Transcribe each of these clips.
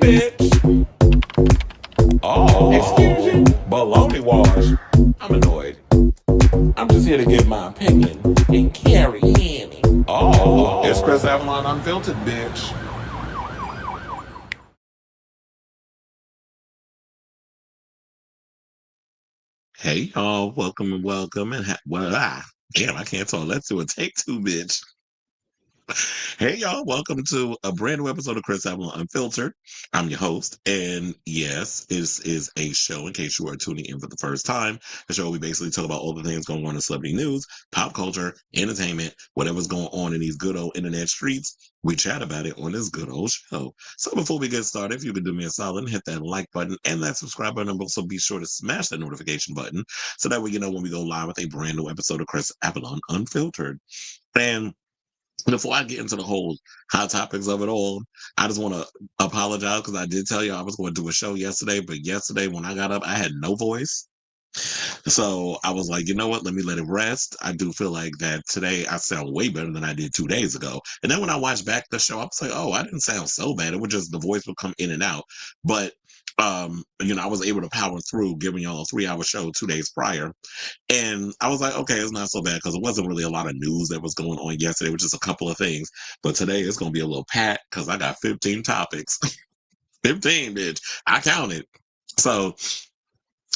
bitch. Oh, excuse you? Baloney wash. I'm annoyed. I'm just here to give my opinion and carry Annie. Oh, it's Chris Avalon Unfiltered, bitch. Hey, y'all, welcome and welcome. Damn, I can't talk. Let's do a take two, bitch. Hey, y'all, welcome to a brand new episode of Chris Avalon Unfiltered. I'm your host, and yes, this is a show, in case you are tuning in for the first time. The show, we basically talk about all the things going on in celebrity news, pop culture, entertainment, whatever's going on in these good old internet streets. We chat about it on this good old show. So before we get started, if you could do me a solid and hit that like button and that subscribe button, and also be sure to smash that notification button so that way you know when we go live with a brand new episode of Chris Avalon Unfiltered. And before I get into the whole hot topics of it all, I just want to apologize because I did tell you I was going to do a show yesterday, but yesterday when I got up, I had no voice. So I was like, you know what? Let me let it rest. I do feel like that today I sound way better than I did 2 days ago. And then when I watched back the show, I was like, oh, I didn't sound so bad. It was just the voice would come in and out. But I was able to power through giving y'all a 3-hour show 2 days prior. And I was like, okay, it's not so bad because it wasn't really a lot of news that was going on yesterday, which is a couple of things. But today it's going to be a little packed because I got 15 topics. 15, bitch. I counted. So,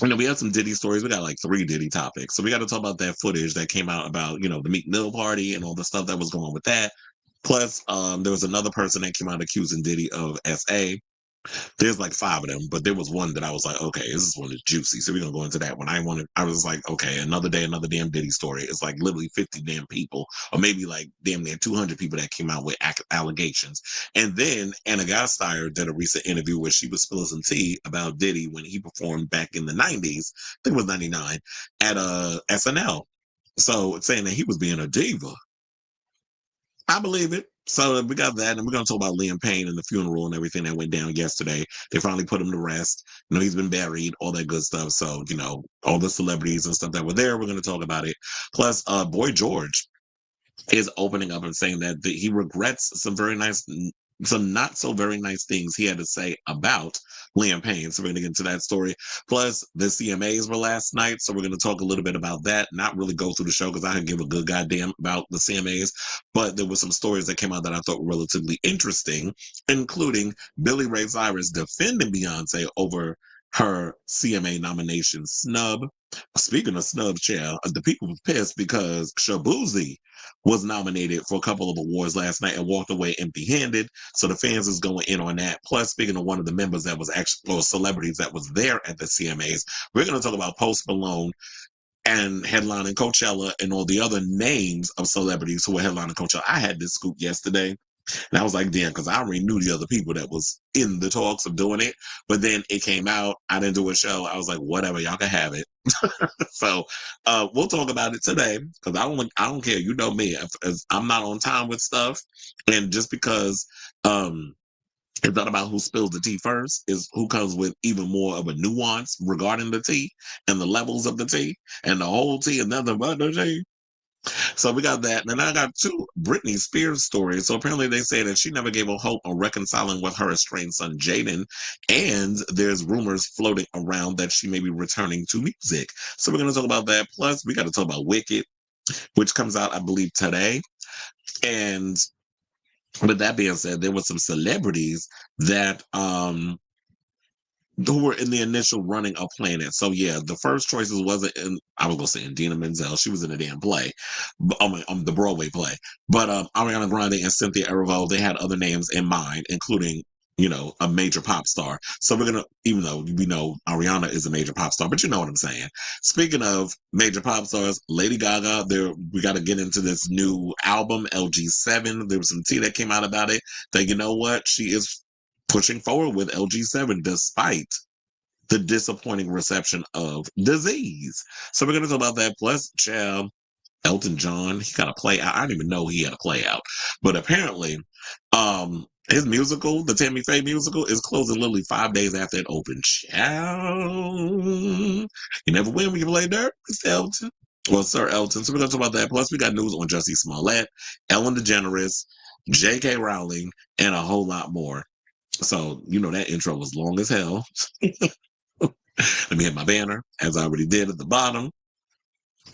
we had some Diddy stories. We got like 3 Diddy topics. So we got to talk about that footage that came out about, the Meek Mill party and all the stuff that was going on with that. Plus, there was another person that came out accusing Diddy of SA. There's like 5 of them, but there was one that I was like, okay, this is one that's juicy. So we're gonna go into that. I was like, okay, another day, another damn Diddy story. It's like literally 50 damn people, or maybe like damn near 200 people that came out with allegations. And then Anna Gasteyer did a recent interview where she was spilling some tea about Diddy when he performed back in the 90s. I think it was 99 at SNL. So saying that he was being a diva. I believe it. So we got that, and we're going to talk about Liam Payne and the funeral and everything that went down yesterday. They finally put him to rest. He's been buried, all that good stuff. So, all the celebrities and stuff that were there, we're going to talk about it. Plus, Boy George is opening up and saying that he regrets some not so very nice things he had to say about Liam Payne. So we're going to get into that story. Plus, the CMAs were last night. So we're going to talk a little bit about that. Not really go through the show because I can give a good goddamn about the CMAs. But there were some stories that came out that I thought were relatively interesting, including Billy Ray Cyrus defending Beyoncé over her CMA nomination snub. Speaking of snub, chair, the people were pissed because Shaboozey was nominated for a couple of awards last night and walked away empty-handed. So the fans is going in on that. Plus, speaking of one of the members that was actually, or celebrities that was there at the CMAs, we're going to talk about Post Malone and headlining Coachella and all the other names of celebrities who were headlining Coachella. I had this scoop yesterday. And I was like, damn, because I already knew the other people that was in the talks of doing it. But then it came out. I didn't do a show. I was like, whatever, y'all can have it. So we'll talk about it today because I don't care. You know me. If I'm not on time with stuff. And just because it's not about who spills the tea first, is who comes with even more of a nuance regarding the tea and the levels of the tea and the whole tea and nothing but the tea. So we got that. And then I got 2 Britney Spears stories. So apparently they say that she never gave up hope on reconciling with her estranged son, Jaden. And there's rumors floating around that she may be returning to music. So we're going to talk about that. Plus, we got to talk about Wicked, which comes out, I believe, today. And with that being said, there were some celebrities that who were in the initial running of Planet. So yeah, the first choices wasn't I was gonna say Dina Menzel. She was in a damn play, the Broadway play. But Ariana Grande and Cynthia Erivo, they had other names in mind, including a major pop star. So we're gonna, even though we know Ariana is a major pop star, but you know what I'm saying. Speaking of major pop stars, Lady Gaga, we got to get into this new album, LG7. There was some tea that came out about it. That she is pushing forward with LG7 despite the disappointing reception of Disease. So we're going to talk about that. Plus, child, Elton John, he got a play out. I didn't even know he had a play out. But apparently, his musical, the Tammy Faye musical, is closing literally 5 days after it opened. Child, you never win when you play dirt, Mr. Elton. Well, Sir Elton. So we're going to talk about that. Plus, we got news on Jussie Smollett, Ellen DeGeneres, J.K. Rowling, and a whole lot more. So, that intro was long as hell. Let me hit my banner, as I already did at the bottom.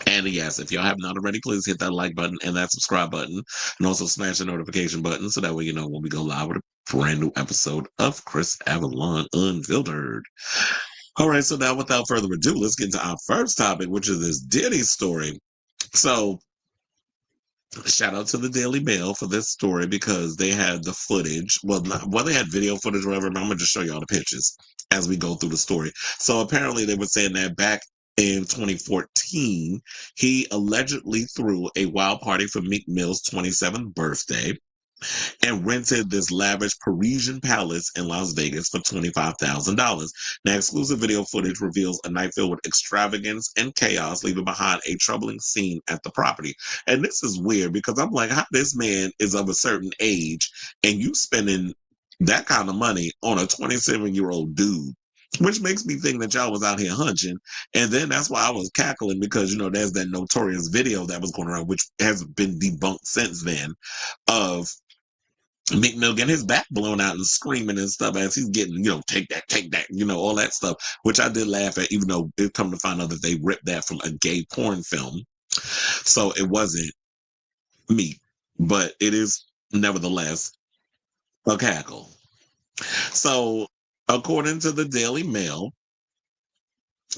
And yes, if y'all have not already, please hit that like button and that subscribe button. And also smash the notification button so that way you know when we go live with a brand new episode of Chris Avalon Unfiltered. All right, so now without further ado, let's get into our first topic, which is this Diddy story. So shout out to the Daily Mail for this story because they had the footage. They had video footage or whatever, but I'm going to just show you all the pictures as we go through the story. So apparently they were saying that back in 2014, he allegedly threw a wild party for Meek Mill's 27th birthday and rented this lavish Parisian palace in Las Vegas for $25,000. Now, exclusive video footage reveals a night filled with extravagance and chaos, leaving behind a troubling scene at the property. And this is weird because I'm like, how this man is of a certain age and you spending that kind of money on a 27-year-old dude, which makes me think that y'all was out here hunching. And then that's why I was cackling because, there's that notorious video that was going around, which has been debunked since then, of Meek Mill getting his back blown out and screaming and stuff as he's getting, take that, all that stuff, which I did laugh at, even though it come to find out that they ripped that from a gay porn film. So it wasn't Meek, but it is nevertheless a cackle. So according to the Daily Mail,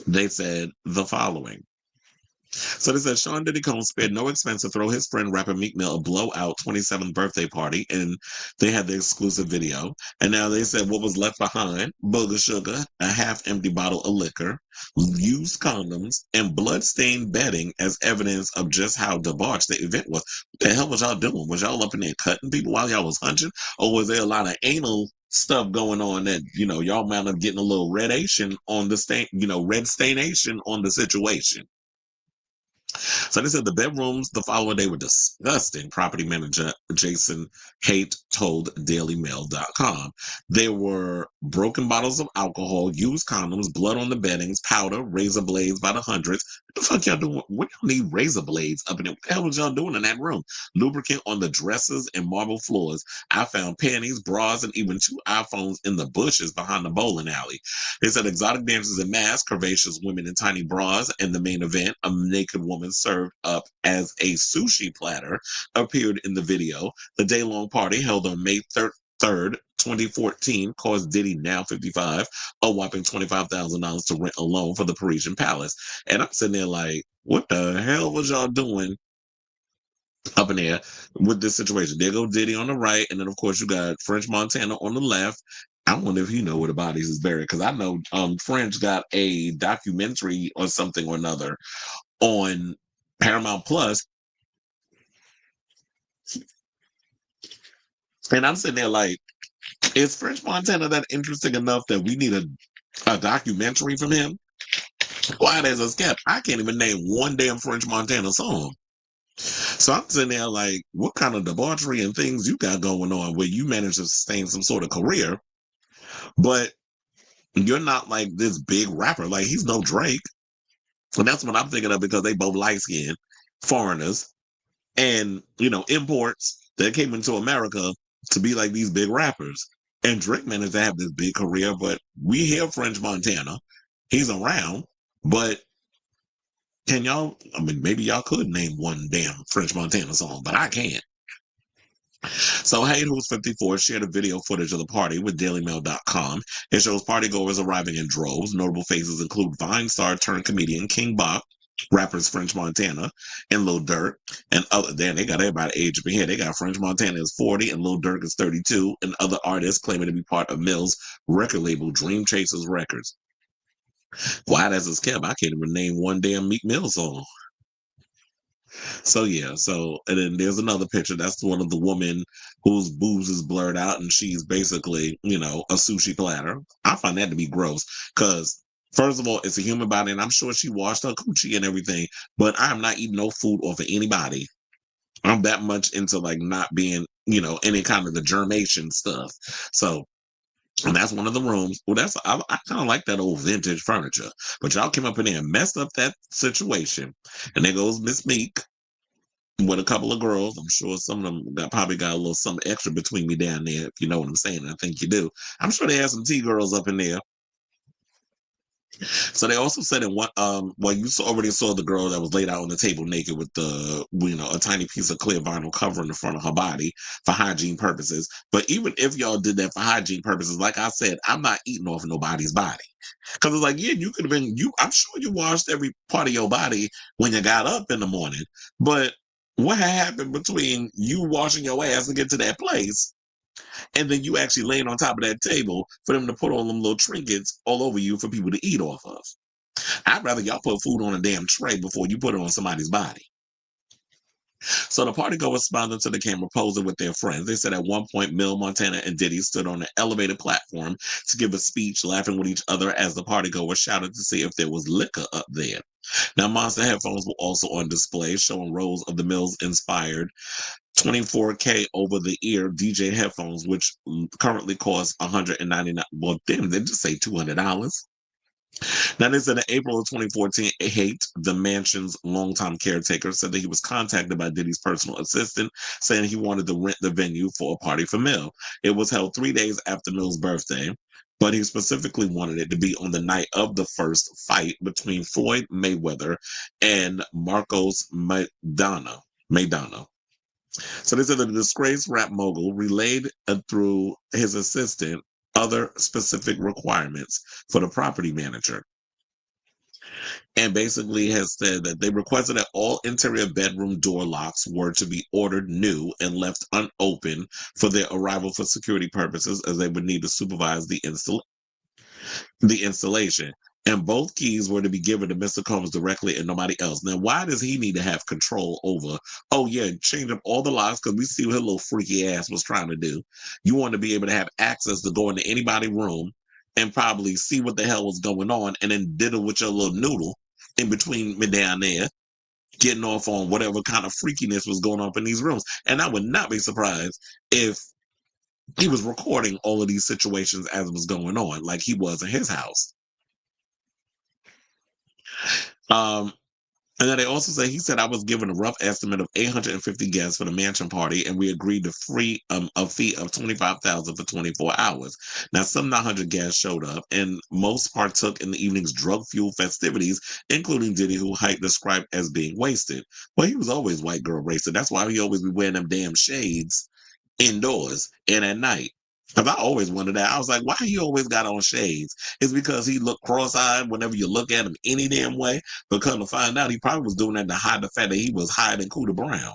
they said the following. So they said Sean Diddy Combs spared no expense to throw his friend rapper Meek Mill a blowout 27th birthday party, and they had the exclusive video. And now they said what was left behind: booger sugar, a half-empty bottle of liquor, used condoms, and blood-stained bedding as evidence of just how debauched the event was. What the hell was y'all doing? Was y'all up in there cutting people while y'all was hunching, or was there a lot of anal stuff going on that y'all might have getting a little redation on the stain, red staination on the situation? So they said the bedrooms the following day were disgusting, property manager Jason Haight told DailyMail.com. There were broken bottles of alcohol, used condoms, blood on the beddings, powder, razor blades by the hundreds. What the fuck y'all doing? What y'all need razor blades up in there? What the hell was y'all doing in that room? Lubricant on the dressers and marble floors. I found panties, bras, and even 2 iPhones in the bushes behind the bowling alley. They said exotic dancers in masks, curvaceous women in tiny bras, and the main event, a naked woman served up as a sushi platter, appeared in the video. The day-long party held on May 3rd, 2014, cost Diddy, now 55, a whopping $25,000 to rent alone for the Parisian palace. And I'm sitting there like, what the hell was y'all doing up in there with this situation? There go Diddy on the right, and then of course you got French Montana on the left. I wonder if you know where the bodies is buried, because I know French got a documentary or something or another on Paramount Plus, and I'm sitting there like, is French Montana that interesting enough that we need a documentary from him? Quiet as a skep, I can't even name one damn French Montana song. So I'm sitting there like, what kind of debauchery and things you got going on where you manage to sustain some sort of career, but you're not like this big rapper. Like, he's no Drake. And that's what I'm thinking of, because they both light skinned foreigners and, imports that came into America to be like these big rappers. And Drake managed to have this big career, but we hear French Montana. He's around, but can y'all, maybe y'all could name one damn French Montana song, but I can't. So Hayden, who's 54, shared a video footage of the party with DailyMail.com. It shows partygoers arriving in droves. Notable faces include Vine star turned comedian King Bach, rappers French Montana, and Lil Durk. And other, damn, they got everybody age up in here. They got French Montana is 40 and Lil Durk is 32, and other artists claiming to be part of Mill's record label, Dream Chasers Records. Why that's a scam? I can't even name one damn Meek Mill song. So yeah, and then there's another picture. That's one of the woman whose boobs is blurred out, and she's basically, a sushi platter. I find that to be gross because, first of all, it's a human body, and I'm sure she washed her coochie and everything. But I'm not eating no food off of anybody. I'm that much into like not being, any kind of the germation stuff. So. And that's one of the rooms. Well, I kind of like that old vintage furniture, but y'all came up in there and messed up that situation. And there goes Miss Meek. with a couple of girls. I'm sure some of them probably got a little something extra between me down there, if you know what I'm saying. I think you do. I'm sure they had some T girls up in there. So they also said in one well already saw the girl that was laid out on the table naked with the a tiny piece of clear vinyl covering the front of her body for hygiene purposes. But even if y'all did that for hygiene purposes, like I said, I'm not eating off nobody's body. Cause it's like, yeah, you could have been I'm sure you washed every part of your body when you got up in the morning. But what had happened between you washing your ass to get to that place and then you actually laying on top of that table for them to put all them little trinkets all over you for people to eat off of? I'd rather y'all put food on a damn tray before you put it on somebody's body. So the party goers responded to the camera posing with their friends. They said at one point, Mill, Montana, and Diddy stood on an elevated platform to give a speech, laughing with each other as the party goers shouted to see if there was liquor up there. Now, Monster headphones were also on display, showing rows of the Mills inspired 24K over the ear DJ headphones, which currently cost $199. Well, damn, they just say $200. Now, this in April of 2014, Haight, the mansion's longtime caretaker, said that he was contacted by Diddy's personal assistant saying he wanted to rent the venue for a party for Mill. It was held 3 days after Mill's birthday, but he specifically wanted it to be on the night of the first fight between Floyd Mayweather and Marcos Maidana. So they said that the disgraced rap mogul relayed through his assistant other specific requirements for the property manager, and basically has said that they requested that all interior bedroom door locks were to be ordered new and left unopened for their arrival for security purposes, as they would need to supervise the installation. And both keys were to be given to Mr. Combs directly and nobody else. Now, why does he need to have control over, oh, yeah, change up all the locks because we see what her little freaky ass was trying to do. You want to be able to have access to go into anybody's room and probably see what the hell was going on and then diddle with your little noodle in between me down there, getting off on whatever kind of freakiness was going on in these rooms. And I would not be surprised if he was recording all of these situations as it was going on, like he was in his house. Um, and then they also say he said I was given a rough estimate of 850 guests for the mansion party, and we agreed to free a fee of 25,000 for 24 hours. Now, some 900 guests showed up, and most partook in the evening's drug-fueled festivities, including Diddy, who Hype described as being wasted. Well, he was always white girl wasted. That's why he always be wearing them damn shades indoors and at night. Because I always wondered that. I was like, why he always got on shades? It's because he looked cross-eyed whenever you look at him any damn way. But come to find out, he probably was doing that to hide the fact that he was hiding Cooter Brown.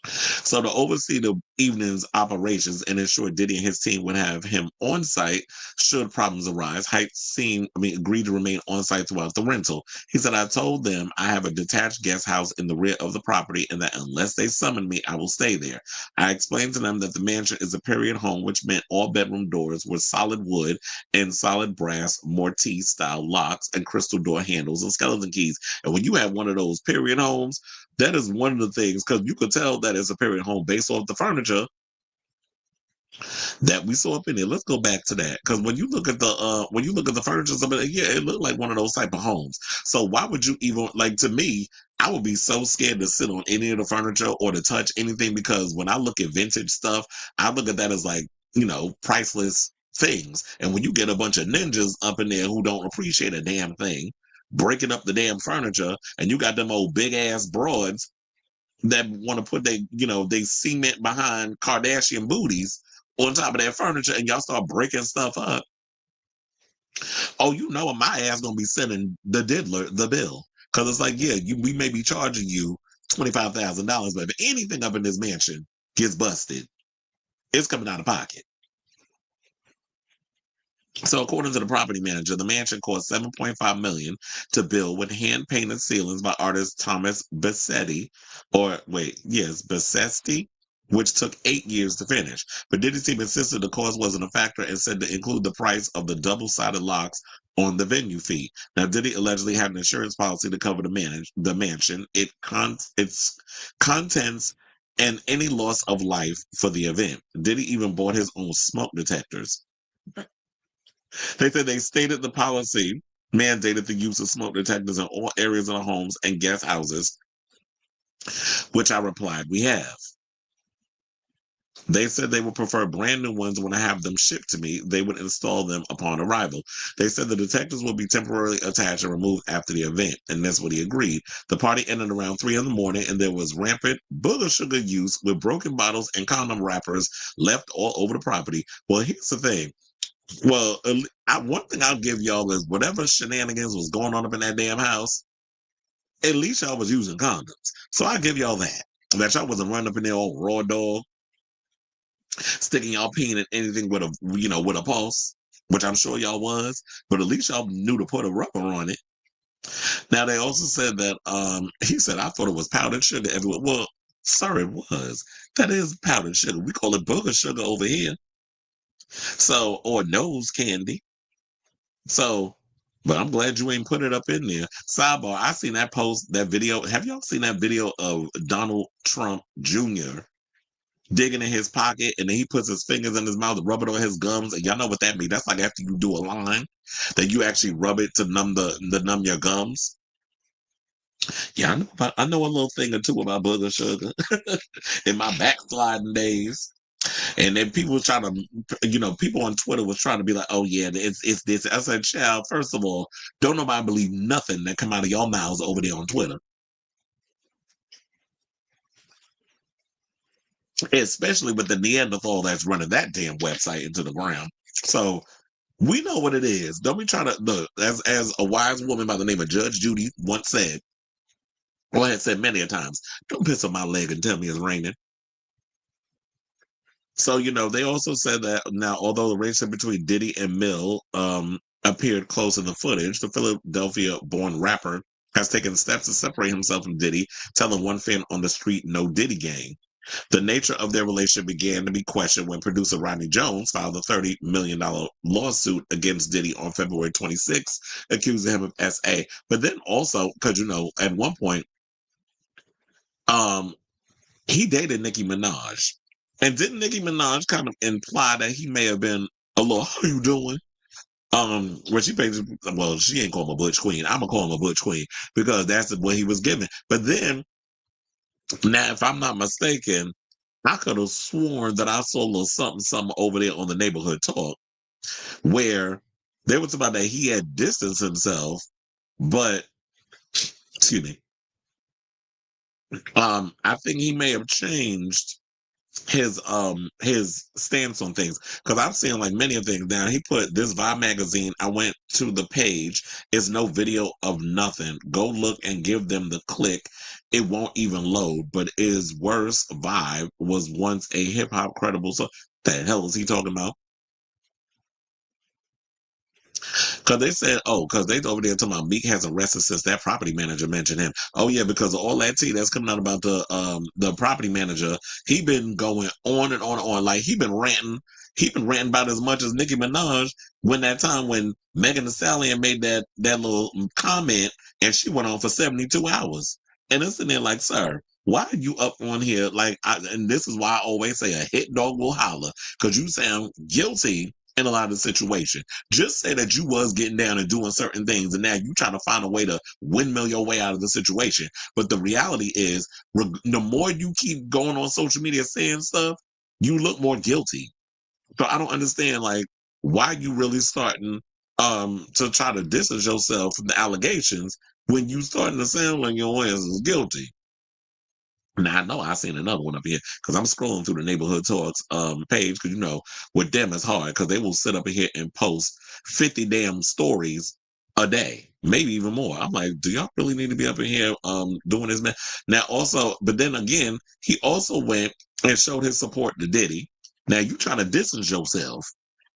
So to oversee the evening's operations and ensure Diddy and his team would have him on site should problems arise, agreed to remain on site throughout the rental. He said, I told them I have a detached guest house in the rear of the property and that unless they summon me, I will stay there. I explained to them that the mansion is a period home, which meant all bedroom doors were solid wood and solid brass Mortise style locks and crystal door handles and skeleton keys. And when you have one of those period homes, that is one of the things, because you could tell that it's a period home based off the furniture that we saw up in there. Let's go back to that, because when you look at the furniture, yeah, it looked like one of those type of homes. So why would you even like? To me, I would be so scared to sit on any of the furniture or to touch anything, because when I look at vintage stuff, I look at that as like priceless things. And when you get a bunch of ninjas up in there who don't appreciate a damn thing, breaking up the damn furniture, and you got them old big ass broads that want to put they cement behind Kardashian booties on top of that furniture, and y'all start breaking stuff up. Oh, my ass gonna be sending the diddler the bill, because it's like, yeah, we may be charging you $25,000, but if anything up in this mansion gets busted, it's coming out of pocket. So, according to the property manager, the mansion cost $7.5 million to build with hand-painted ceilings by artist Thomas Bassetti, Bassetti, which took 8 years to finish. But Diddy's team insisted the cost wasn't a factor and said to include the price of the double-sided locks on the venue fee. Now, Diddy allegedly had an insurance policy to cover the mansion, its contents, and any loss of life for the event. Diddy even bought his own smoke detectors. They said they stated the policy mandated the use of smoke detectors in all areas of the homes and guest houses, which I replied, we have. They said they would prefer brand new ones when I have them shipped to me. They would install them upon arrival. They said the detectives would be temporarily attached and removed after the event, and that's what he agreed. The party ended around 3 in the morning, and there was rampant booger sugar use with broken bottles and condom wrappers left all over the property. Well, here's the thing. Well, one thing I'll give y'all is whatever shenanigans was going on up in that damn house, at least y'all was using condoms. So I give y'all that. That y'all wasn't running up in there all raw dog, sticking y'all peen in anything with a pulse, which I'm sure y'all was, but at least y'all knew to put a rubber on it. Now they also said that he said I thought it was powdered sugar everywhere. Well, sir, it was. That is powdered sugar. We call it booger sugar over here. So, or nose candy. So, but I'm glad you ain't put it up in there. Sidebar, I seen that post, that video. Have y'all seen that video of Donald Trump Jr. digging in his pocket and then he puts his fingers in his mouth, rub it on his gums? And y'all know what that means. That's like after you do a line, that you actually rub it to numb your gums. Yeah, I know a little thing or two about booger sugar in my backsliding days. And then people try to, people on Twitter was trying to be like, oh yeah, it's this. I said, child, first of all, don't nobody believe nothing that come out of your mouths over there on Twitter. Especially with the Neanderthal that's running that damn website into the ground. So we know what it is. Don't be trying to look, as a wise woman by the name of Judge Judy once said, or had said many a times, don't piss on my leg and tell me it's raining. So, they also said that now, although the relationship between Diddy and Mill appeared close in the footage, the Philadelphia-born rapper has taken steps to separate himself from Diddy, telling one fan on the street, no Diddy gang. The nature of their relationship began to be questioned when producer Rodney Jones filed a $30 million lawsuit against Diddy on February 26th, accusing him of SA. But then also, because, at one point, um, he dated Nicki Minaj. And didn't Nicki Minaj kind of imply that he may have been a little, how you doing? Where she basically, well, she ain't call him a butch queen. I'm gonna call him a butch queen because that's what he was given. But then, now, if I'm not mistaken, I could have sworn that I saw a little something, something over there on the neighborhood talk where they was about that he had distanced himself, but excuse me, I think he may have changed his stance on things, because I'm seeing like many of things now. He put this Vibe magazine, I went to the page, it's no video of nothing, go look and give them the click, it won't even load. But his worst Vibe was once a hip-hop credible, so the hell is he talking about? Because they said, oh, because they over there talking about Meek has arrested since that property manager mentioned him. Oh yeah, because of all that tea that's coming out about the property manager, he been going on and on and on. Like he been ranting. He been ranting about as much as Nicki Minaj when that time when Megan Thee Stallion made that little comment and she went on for 72 hours. And it's in there like, sir, why are you up on here? Like, and this is why I always say a hit dog will holler, because you sound guilty in a lot of situations. Just say that you was getting down and doing certain things, and now you trying to find a way to windmill your way out of the situation. But the reality is, the more you keep going on social media saying stuff, you look more guilty. So I don't understand, like, why you really starting to try to distance yourself from the allegations when you starting to sound like your ass is guilty. Now I know I seen another one up here because I'm scrolling through the neighborhood talks page, because with them it's hard because they will sit up in here and post 50 damn stories a day, maybe even more. I'm like, do y'all really need to be up in here doing this, man? Now also, but then again, he also went and showed his support to Diddy. Now you trying to distance yourself,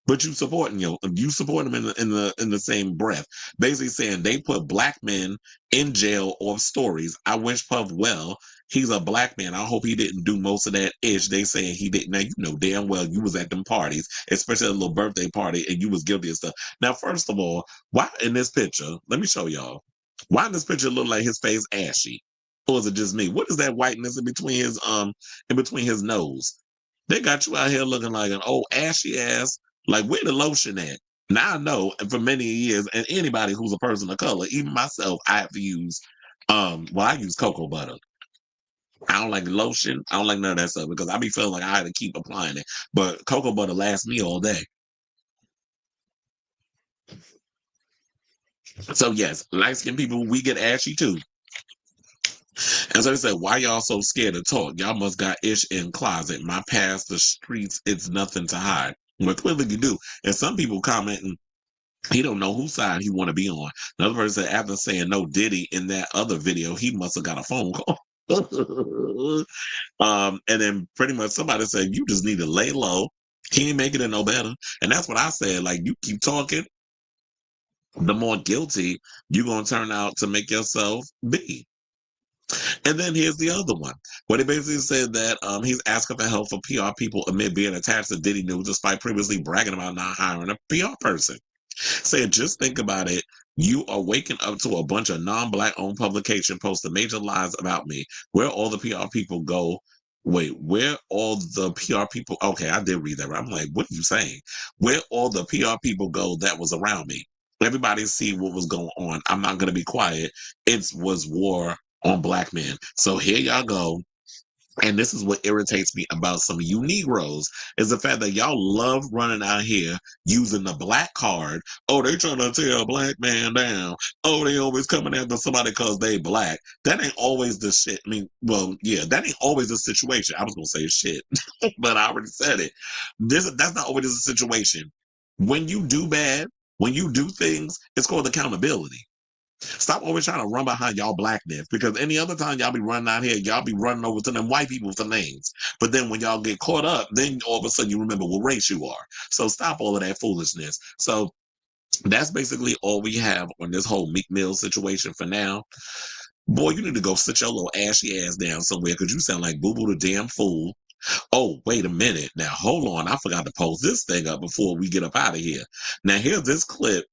but you support him in the same breath, basically saying they put black men in jail off stories. I wish Puff well. He's a black man. I hope he didn't do most of that ish. They saying he didn't. Now you know damn well you was at them parties, especially at a little birthday party, and you was guilty of stuff. Now, first of all, why in this picture? Let me show y'all. Why in this picture look like his face ashy? Or is it just me? What is that whiteness in between his nose? They got you out here looking like an old ashy ass. Like, where the lotion at? Now I know, and for many years, and anybody who's a person of color, even myself, I have to use I use cocoa butter. I don't like lotion. I don't like none of that stuff because I be feeling like I had to keep applying it. But cocoa butter lasts me all day. So yes, light skinned people, we get ashy too. And so they said, why y'all so scared to talk? Y'all must got ish in closet. My past the streets, it's nothing to hide. Well, clearly you do. And some people commenting, he don't know whose side he want to be on. Another person said, after saying no Diddy in that other video, he must have got a phone call. And then pretty much somebody said, you just need to lay low. He ain't making it no better. And that's what I said. Like, you keep talking, the more guilty you're going to turn out to make yourself be. And then here's the other one, where they basically said that he's asking for help for PR people amid being attached to Diddy News, despite previously bragging about not hiring a PR person. Saying, just think about it. You are waking up to a bunch of non-black owned publication posting major lies about me. Where all the PR people go? Wait, where all the PR people? Okay, I did read that. Right? I'm like, what are you saying? Where all the PR people go that was around me? Everybody see what was going on. I'm not gonna be quiet. It was war on black men. So here y'all go. And this is what irritates me about some of you Negroes is the fact that y'all love running out here using the black card. Oh, they trying to tear a black man down. Oh, they always coming after somebody because they black. That ain't always the shit. I mean, well, yeah, that ain't always the situation. I was gonna say shit, but I already said it. That's not always the situation. When you do bad, when you do things, it's called accountability. Stop always trying to run behind y'all blackness because any other time y'all be running out here, y'all be running over to them white people for names. But then when y'all get caught up, then all of a sudden you remember what race you are. So stop all of that foolishness. So that's basically all we have on this whole Meek Mill situation for now. Boy, you need to go sit your little ashy ass down somewhere because you sound like Boo Boo the damn fool. Oh, wait a minute. Now, hold on. I forgot to post this thing up before we get up out of here. Now, here's this clip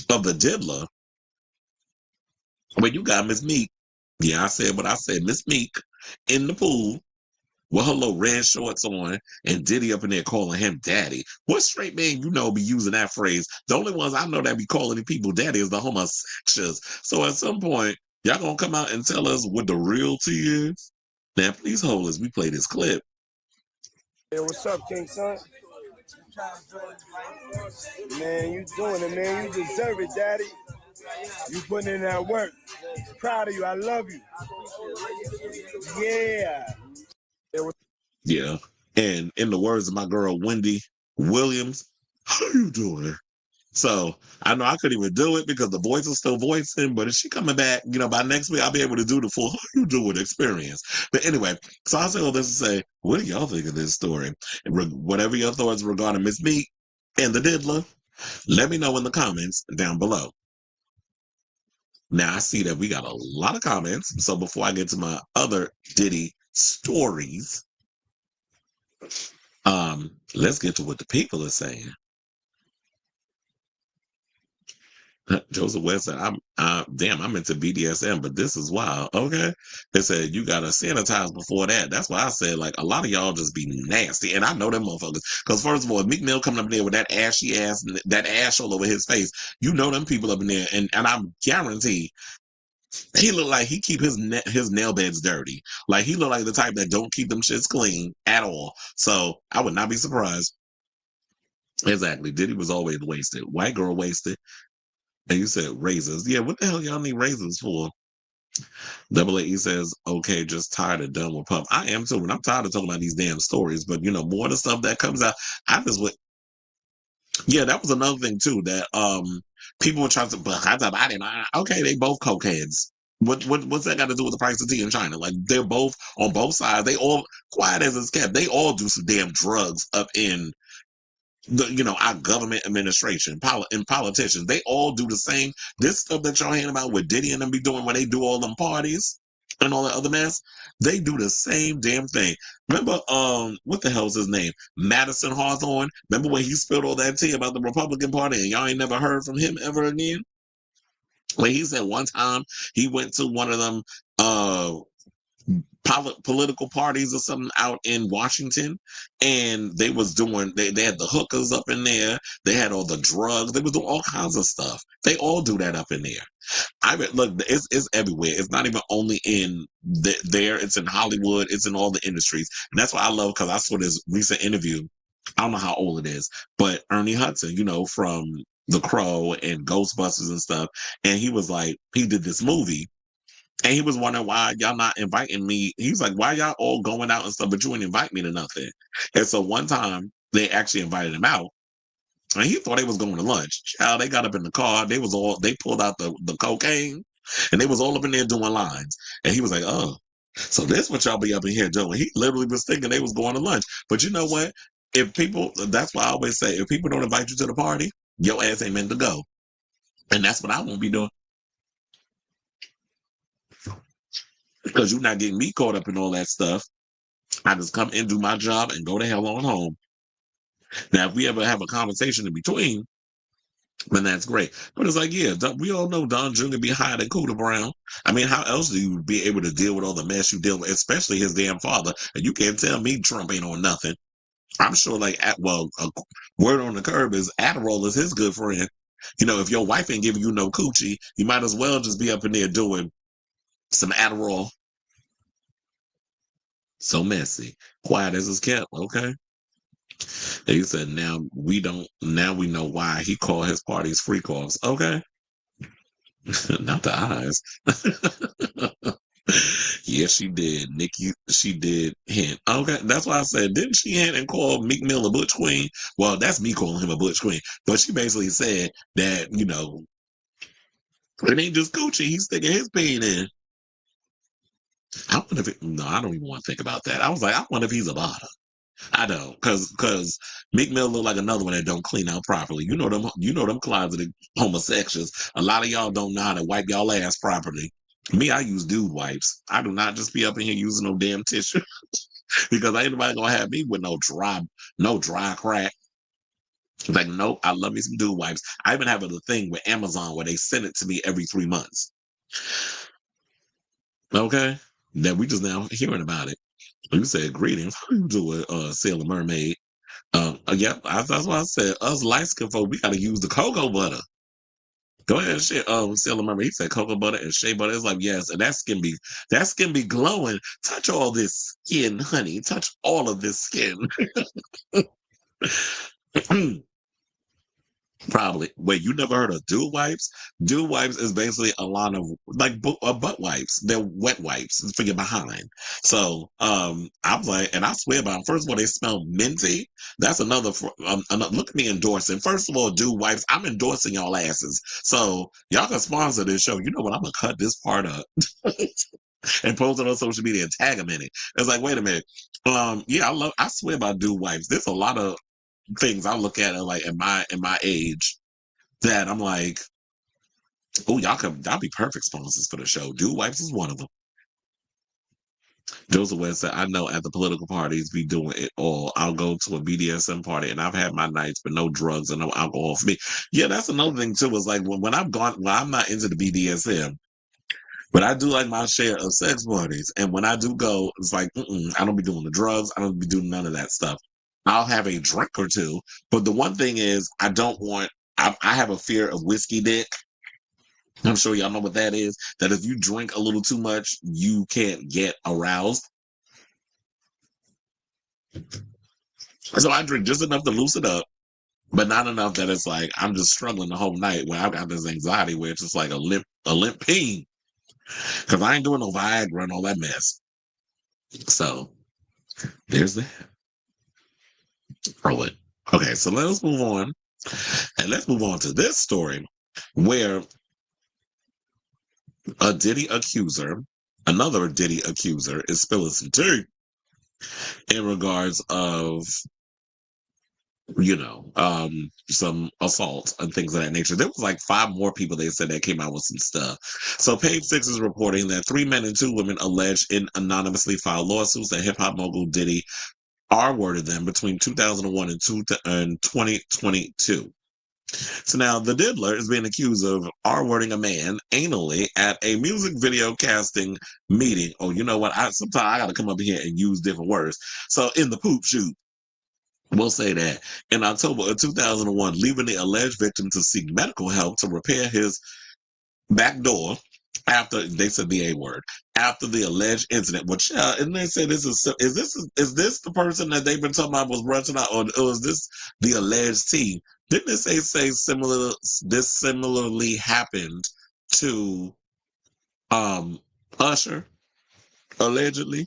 of the diddler. When you got Miss Meek, yeah, I said what I said, Miss Meek in the pool with her little red shorts on and Diddy up in there calling him daddy. What straight man you know be using that phrase? The only ones I know that be calling the people daddy is the homosexuals. So at some point, y'all gonna come out and tell us what the real tea is? Now, please hold as we play this clip. Hey, what's up, King Son? Man, you doing it, man. You deserve it, daddy. You putting in that work. Proud of you. I love you. Yeah. Yeah. And in the words of my girl Wendy Williams, how you doing? So I know I couldn't even do it because the voice is still voicing, but if she coming back, by next week, I'll be able to do the full how you doing experience. But anyway, so I'll say all this to say, what do y'all think of this story? Whatever your thoughts regarding Miss Meek and the diddler, let me know in the comments down below. Now I see that we got a lot of comments. So before I get to my other Diddy stories, let's get to what the people are saying. Joseph West said, I'm into BDSM, but this is wild. Okay. They said, you got to sanitize before that. That's why I said, like, a lot of y'all just be nasty. And I know them motherfuckers. Because, first of all, Meek Mill coming up there with that ashy ass, that ash all over his face, you know them people up in there. And I guarantee he look like he keep his nail beds dirty. Like, he look like the type that don't keep them shits clean at all. So, I would not be surprised. Exactly. Diddy was always wasted. White girl wasted. And you said razors. Yeah, what the hell y'all need razors for? Double AE says, okay, just tired and done with Puff. I am too, and I'm tired of talking about these damn stories. But more of the stuff that comes out, I just went. Yeah, that was another thing too that people were trying to. But I didn't. Okay, they both cokeheads. What's that got to do with the price of tea in China? Like they're both on both sides. They all quiet as it's kept. They all do some damn drugs up in our government administration, and politicians, they all do the same. This stuff that y'all hearing about what Diddy and them be doing when they do all them parties and all that other mess, they do the same damn thing. Remember, what the hell's his name? Madison Hawthorne. Remember when he spilled all that tea about the Republican Party and y'all ain't never heard from him ever again? When he said one time he went to one of them political parties or something out in Washington, and they was doing they had the hookers up in there, they had all the drugs, they was doing all kinds of stuff. They all do that up in there. I mean, look, it's everywhere. It's not even only in there. It's in Hollywood. It's in all the industries, and that's why I love because I saw this recent interview. I don't know how old it is, but Ernie Hudson, from The Crow and Ghostbusters and stuff, and he was like, he did this movie. And he was wondering why y'all not inviting me. He's like, why y'all all going out and stuff, but you didn't invite me to nothing. And so one time they actually invited him out, and he thought they was going to lunch. Child, they got up in the car. They pulled out the cocaine, and they was all up in there doing lines. And he was like, oh, so this what y'all be up in here doing. He literally was thinking they was going to lunch. But you know what? That's why I always say, if people don't invite you to the party, your ass ain't meant to go. And that's what I won't be doing. Because you're not getting me caught up in all that stuff. I just come in, do my job, and go the hell on home. Now, if we ever have a conversation in between, then that's great. But it's like, yeah, we all know Don Jr. be higher than Cooter Brown. I mean, how else do you be able to deal with all the mess you deal with, especially his damn father? And you can't tell me Trump ain't on nothing. I'm sure, a word on the curb is Adderall is his good friend. If your wife ain't giving you no coochie, you might as well just be up in there doing some Adderall. So messy. Quiet as it's kept, okay? They said now we know why he called his parties freak offs. Okay. Not the eyes. Yes, she did. Nikki, she did hint. Okay, that's why I said, didn't she hint and call Meek Mill a butch queen? Well, that's me calling him a butch queen. But she basically said that, it ain't just Gucci. He's sticking his pain in. I wonder if no, I don't even want to think about that. I was like, I wonder if he's a bottom. I don't, because Meek Mill look like another one that don't clean out properly. You know them closeted homosexuals. A lot of y'all don't know how to wipe y'all ass properly. Me, I use dude wipes. I do not just be up in here using no damn tissue because ain't nobody gonna have me with no dry crack. Like, nope, I love me some dude wipes. I even have a thing with Amazon where they send it to me every 3 months. Okay, that we just now hearing about it. You said greetings. How you doing, Sailor Mermaid? Yep, that's why I said us light skin folk, we gotta use the cocoa butter. Go ahead and share. Sailor Mermaid, he said cocoa butter and shea butter. It's like, yes, and that skin be glowing. Touch all this skin, honey. Touch all of this skin. Probably. Wait, you never heard of dude wipes? Dude wipes is basically a line of butt wipes. They're wet wipes. It's for your behind. So I was like, and I swear by them. First of all, they smell minty. That's another look at me endorsing. First of all, dude wipes, I'm endorsing y'all asses. So y'all can sponsor this show. You know what? I'm gonna cut this part up and post it on social media and tag them in it. It's like, wait a minute. Yeah, I swear by dude wipes. There's a lot of things I look at like in my age that I'm like, oh, y'all be perfect sponsors for the show. Dude wipes is one of them. Joseph West said, I know at the political parties be doing it all. I'll go to a BDSM party and I've had my nights, but no drugs and no alcohol for me. Yeah, that's another thing too. Is like when I'm not into the BDSM, but I do like my share of sex parties. And when I do go, it's like, I don't be doing the drugs. I don't be doing none of that stuff. I'll have a drink or two. But the one thing is, I have a fear of whiskey dick. I'm sure y'all know what that is. That if you drink a little too much, you can't get aroused. So I drink just enough to loosen up, but not enough that it's like I'm just struggling the whole night where I've got this anxiety where it's just like a limp pee. Because I ain't doing no Viagra and all that mess. So there's that. Roll it. Okay, so let's move on. And let's move on to this story where another Diddy accuser, is spilling some tea in regards of, some assault and things of that nature. There was like 5 more people they said that came out with some stuff. So Page 6 is reporting that 3 men and 2 women alleged in anonymously filed lawsuits that hip hop mogul Diddy R-worded them between 2001 and 2022. So now the diddler is being accused of R-wording a man anally at a music video casting meeting. Oh, you know what? Sometimes I got to come up here and use different words. So in the poop shoot, we'll say that in October of 2001, leaving the alleged victim to seek medical help to repair his back door after they said the A word after the alleged incident. Which and they say is this the person that they've been talking about was branching out, or is this the alleged T? Didn't they say similar? This similarly happened to um Usher allegedly.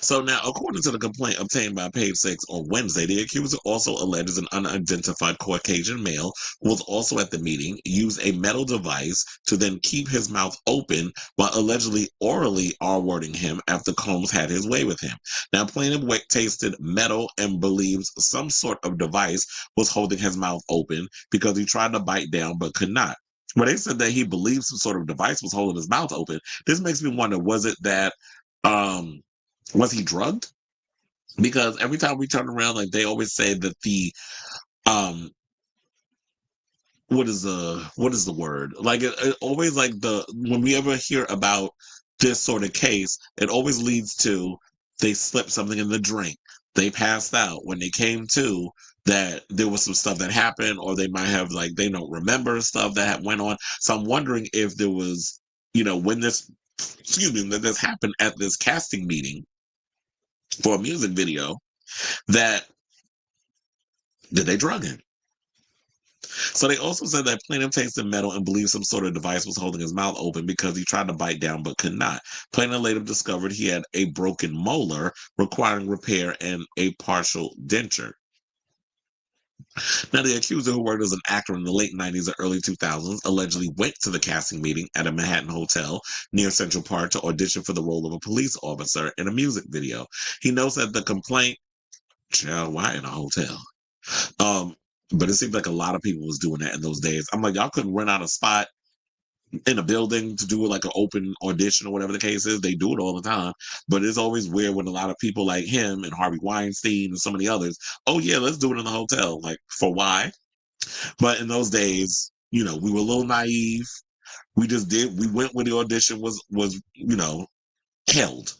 So now, according to the complaint obtained by Page Six on Wednesday, the accuser also alleges an unidentified Caucasian male who was also at the meeting used a metal device to then keep his mouth open while allegedly orally R-wording him after Combs had his way with him. Now, plaintiff tasted metal and believes some sort of device was holding his mouth open because he tried to bite down but could not. When they said that he believed some sort of device was holding his mouth open, this makes me wonder, was it that um was he drugged? Because every time we turn around, like they always say that the um what is the word? Like it always like the when we ever hear about this sort of case, it always leads to they slipped something in the drink. They passed out when they came to that there was some stuff that happened, or they might have like they don't remember stuff that went on. So I'm wondering if there was, when this excuse me, that this happened at this casting meeting for a music video that did they drug him? So they also said that plaintiff tasted metal and believed some sort of device was holding his mouth open because he tried to bite down but could not. Plaintiff later discovered he had a broken molar requiring repair and a partial denture. Now, the accuser, who worked as an actor in the late 90s and early 2000s, allegedly went to the casting meeting at a Manhattan hotel near Central Park to audition for the role of a police officer in a music video. He notes that the complaint, child, why in a hotel? Um, but it seemed like a lot of people was doing that in those days. I'm like, y'all couldn't rent out a spot in a building to do like an open audition or whatever the case is. They do it all the time. But it's always weird when a lot of people like him and Harvey Weinstein and some of the others, oh yeah, let's do it in the hotel. Like, for why? But in those days, we were a little naive. We went where the audition was held.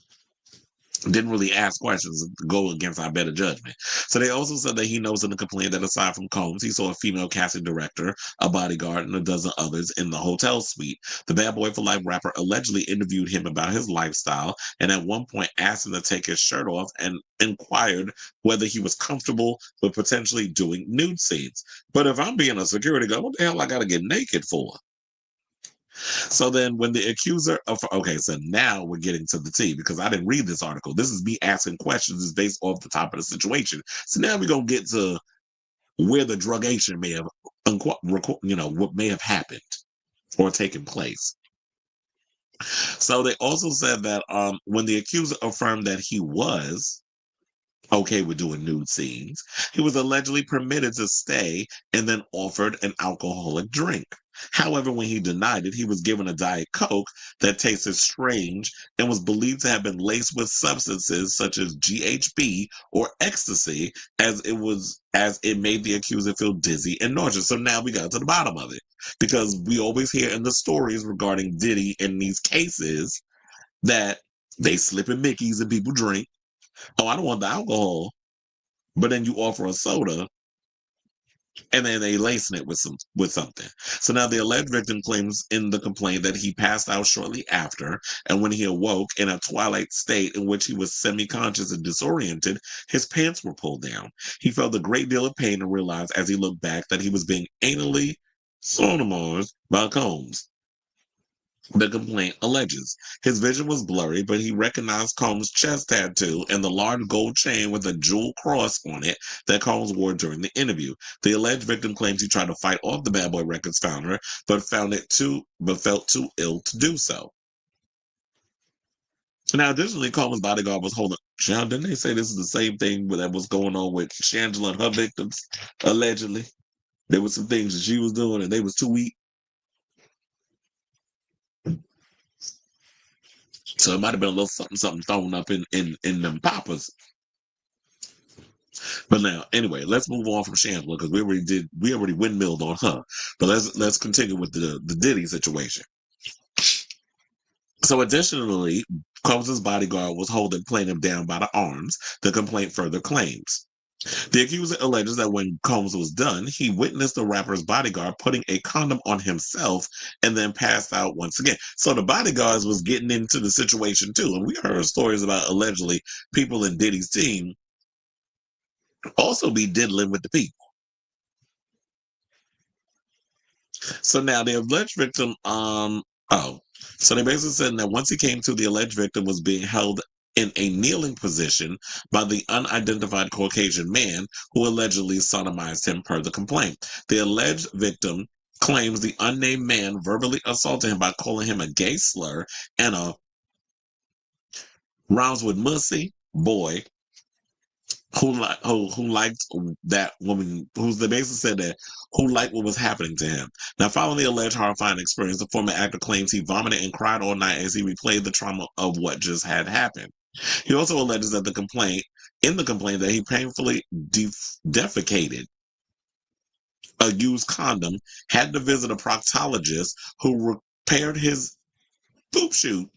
Didn't really ask questions to go against our better judgment. So they also said that he knows in the complaint that aside from Combs, he saw a female casting director, a bodyguard, and a dozen others in the hotel suite. The Bad Boy for Life rapper allegedly interviewed him about his lifestyle and at one point asked him to take his shirt off and inquired whether he was comfortable with potentially doing nude scenes. But if I'm being a security guard, what the hell I gotta get naked for? So then when the accuser of okay, so now we're getting to the T because I didn't read this article. This is me asking questions is based off the top of the situation. So now we're gonna get to where the drugation may have what may have happened or taken place. So they also said that when the accuser affirmed that he was okay with doing nude scenes, he was allegedly permitted to stay and then offered an alcoholic drink. However, when he denied it, he was given a Diet Coke that tasted strange and was believed to have been laced with substances such as GHB or ecstasy, as it made the accuser feel dizzy and nauseous. So now we got to the bottom of it. Because we always hear in the stories regarding Diddy in these cases that they slipping Mickeys and people drink. Oh, I don't want the alcohol. But then you offer a soda and then they lacing it with something. So now the alleged victim claims in the complaint that he passed out shortly after, and when he awoke in a twilight state in which he was semi-conscious and disoriented, his pants were pulled down. He felt a great deal of pain and realized as he looked back that he was being anally sodomized by Combs. The complaint alleges his vision was blurry, but he recognized Combs' chest tattoo and the large gold chain with a jewel cross on it that Combs wore during the interview. The alleged victim claims he tried to fight off the Bad Boy Records founder, but felt too ill to do so. Now, additionally, Combs' bodyguard was holding. Child, didn't they say this is the same thing that was going on with Shangela and her victims? Allegedly, there were some things that she was doing, and they was too weak. So it might have been a little something thrown up in them poppers. But now, anyway, let's move on from Chandler because we already windmilled on her. But let's continue with the Diddy situation. So additionally, Combs' bodyguard was holding plaintiff down by the arms. The complaint further claims. The accuser alleges that when Combs was done, he witnessed the rapper's bodyguard putting a condom on himself and then passed out once again. So the bodyguards was getting into the situation too. And we heard stories about allegedly people in Diddy's team also be diddling with the people. So now the alleged victim, so they basically said that once he came to, the alleged victim was being held in a kneeling position by the unidentified Caucasian man who allegedly sodomized him per the complaint. The alleged victim claims the unnamed man verbally assaulted him by calling him a gay slur and a rhymes with mussy boy who liked that woman, who's the basis said that who liked what was happening to him. Now, following the alleged horrifying experience, the former actor claims he vomited and cried all night as he replayed the trauma of what just had happened. He also alleges that in the complaint, that he painfully defecated a used condom, had to visit a proctologist who repaired his poop chute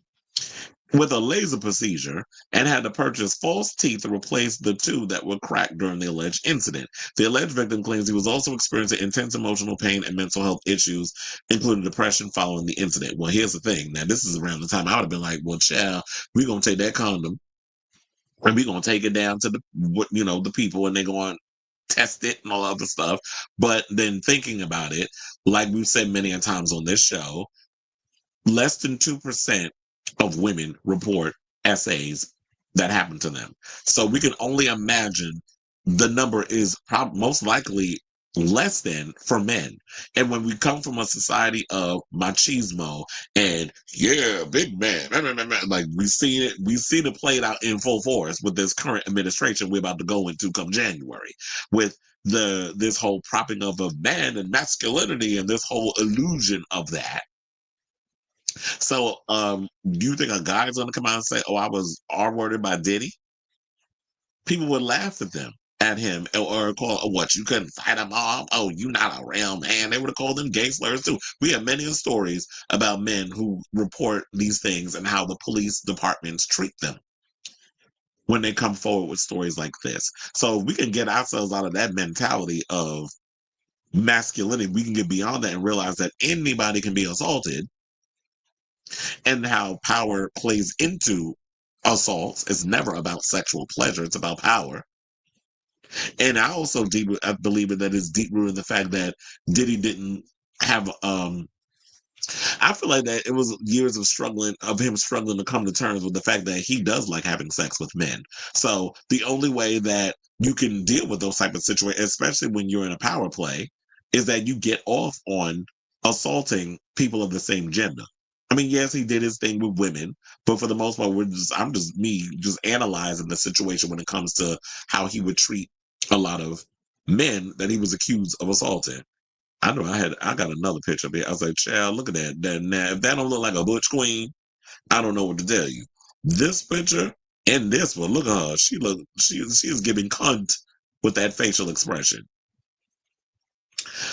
with a laser procedure and had to purchase false teeth to replace the two that were cracked during the alleged incident. The alleged victim claims he was also experiencing intense emotional pain and mental health issues, including depression following the incident. Well, here's the thing. Now, this is around the time I would have been like, well, child, we're going to take that condom and we're going to take it down to the people and they're going to test it and all other stuff. But then thinking about it, like we've said many a times on this show, less than 2% of women report essays that happen to them. So we can only imagine the number is most likely less than for men. And when we come from a society of machismo and big man, like we see it played out in full force with this current administration we're about to go into come January with this whole propping of man and masculinity and this whole illusion of that. So, do you think a guy is going to come out and say, "Oh, I was R-worded by Diddy"? People would laugh at him, or call, "Oh, what? You couldn't fight him off? Oh, you not a real man." They would have called them gay slurs too. We have many stories about men who report these things and how the police departments treat them when they come forward with stories like this. So, we can get ourselves out of that mentality of masculinity. We can get beyond that and realize that anybody can be assaulted and how power plays into assaults. It's never about sexual pleasure, it's about power. And I also I believe that it's deep rooted in the fact that Diddy didn't have I feel like that it was years of him struggling to come to terms with the fact that he does like having sex with men. So the only way that you can deal with those type of situations, especially when you're in a power play, is that you get off on assaulting people of the same gender. I mean, yes, he did his thing with women, but for the most part, I'm just analyzing the situation when it comes to how he would treat a lot of men that he was accused of assaulting. I know I got another picture of it. I was like, child, look at that. Now, if that don't look like a butch queen, I don't know what to tell you. This picture and this one, look at her. She is giving cunt with that facial expression.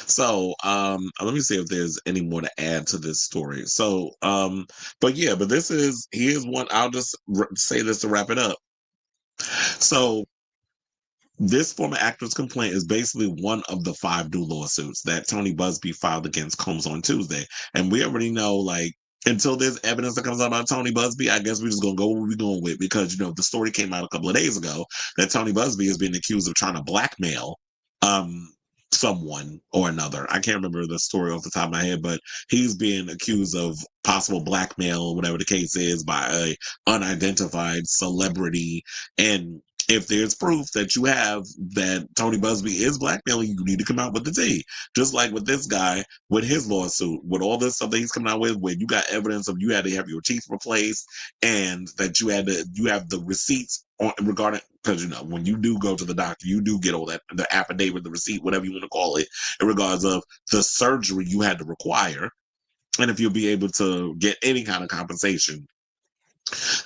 So let me see if there's any more to add to this story. So but here's one. I'll just say this to wrap it up. So this former actor's complaint is basically one of the 5 new lawsuits that Tony Busby filed against Combs on Tuesday. And we already know, like, until there's evidence that comes out about Tony Busby, I guess we're just going to go where we're going with, because, the story came out a couple of days ago that Tony Busby is being accused of trying to blackmail someone or another. I can't remember the story off the top of my head, but he's being accused of possible blackmail, whatever the case is, by a unidentified celebrity. And if there's proof that you have that Tony Busby is blackmailing, you need to come out with the tea. Just like with this guy, with his lawsuit, with all this stuff that he's coming out with, when you got evidence of you had to have your teeth replaced and that you have the receipts regarding, because when you do go to the doctor, you do get all that, the affidavit, the receipt, whatever you want to call it, in regards of the surgery you had to require, and if you'll be able to get any kind of compensation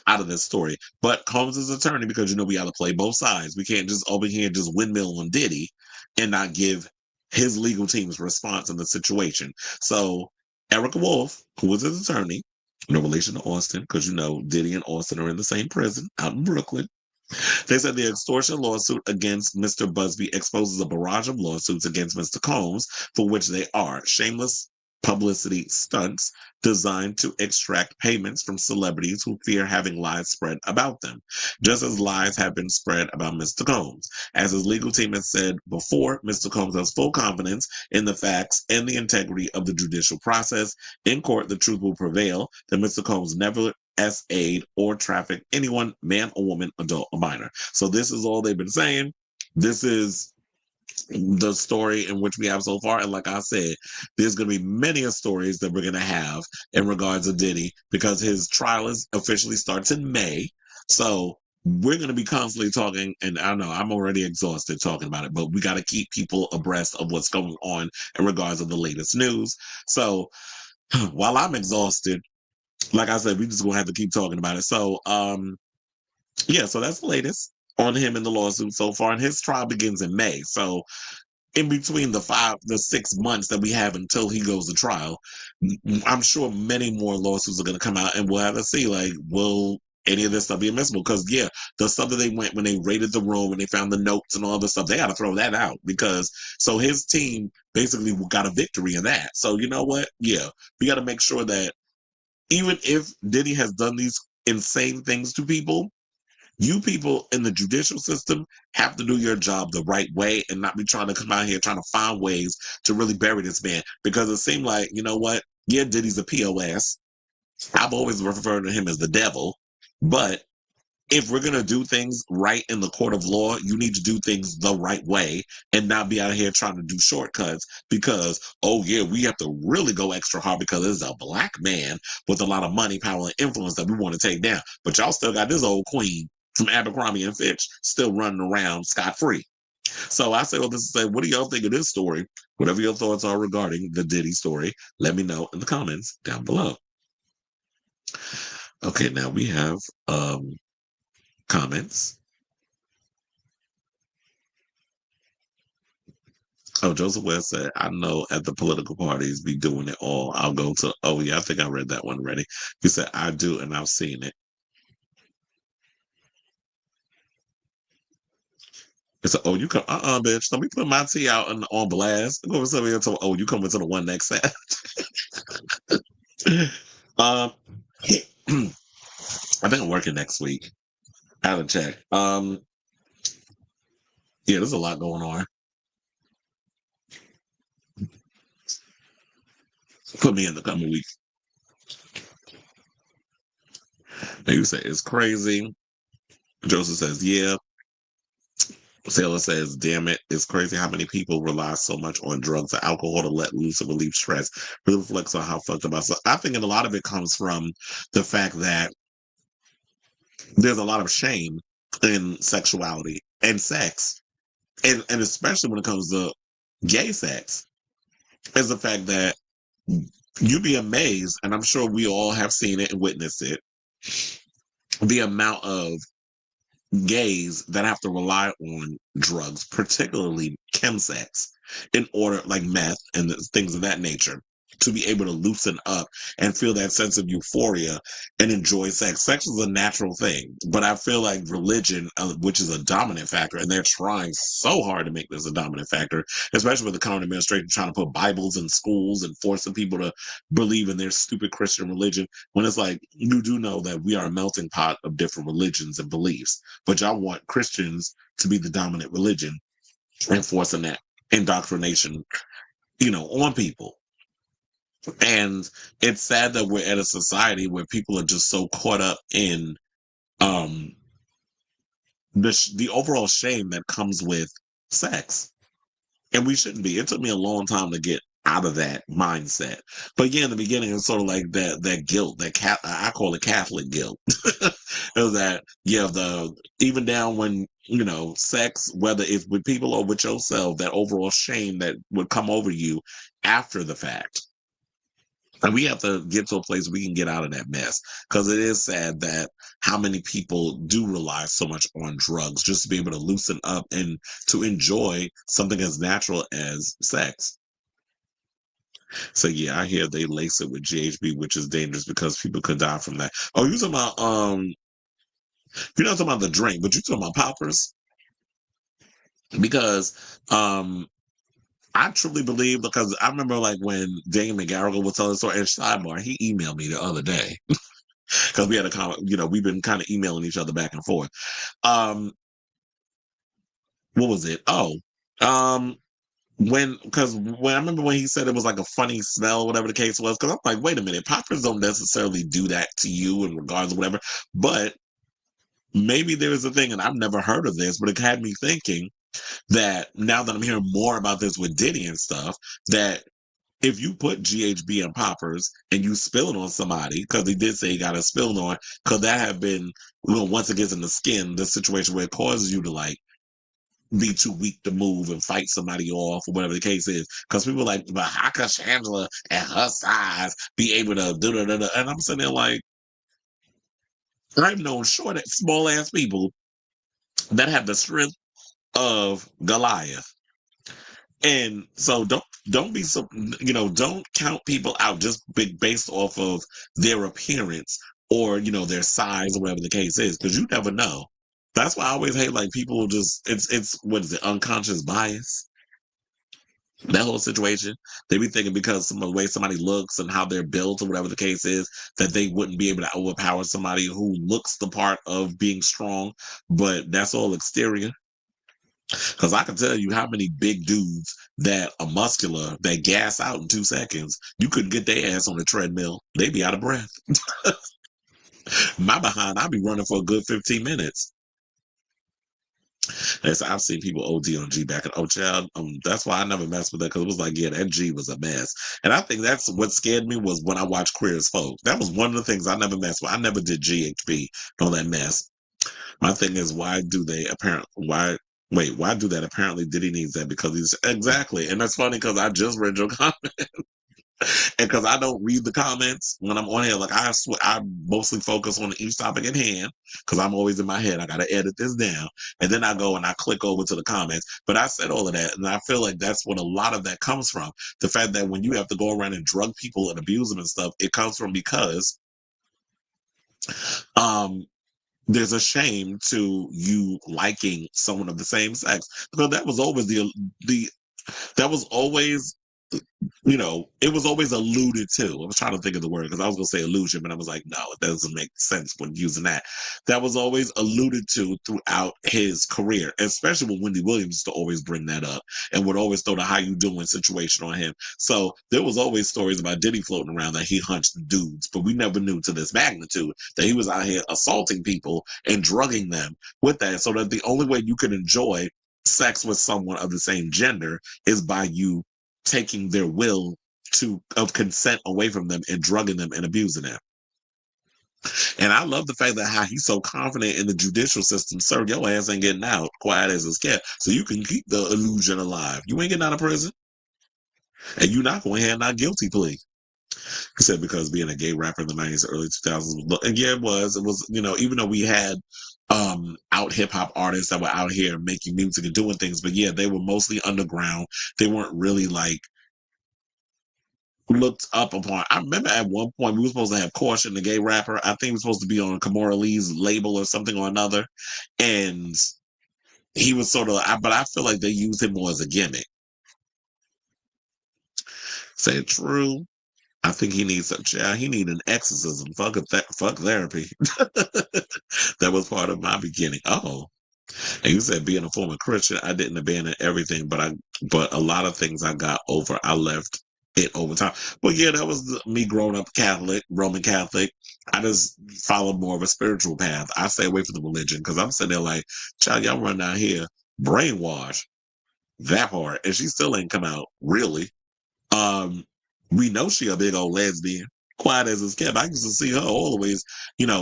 out of this story. But Combs' attorney, because we got to play both sides. We can't just over here just windmill on Diddy and not give his legal team's response in the situation. So Erica Wolf, who was his attorney, no relation to Austin, because Diddy and Austin are in the same prison out in Brooklyn. They said the extortion lawsuit against Mr. Busby exposes a barrage of lawsuits against Mr. Combs, for which they are shameless publicity stunts designed to extract payments from celebrities who fear having lies spread about them, just as lies have been spread about Mr. Combs. As his legal team has said before, Mr. Combs has full confidence in the facts and the integrity of the judicial process. In court, the truth will prevail that Mr. Combs never aid or traffic anyone, man or woman, adult or minor. So this is all they've been saying. This is the story in which we have so far. And like I said, there's going to be many stories that we're going to have in regards to Diddy because his trial officially starts in May. So we're going to be constantly talking, and I know I'm already exhausted talking about it, but we got to keep people abreast of what's going on in regards to the latest news. So while I'm exhausted, like I said, we just gonna have to keep talking about it. So, yeah, so that's the latest on him in the lawsuit so far, and his trial begins in May. So, in between the 6 months that we have until he goes to trial, I'm sure many more lawsuits are gonna come out, and we'll have to see, like, will any of this stuff be admissible? Because yeah, the stuff that they went when they raided the room and they found the notes and all this stuff, they got to throw that out because so his team basically got a victory in that. So you know what? Yeah, we got to make sure that even if Diddy has done these insane things to people, you people in the judicial system have to do your job the right way and not be trying to come out here trying to find ways to really bury this man. Because it seemed like, you know what? Yeah, Diddy's a POS. I've always referred to him as the devil. But if we're going to do things right in the court of law, you need to do things the right way and not be out here trying to do shortcuts because, oh, yeah, we have to really go extra hard because it's a black man with a lot of money, power, and influence that we want to take down. But y'all still got this old queen from Abercrombie and Fitch still running around scot-free. So I say all this to say, what do y'all think of this story? Whatever your thoughts are regarding the Diddy story, let me know in the comments down below. Okay, now we have comments. Oh, Joseph West said, I know at the political parties be doing it all. I'll go to, oh, yeah, I think I read that one already. He said, I do, and I've seen it. He said, oh, you come, bitch, let me put my tea out on blast. Go over somebody and tell, oh, you coming to the one next Saturday. I think I'm working next week. I haven't checked. Yeah, there's a lot going on. Put me in the coming week. And you say it's crazy. Joseph says, yeah. Sailor says, damn it, it's crazy how many people rely so much on drugs and alcohol to let loose and relieve stress. Really reflects on how fucked up I. So I think a lot of it comes from the fact that there's a lot of shame in sexuality and sex. And especially when it comes to gay sex, is the fact that you'd be amazed, and I'm sure we all have seen it and witnessed it, the amount of gays that have to rely on drugs, particularly chemsex, in order, like meth and things of that nature, to be able to loosen up and feel that sense of euphoria and enjoy sex. Sex is a natural thing, but I feel like religion, which is a dominant factor, and they're trying so hard to make this a dominant factor, especially with the current administration trying to put Bibles in schools and forcing people to believe in their stupid Christian religion, when it's like, you do know that we are a melting pot of different religions and beliefs, but y'all want Christians to be the dominant religion and forcing that indoctrination, on people. And it's sad that we're at a society where people are just so caught up in um the overall shame that comes with sex. And we shouldn't be. It took me a long time to get out of that mindset. But yeah, in the beginning, it's sort of like that guilt, I call it Catholic guilt. It was that, yeah, even down when, sex, whether it's with people or with yourself, that overall shame that would come over you after the fact. And we have to get to a place we can get out of that mess, because it is sad that how many people do rely so much on drugs just to be able to loosen up and to enjoy something as natural as sex. So yeah, I hear they lace it with GHB, which is dangerous because people could die from that. Oh, you talking about you're not talking about the drink, but you're talking about poppers? Because I truly believe, because I remember like when Dane McGarrigle was telling the story, and Sidebar, he emailed me the other day because we had a comment, we've been kind of emailing each other back and forth. Um, what was it? Oh, um, because when I remember when he said it was like a funny smell, whatever the case was, because I'm like, wait a minute, poppers don't necessarily do that to you in regards to whatever, but maybe there is a thing, and I've never heard of this, but it had me thinking that now that I'm hearing more about this with Diddy and stuff, that if you put GHB in poppers and you spill it on somebody, because he did say he got it spilled on, could that have been, once it gets in the skin, the situation where it causes you to like be too weak to move and fight somebody off or whatever the case is? Because people are like, but how could Shangela at her size be able to do da? And I'm sitting there like, I've known short, small ass people that have the strength of Goliath. And so don't be so, don't count people out just based off of their appearance or their size or whatever the case is, because you never know. That's why I always hate like people just, it's what is it, unconscious bias. That whole situation, they be thinking because some of the way somebody looks and how they're built or whatever the case is, that they wouldn't be able to overpower somebody who looks the part of being strong, but that's all exterior. Because I can tell you how many big dudes that are muscular that gas out in 2 seconds. You couldn't get their ass on the treadmill. They be out of breath. My behind, I'll be running for a good 15 minutes. As I've seen people OD on G back in child. That's why I never messed with that, because it was like, yeah, that G was a mess. And I think that's what scared me, was when I watched Queer as Folk. That was one of the things I never messed with. I never did GHB, all that mess. My thing is, why do that? Apparently Diddy needs that because he's exactly. And that's funny because I just read your comment. And because I don't read the comments when I'm on here, like I mostly focus on each topic at hand, because I'm always in my head. I got to edit this down, and then I go and I click over to the comments. But I said all of that, and I feel like that's what a lot of that comes from. The fact that when you have to go around and drug people and abuse them and stuff, it comes from because um there's a shame to you liking someone of the same sex, because that was always the that was always, it was always alluded to. I was trying to think of the word because I was going to say illusion, but I was like, no, it doesn't make sense when using that. That was always alluded to throughout his career, especially when Wendy Williams used to always bring that up and would always throw the how you doing situation on him. So there was always stories about Diddy floating around that he hunched dudes, but we never knew to this magnitude that he was out here assaulting people and drugging them with that. So that the only way you could enjoy sex with someone of the same gender is by you taking their will of consent away from them and drugging them and abusing them. And I love the fact that how he's so confident in the judicial system. Sir, your ass ain't getting out, quiet as a cat, so you can keep the illusion alive. You ain't getting out of prison, and you're not going to have not guilty plea. He said because being a gay rapper in the 90s, early 2000s, and yeah, it was, even though we had out hip hop artists that were out here making music and doing things, but yeah, they were mostly underground. They weren't really like looked up upon. I remember at one point we were supposed to have Caution, the gay rapper. I think he was supposed to be on Kimora Lee's label or something or another, and he was sort of. But I feel like they used him more as a gimmick. Say it true. I think he needs a child. He need an exorcism. Fuck therapy. That was part of my beginning. Oh, and you said being a former Christian, I didn't abandon everything, but a lot of things I got over. I left it over time. But yeah, that was me growing up Catholic, Roman Catholic. I just followed more of a spiritual path. I stay away from the religion because I'm sitting there like, child, y'all run down here, brainwash that part, and she still ain't come out really. Um, we know she a big old lesbian. Quiet as it's kept. I used to see her always,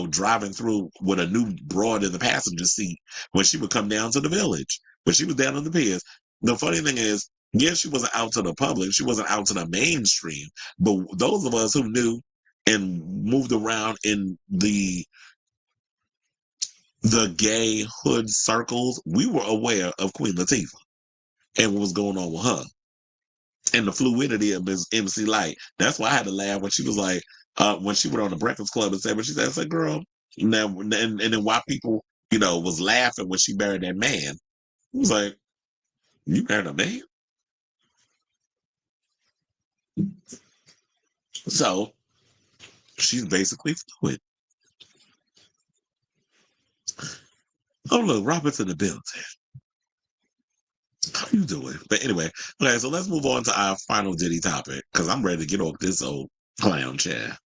driving through with a new broad in the passenger seat when she would come down to the village. When she was down on the piers. The funny thing is, Yeah, she wasn't out to the public. She wasn't out to the mainstream. But those of us who knew and moved around in the gay hood circles, we were aware of Queen Latifah and what was going on with her and the fluidity of Miss MC Light. That's why I had to laugh when she was like, when she went on the Breakfast Club and said, "But she said, I said, girl, now and then why people, was laughing when she married that man." It was like, you married a man? So she's basically fluid. Oh look, Robert's in the building. How you doing? But anyway, okay, so let's move on to our final Diddy topic because I'm ready to get off this old clown chair.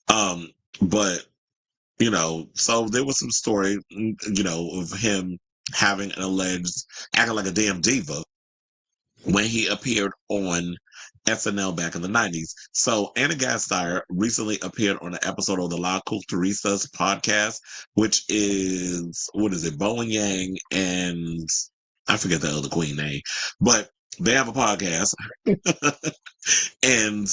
Um, but so there was some story, of him having an alleged acting like a damn diva when he appeared on SNL back in the 90s. So Anna Gasteyer recently appeared on an episode of the La Culturistas podcast, which is, what is it, Bowen Yang and I forget the other queen name, but they have a podcast. And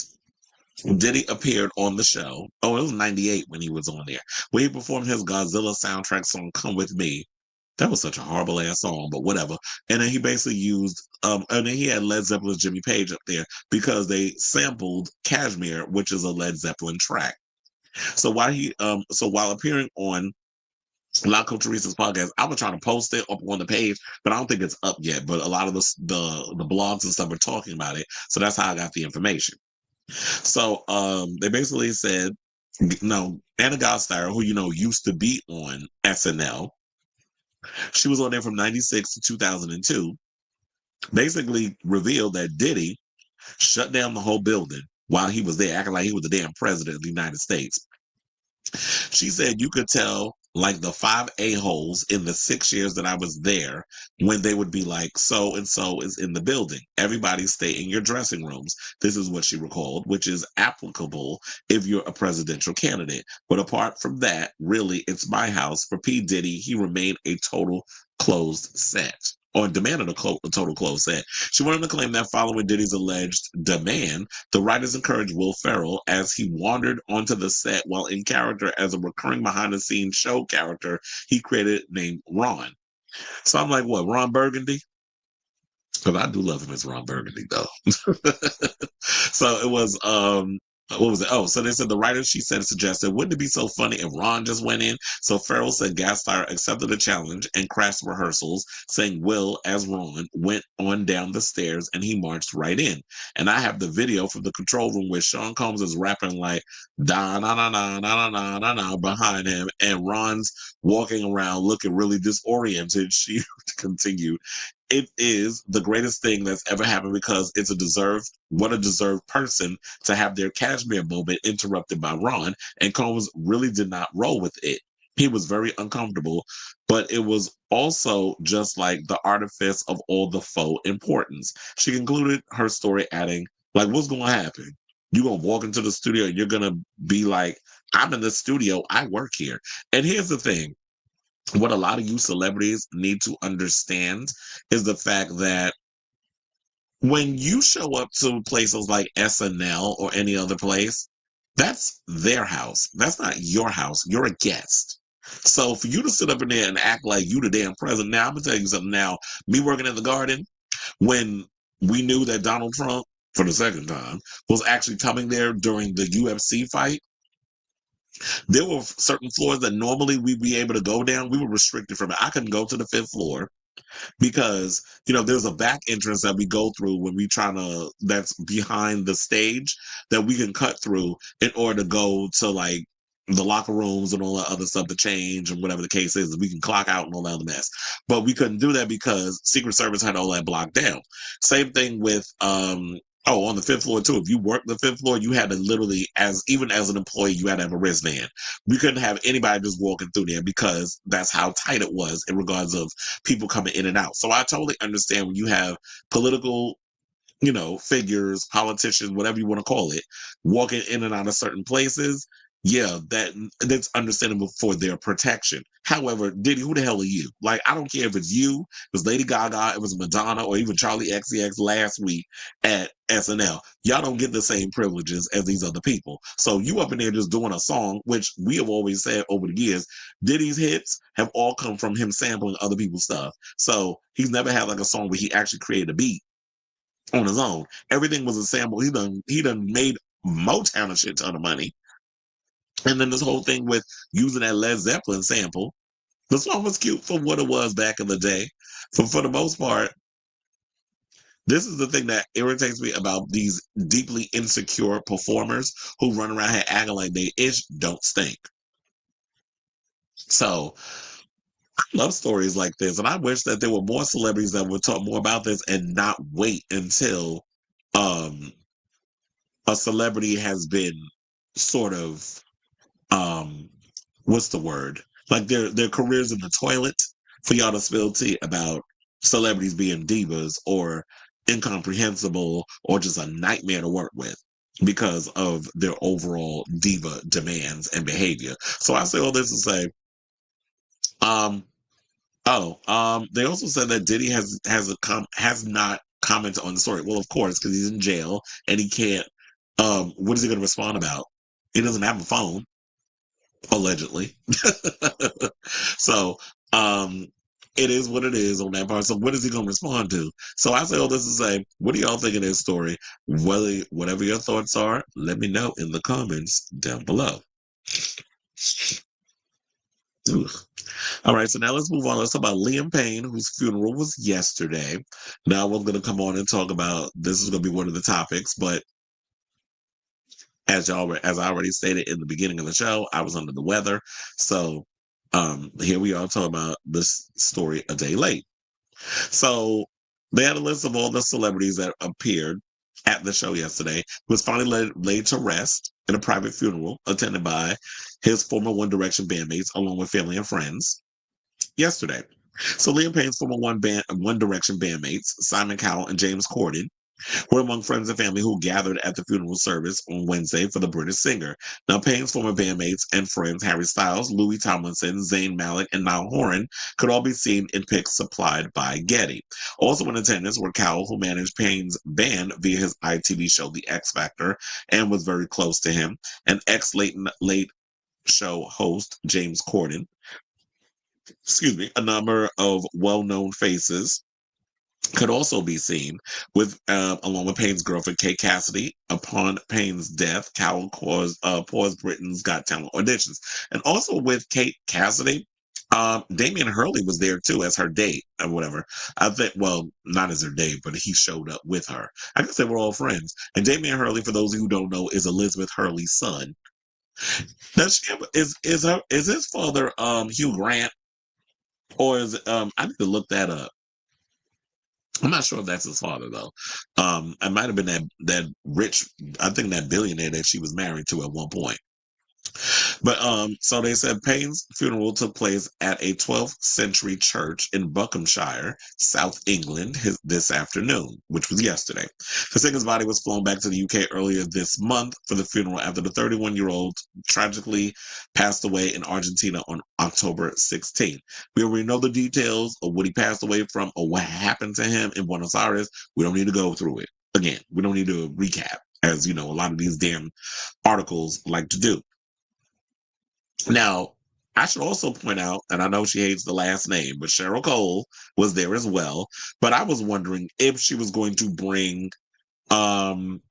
Diddy appeared on the show. Oh, it was 98 when he was on there. Where he performed his Godzilla soundtrack song Come With Me. That was such a horrible ass song, but whatever. And then he basically used and then he had Led Zeppelin's Jimmy Page up there because they sampled Cashmere, which is a Led Zeppelin track. So while appearing on La Culturistas podcast, I was trying to post it up on the page, but I don't think it's up yet. But a lot of the blogs and stuff are talking about it. So that's how I got the information. So they basically said, no, Anna Gasteyer, who used to be on SNL, she was on there from 96 to 2002, basically revealed that Diddy shut down the whole building while he was there, acting like he was the damn president of the United States. She said you could tell like the five a-holes in the 6 years that I was there when they would be like, so and so is in the building. Everybody stay in your dressing rooms. This is what she recalled, which is applicable if you're a presidential candidate. But apart from that, really, it's my house. For P. Diddy, he remained a total closed set. Or demanded a total closed set. She wanted to claim that following Diddy's alleged demand, the writers encouraged Will Ferrell as he wandered onto the set while in character as a recurring behind-the-scenes show character he created named Ron. So I'm like, what, Ron Burgundy? Because I do love him as Ron Burgundy, though. So it was, what was it? Oh, so they said the writer, she said, suggested, wouldn't it be so funny if Ron just went in? So Ferrell said Gasteyer accepted the challenge and crashed rehearsals, saying Will, as Ron, went on down the stairs and he marched right in. And I have the video from the control room where Sean Combs is rapping like da na na na na na na na behind him, and Ron's walking around looking really disoriented. She continued, it is the greatest thing that's ever happened because it's a deserved person to have their Cashmere moment interrupted by Ron, and Combs really did not roll with it. He was very uncomfortable, but it was also just like the artifice of all the faux importance. She concluded her story adding, like, what's going to happen? You're going to walk into the studio and you're going to be like, I'm in the studio, I work here. And here's the thing, what a lot of you celebrities need to understand is the fact that when you show up to places like SNL or any other place, that's their house. That's not your house. You're a guest. So for you to sit up in there and act like you the damn president, now I'm gonna tell you something. Now, me working at the Garden, when we knew that Donald Trump, for the second time, was actually coming there during the UFC fight, there were certain floors that normally we'd be able to go down. We were restricted from it. I couldn't go to the fifth floor because there's a back entrance that we go through when we try to, that's behind the stage, that we can cut through in order to go to like the locker rooms and all that other stuff to change and whatever the case is. We can clock out and all that other mess, but we couldn't do that because Secret Service had all that blocked down. Same thing with on the fifth floor too. If you worked the fifth floor, you had to literally, even as an employee, you had to have a wristband. We couldn't have anybody just walking through there because that's how tight it was in regards of people coming in and out. So I totally understand when you have political, figures, politicians, whatever you want to call it, walking in and out of certain places. yeah, that's understandable for their protection. However, Diddy, who the hell are you? Like, I don't care if it's you, it was Lady Gaga, it was Madonna, or even Charlie XCX last week at SNL. Y'all don't get the same privileges as these other people. So you up in there just doing a song, which we have always said over the years, Diddy's hits have all come from him sampling other people's stuff. So he's never had like a song where he actually created a beat on his own. Everything was a sample. He done made Motown a shit ton of money. And then this whole thing with using that Led Zeppelin sample, the song was cute for what it was back in the day. For the most part, this is the thing that irritates me about these deeply insecure performers who run around here acting like they ish don't stink. So I love stories like this, and I wish that there were more celebrities that would talk more about this and not wait until um, a celebrity has been sort of um what's the word? Like their careers in the toilet for y'all to spill tea about celebrities being divas or incomprehensible or just a nightmare to work with because of their overall diva demands and behavior. So I say all this to say, um, they also said that Diddy has not commented on the story. Well, of course, because he's in jail and he can't. What is he going to respond about? He doesn't have a phone allegedly. So um it is what it is on that part. So what is he gonna respond to? So I say all this to say, what do y'all think of this story? Whatever your thoughts are, let me know in the comments down below. Ugh. All right, so now let's move on. Let's talk about Liam Payne, whose funeral was yesterday. Now we're gonna come on and talk about this is gonna be one of the topics, but as I already stated in the beginning of the show, I was under the weather. So here we are talking about this story a day late. So they had a list of all the celebrities that appeared at the show yesterday. Who was finally laid to rest in a private funeral attended by his former One Direction bandmates along with family and friends yesterday. So Liam Payne's former One Direction bandmates, Simon Cowell and James Corden, were among friends and family who gathered at the funeral service on Wednesday for the British singer. Now, Payne's former bandmates and friends Harry Styles, Louis Tomlinson, Zayn Malik, and Niall Horan could all be seen in pics supplied by Getty. Also in attendance were Cowell, who managed Payne's band via his ITV show The X Factor and was very close to him, and ex-late show host James Corden. Excuse me, a number of well-known faces could also be seen with along with Payne's girlfriend Kate Cassidy. Upon Payne's death, Cowell paused Britain's Got Talent auditions, and also with Kate Cassidy. Damian Hurley was there too as her date or whatever. I think, well, not as her date, but he showed up with her. I guess they were all friends. And Damian Hurley, for those who don't know, is Elizabeth Hurley's son. Is his father Hugh Grant, or is I need to look that up. I'm not sure if that's his father though. It might have been that rich, I think that billionaire that she was married to at one point. But so they said Payne's funeral took place at a 12th century church in Buckinghamshire, South England, this afternoon, which was yesterday. The singer's body was flown back to the UK earlier this month for the funeral after the 31-year-old tragically passed away in Argentina on October 16th. We already know the details of what he passed away from or what happened to him in Buenos Aires. We don't need to go through it again. We don't need to recap, as you know, a lot of these damn articles like to do. Now, I should also point out, and I know she hates the last name, but Cheryl Cole was there as well. But I was wondering if she was going to bring um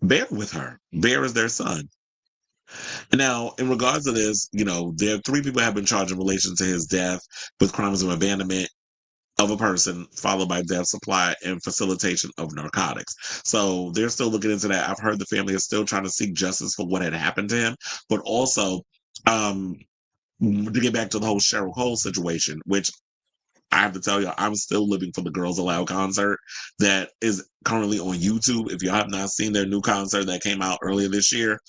Bear with her. Bear is their son. Now, in regards to this, there are three people have been charged in relation to his death with crimes of abandonment of a person, followed by death, supply, and facilitation of narcotics. So they're still looking into that. I've heard the family is still trying to seek justice for what had happened to him, but also um, to get back to the whole Cheryl Cole situation, which I have to tell you, I'm still living for the Girls Aloud concert that is currently on YouTube. If you have not seen their new concert that came out earlier this year,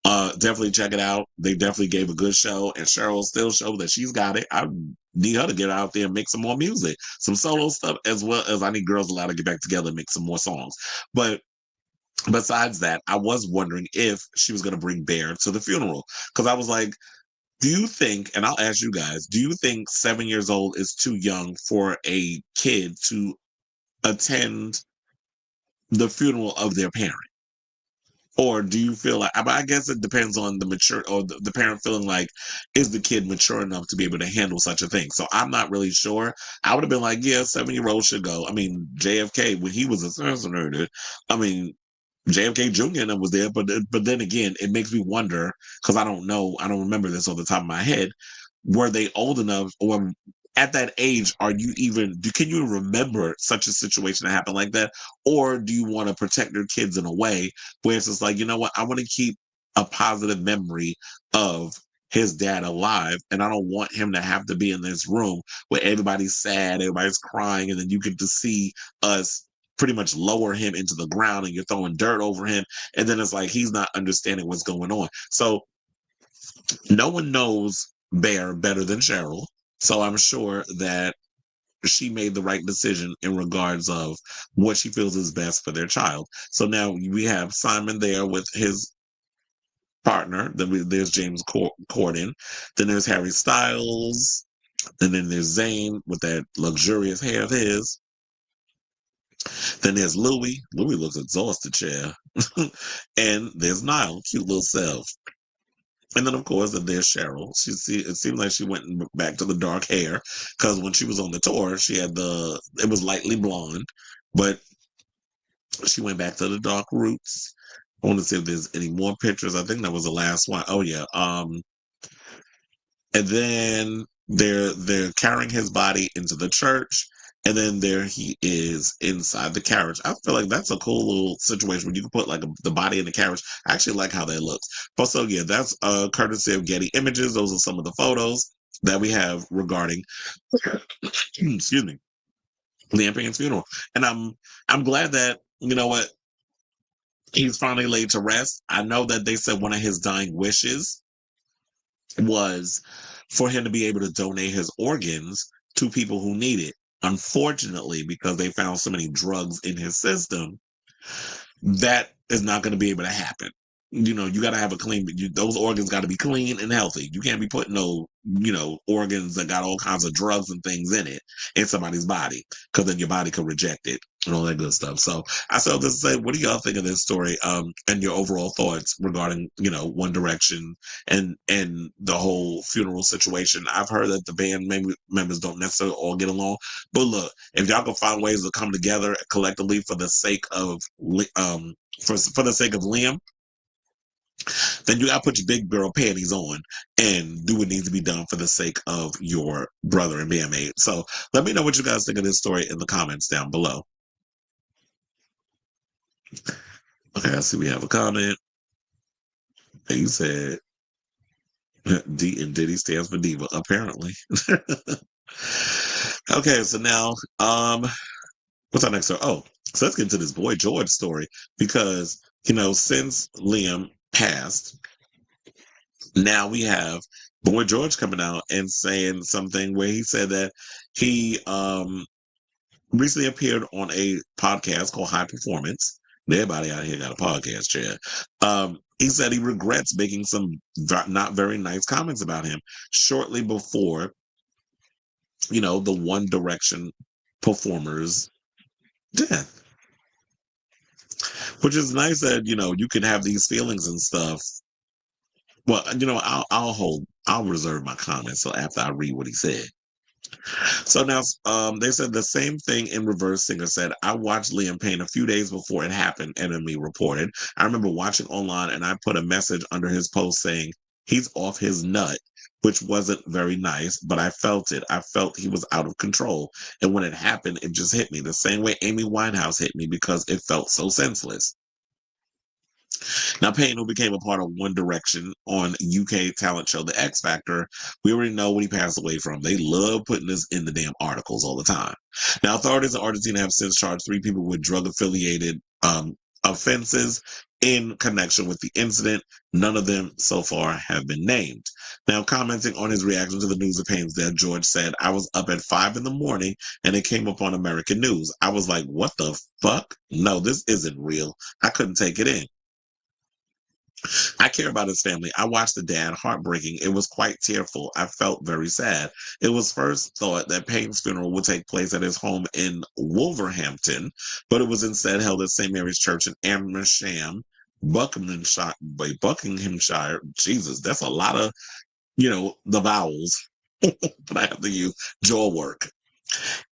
definitely check it out. They definitely gave a good show, and Cheryl still showed that she's got it. I need her to get out there and make some more music, some solo stuff, as well as I need Girls Aloud to get back together and make some more songs. But besides that, I was wondering if she was going to bring Bear to the funeral. Because I was like, do you think, and I'll ask you guys, do you think 7 years old is too young for a kid to attend the funeral of their parent? Or do you feel like, I guess it depends on the mature or the parent feeling like, is the kid mature enough to be able to handle such a thing? So I'm not really sure. I would have been like, yeah, 7-year-old should go. I mean, JFK, when he was assassinated, I mean, JFK Jr. and them was there, but then again, it makes me wonder because I don't know, I don't remember this off the top of my head. Were they old enough, or at that age, are you even? Can you remember such a situation that happened like that, or do you want to protect your kids in a way where it's just like, you know what, I want to keep a positive memory of his dad alive, and I don't want him to have to be in this room where everybody's sad, everybody's crying, and then you get to see us pretty much lower him into the ground and you're throwing dirt over him. And then it's like he's not understanding what's going on. So no one knows Bear better than Cheryl. So I'm sure that she made the right decision in regards of what she feels is best for their child. So now we have Simon there with his partner. Then there's James Corden. Then there's Harry Styles. And then there's Zayn with that luxurious hair of his. Then there's Louis. Louis looks exhausted, chair. And there's Niall, cute little self. And then, of course, there's Cheryl. It seemed like she went back to the dark hair because when she was on the tour, it was lightly blonde, but she went back to the dark roots. I want to see if there's any more pictures. I think that was the last one. Oh yeah. And then they're carrying his body into the church, and then there he is inside the carriage. I feel like that's a cool little situation when you can put like the body in the carriage. I actually like how that looks. But so yeah, that's courtesy of Getty Images. Those are some of the photos that we have regarding excuse me, Liam Payne's funeral. And I'm glad that, you know what, he's finally laid to rest. I know that they said one of his dying wishes was for him to be able to donate his organs to people who need it. Unfortunately, because they found so many drugs in his system, that is not going to be able to happen. You know, you got to have a clean, those organs got to be clean and healthy. You can't be putting organs that got all kinds of drugs and things in it in somebody's body, because then your body could reject it and all that good stuff. So I saw this to say, what do y'all think of this story? And your overall thoughts regarding, One Direction and the whole funeral situation. I've heard that the band members don't necessarily all get along, but look, if y'all can find ways to come together collectively for the sake of for the sake of Liam, then you gotta put your big girl panties on and do what needs to be done for the sake of your brother and bandmate. So let me know what you guys think of this story in the comments down below. Okay, I see we have a comment. And you said D and Diddy stands for diva, apparently. Okay, so now what's our next story? Oh, so let's get into this Boy George story because since Liam passed, now we have Boy George coming out and saying something where he said that he recently appeared on a podcast called High Performance. Everybody out here got a podcast, Chad. He said he regrets making some not very nice comments about him shortly before, the One Direction performer's death. Which is nice that, you can have these feelings and stuff. Well, I'll reserve my comments so after I read what he said. So now, they said the same thing in reverse. Singer said, I watched Liam Payne a few days before it happened, NME reported. I remember watching online and I put a message under his post saying, he's off his nut, which wasn't very nice, but I felt it. I felt he was out of control. And when it happened, it just hit me the same way Amy Winehouse hit me because it felt so senseless. Now, Payne, who became a part of One Direction on UK talent show The X Factor, we already know what he passed away from. They love putting this in the damn articles all the time. Now, authorities in Argentina have since charged 3 people with drug-affiliated offenses in connection with the incident. None of them so far have been named. Now, commenting on his reaction to the news of Payne's death, George said, "I was up at 5 in the morning and it came up on American news. I was like, what the fuck? No, this isn't real. I couldn't take it in. I care about his family. I watched the dad, heartbreaking. It was quite tearful. I felt very sad. It was first thought that Payne's funeral would take place at his home in Wolverhampton, but it was instead held at St. Mary's Church in Amersham, Buckinghamshire. Jesus, that's a lot of, the vowels that I have to use. Jaw work.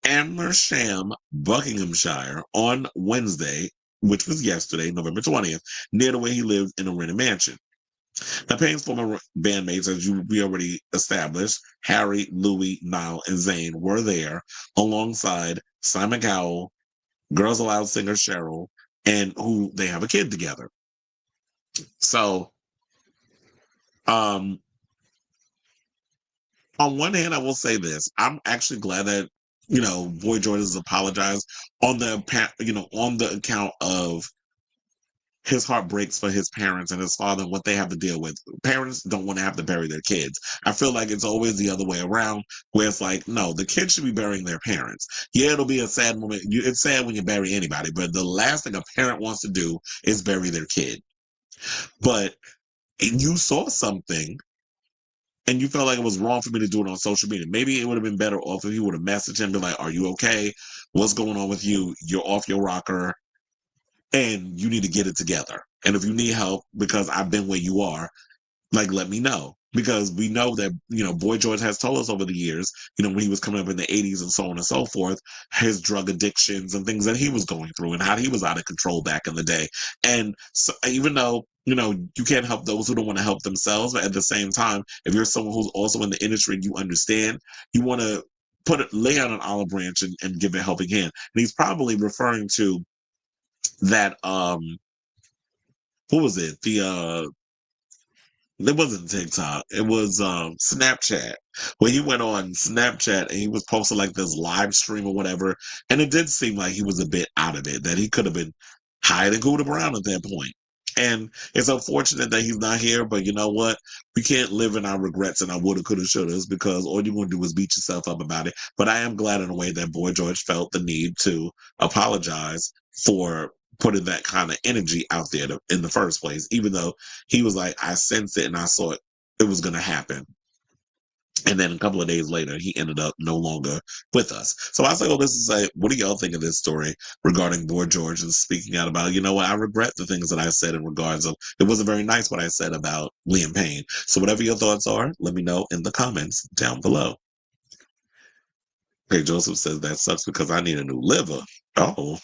Amersham, Buckinghamshire, on Wednesday, which was yesterday, November 20th, near the way he lived in a rented mansion. Now, Payne's former bandmates, as we already established, Harry, Louis, Niall, and Zayn were there alongside Simon Cowell, Girls Aloud singer Cheryl, and who they have a kid together. So, on one hand, I will say this: I'm actually glad that Boy George has apologized on the on the account of his heart breaks for his parents and his father and what they have to deal with. Parents don't want to have to bury their kids. I feel like it's always the other way around, where it's like, no, the kids should be burying their parents. Yeah, it'll be a sad moment. It's sad when you bury anybody, but the last thing a parent wants to do is bury their kid. But you saw something and you felt like it was wrong for me to do it on social media. Maybe it would have been better off if you would have messaged him, be like, "Are you okay? What's going on with you? You're off your rocker and you need to get it together. And if you need help, because I've been where you are, like, let me know." Because we know that, Boy George has told us over the years, when he was coming up in the 80s and so on and so forth, his drug addictions and things that he was going through and how he was out of control back in the day. And so, even though, you can't help those who don't want to help themselves, but at the same time, if you're someone who's also in the industry and you understand, you want to lay out an olive branch and give a helping hand. And he's probably referring to that, what was it? It wasn't TikTok. It was Snapchat. When he went on Snapchat and he was posting like this live stream or whatever, and it did seem like he was a bit out of it, that he could have been hiding Cooter Brown at that point. And it's unfortunate that he's not here, but you know what? We can't live in our regrets and our woulda, coulda, shouldas, because all you're going to do is beat yourself up about it. But I am glad in a way that Boy George felt the need to apologize for putting that kind of energy out there in the first place, even though he was like, I sensed it and I saw it was going to happen. And then a couple of days later, he ended up no longer with us. So I say all this to say, what do y'all think of this story regarding Boy George and speaking out about, I regret the things that I said in regards of, it wasn't very nice what I said about Liam Payne. So whatever your thoughts are, let me know in the comments down below. Okay, Joseph says that sucks because I need a new liver. Oh.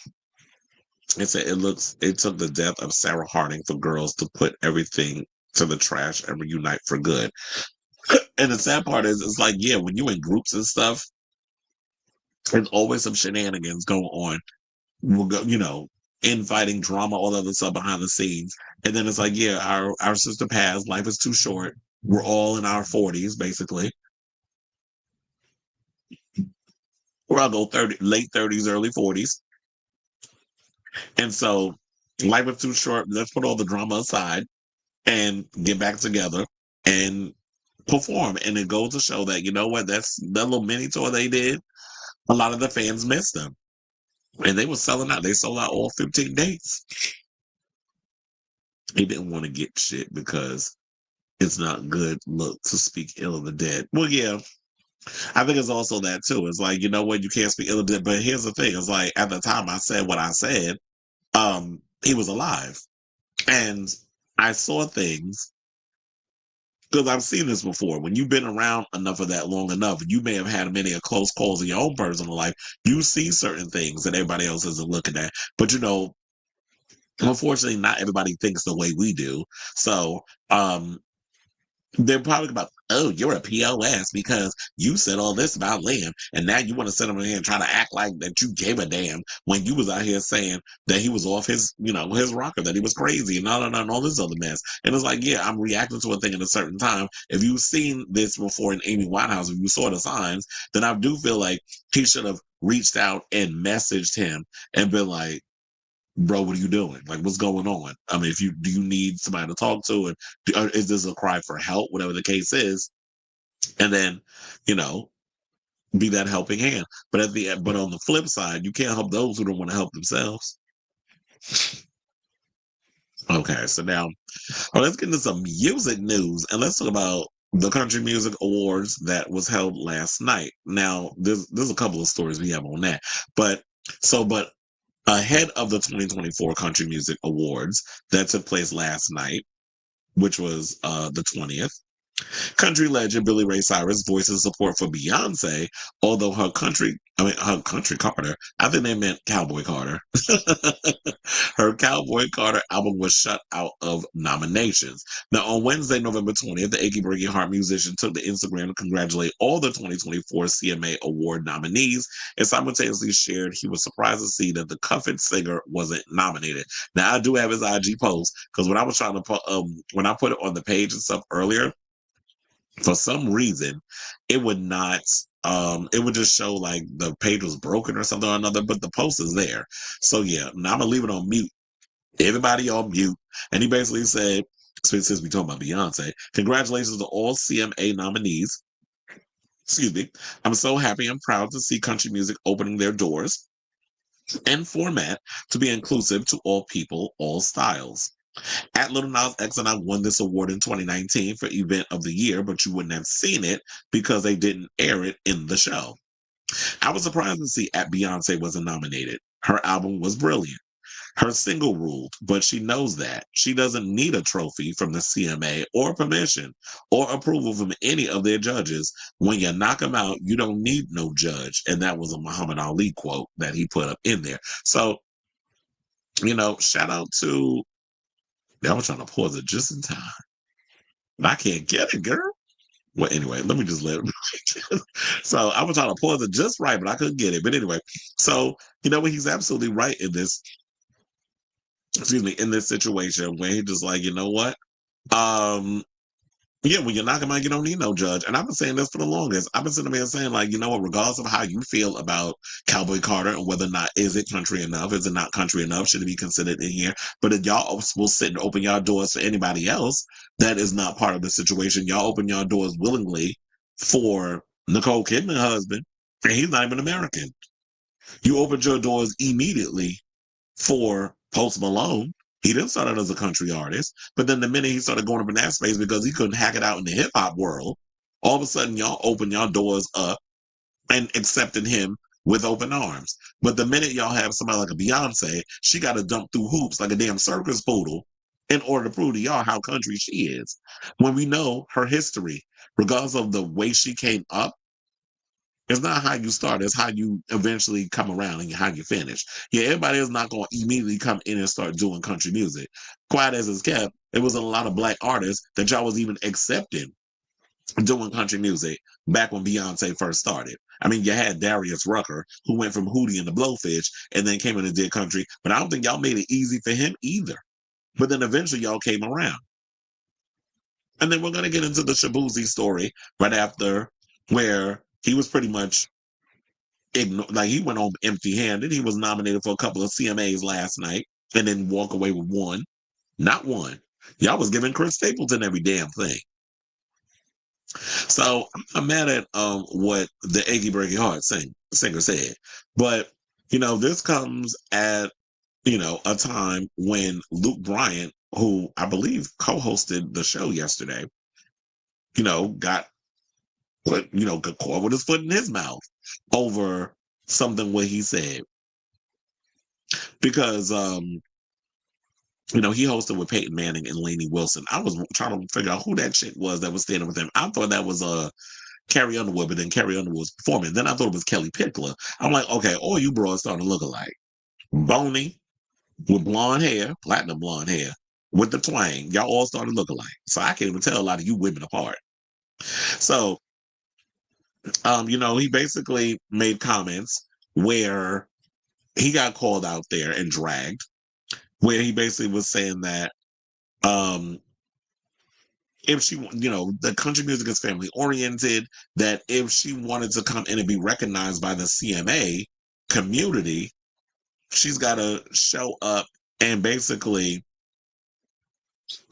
It said it took the death of Sarah Harding for girls to put everything to the trash and reunite for good. And the sad part is, it's like, yeah, when you're in groups and stuff, there's always some shenanigans going on. We'll go, infighting, drama, all other stuff behind the scenes. And then it's like, yeah, our sister passed. Life is too short. We're all in our 40s, basically. Or I'll go late 30s, early 40s. And so life is too short. Let's put all the drama aside and get back together and perform. And it goes to show that, that little mini tour they did, a lot of the fans missed them. And they were selling out. They sold out all 15 dates. He didn't want to get shit because it's not good look to speak ill of the dead. Well, yeah, I think it's also that too. It's like, you know what, you can't speak ill of the dead. But here's the thing. It's like, at the time I said what I said, he was alive. And I saw things, because I've seen this before. When you've been around enough of that long enough, you may have had many close calls in your own personal life. You see certain things that everybody else isn't looking at. But unfortunately, not everybody thinks the way we do. So they're probably about, oh, you're a POS because you said all this about Liam, and now you want to sit him in here and try to act like that you gave a damn when you was out here saying that he was off his, his rocker, that he was crazy, and all this other mess. And it's like, yeah, I'm reacting to a thing at a certain time. If you've seen this before in Amy Winehouse, if you saw the signs, then I do feel like he should have reached out and messaged him and been like, bro, what are you doing? Like, what's going on? I mean, do you need somebody to talk to, and is this a cry for help, whatever the case is, and then, you know, be that helping hand. But but on the flip side, you can't help those who don't want to help themselves. Okay, so now, let's get into some music news, and let's talk about the Country Music Awards that was held last night. Now, there's a couple of stories we have on that, but ahead of the 2024 Country Music Awards that took place last night, which was the 20th. Country legend Billy Ray Cyrus voices support for Beyonce, although her country Carter, I think they meant Cowboy Carter. Her Cowboy Carter album was shut out of nominations. Now, on Wednesday, November 20th, the Achy Breaky Heart musician took to Instagram to congratulate all the 2024 CMA Award nominees and simultaneously shared he was surprised to see that the Cuffed singer wasn't nominated. Now, I do have his IG post because when I was trying to put, when I put it on the page and stuff earlier, for some reason, it would not. It would just show like the page was broken or something or another, but the post is there. So yeah, now I'm gonna leave it on mute. Everybody on mute. And he basically said, since we talking about Beyonce, congratulations to all CMA nominees. Excuse me. I'm so happy and proud to see country music opening their doors and format to be inclusive to all people, all styles. At Little Nas X and I won this award in 2019 for Event of the Year, but you wouldn't have seen it because they didn't air it in the show. I was surprised to see At Beyonce wasn't nominated. Her album was brilliant. Her single ruled, but she knows that. She doesn't need a trophy from the CMA or permission or approval from any of their judges. When you knock them out, you don't need no judge. And that was a Muhammad Ali quote that he put up in there. So, shout out to, I was trying to pause it just in time. I can't get it, girl. Well, anyway, let me just let it. So I was trying to pause it just right, but I couldn't get it. But anyway, so he's absolutely right in this. Excuse me, in this situation where he's just like, you know what? Um, yeah, when you're knocking out, you don't need no judge. And I've been saying this for the longest. I've been sitting there saying, like, you know what, regardless of how you feel about Cowboy Carter and whether or not is it country enough, is it not country enough, should it be considered in here? But if y'all will sit and open y'all doors for anybody else that is not part of the situation, y'all open y'all doors willingly for Nicole Kidman's husband, and he's not even American. You opened your doors immediately for Post Malone. He didn't start out as a country artist, but then the minute he started going up in that space because he couldn't hack it out in the hip hop world, all of a sudden y'all open y'all doors up and accepting him with open arms. But the minute y'all have somebody like a Beyonce, she got to jump through hoops like a damn circus poodle in order to prove to y'all how country she is. When we know her history, regardless of the way she came up, it's not how you start, it's how you eventually come around and how you finish. Yeah, everybody is not going to immediately come in and start doing country music. Quiet as it's kept, it was a lot of black artists that y'all was even accepting doing country music back when Beyonce first started. I mean, you had Darius Rucker, who went from Hootie and the Blowfish and then came in and did country, but I don't think y'all made it easy for him either. But then eventually y'all came around. And then we're going to get into the Shaboozey story right after, where he was pretty much like he went home empty-handed. He was nominated for a couple of CMAs last night and then walk away with one. Not one. Y'all was giving Chris Stapleton every damn thing. So I'm mad at what the Achy Breaky Heart singer said. But, this comes at, a time when Luke Bryant, who I believe co-hosted the show yesterday, got caught with his foot in his mouth over something what he said. Because he hosted with Peyton Manning and Lainey Wilson. I was trying to figure out who that chick was that was standing with him. I thought that was Carrie Underwood, but then Carrie Underwood was performing. Then I thought it was Kelly Pickler. I'm like, okay, all you bros starting to look alike. Bony with blonde hair, platinum blonde hair, with the twang. Y'all all starting to look alike. So I can't even tell a lot of you women apart. So, he basically made comments where he got called out there and dragged, where he basically was saying that if she, the country music is family oriented, that if she wanted to come in and be recognized by the CMA community, she's got to show up and basically,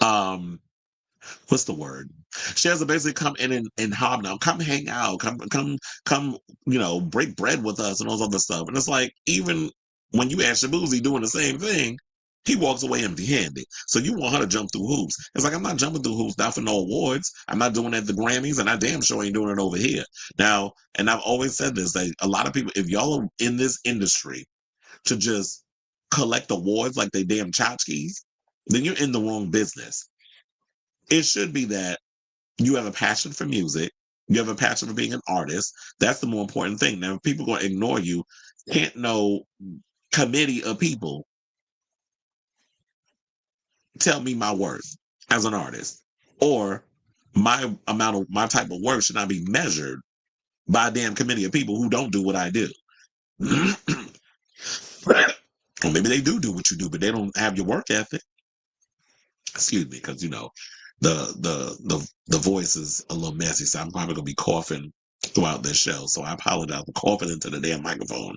um, what's the word? She has to basically come in and hobnob, come hang out, come, break bread with us and all this other stuff. And it's like, even when you ask Shaboozey doing the same thing, he walks away empty-handed. So you want her to jump through hoops. It's like, I'm not jumping through hoops, not for no awards. I'm not doing it at the Grammys, and I damn sure ain't doing it over here. Now, and I've always said this, that a lot of people, if y'all are in this industry to just collect awards like they damn tchotchkes, then you're in the wrong business. It should be that you have a passion for music, you have a passion for being an artist. That's the more important thing. Now, if people going to ignore you, can't no committee of people tell me my worth as an artist, or my type of work should not be measured by a damn committee of people who don't do what I do. Or maybe they do what you do, but they don't have your work ethic. Excuse me, because the voice is a little messy, so I'm probably gonna be coughing throughout this show. So I apologize for coughing into the damn microphone.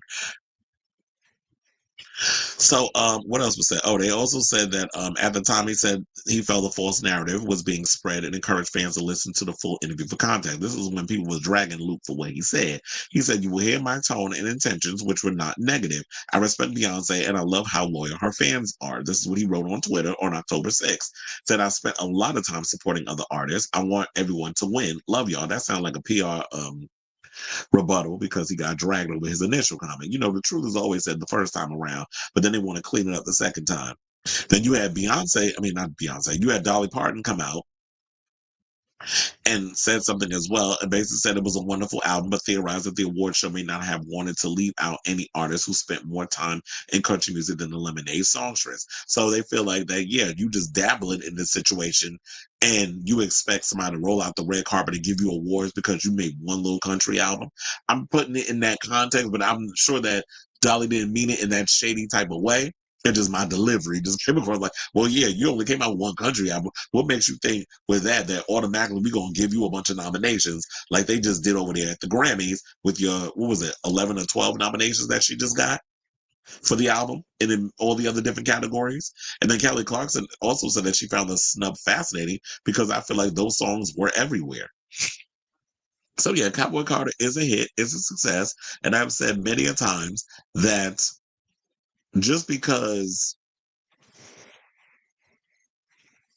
So, what else was said? Oh, they also said that at the time he said he felt a false narrative was being spread and encouraged fans to listen to the full interview for context. This is when people were dragging Luke for what he said. He said, "You will hear my tone and intentions, which were not negative. I respect Beyonce and I love how loyal her fans are." This is what he wrote on Twitter on October 6th. Said, "I spent a lot of time supporting other artists. I want everyone to win. Love y'all." That sounds like a PR rebuttal because he got dragged over his initial comment. The truth is always said the first time around, but then they want to clean it up the second time. Then you had not Beyonce, you had Dolly Parton come out and said something as well, and basically said it was a wonderful album, but theorized that the award show may not have wanted to leave out any artist who spent more time in country music than the Lemonade songstress. So they feel like that, yeah, you just dabbling in this situation and you expect somebody to roll out the red carpet and give you awards because you made one little country album. I'm putting it in that context, but I'm sure that Dolly didn't mean it in that shady type of way. It's just my delivery just came across like, well, yeah, you only came out with one country album. What makes you think with that automatically we're gonna give you a bunch of nominations like they just did over there at the Grammys with your, what was it, 11 or 12 nominations that she just got for the album and in all the other different categories? And then Kelly Clarkson also said that she found the snub fascinating because I feel like those songs were everywhere. So yeah, Cowboy Carter is a hit, is a success, and I've said many a times that just because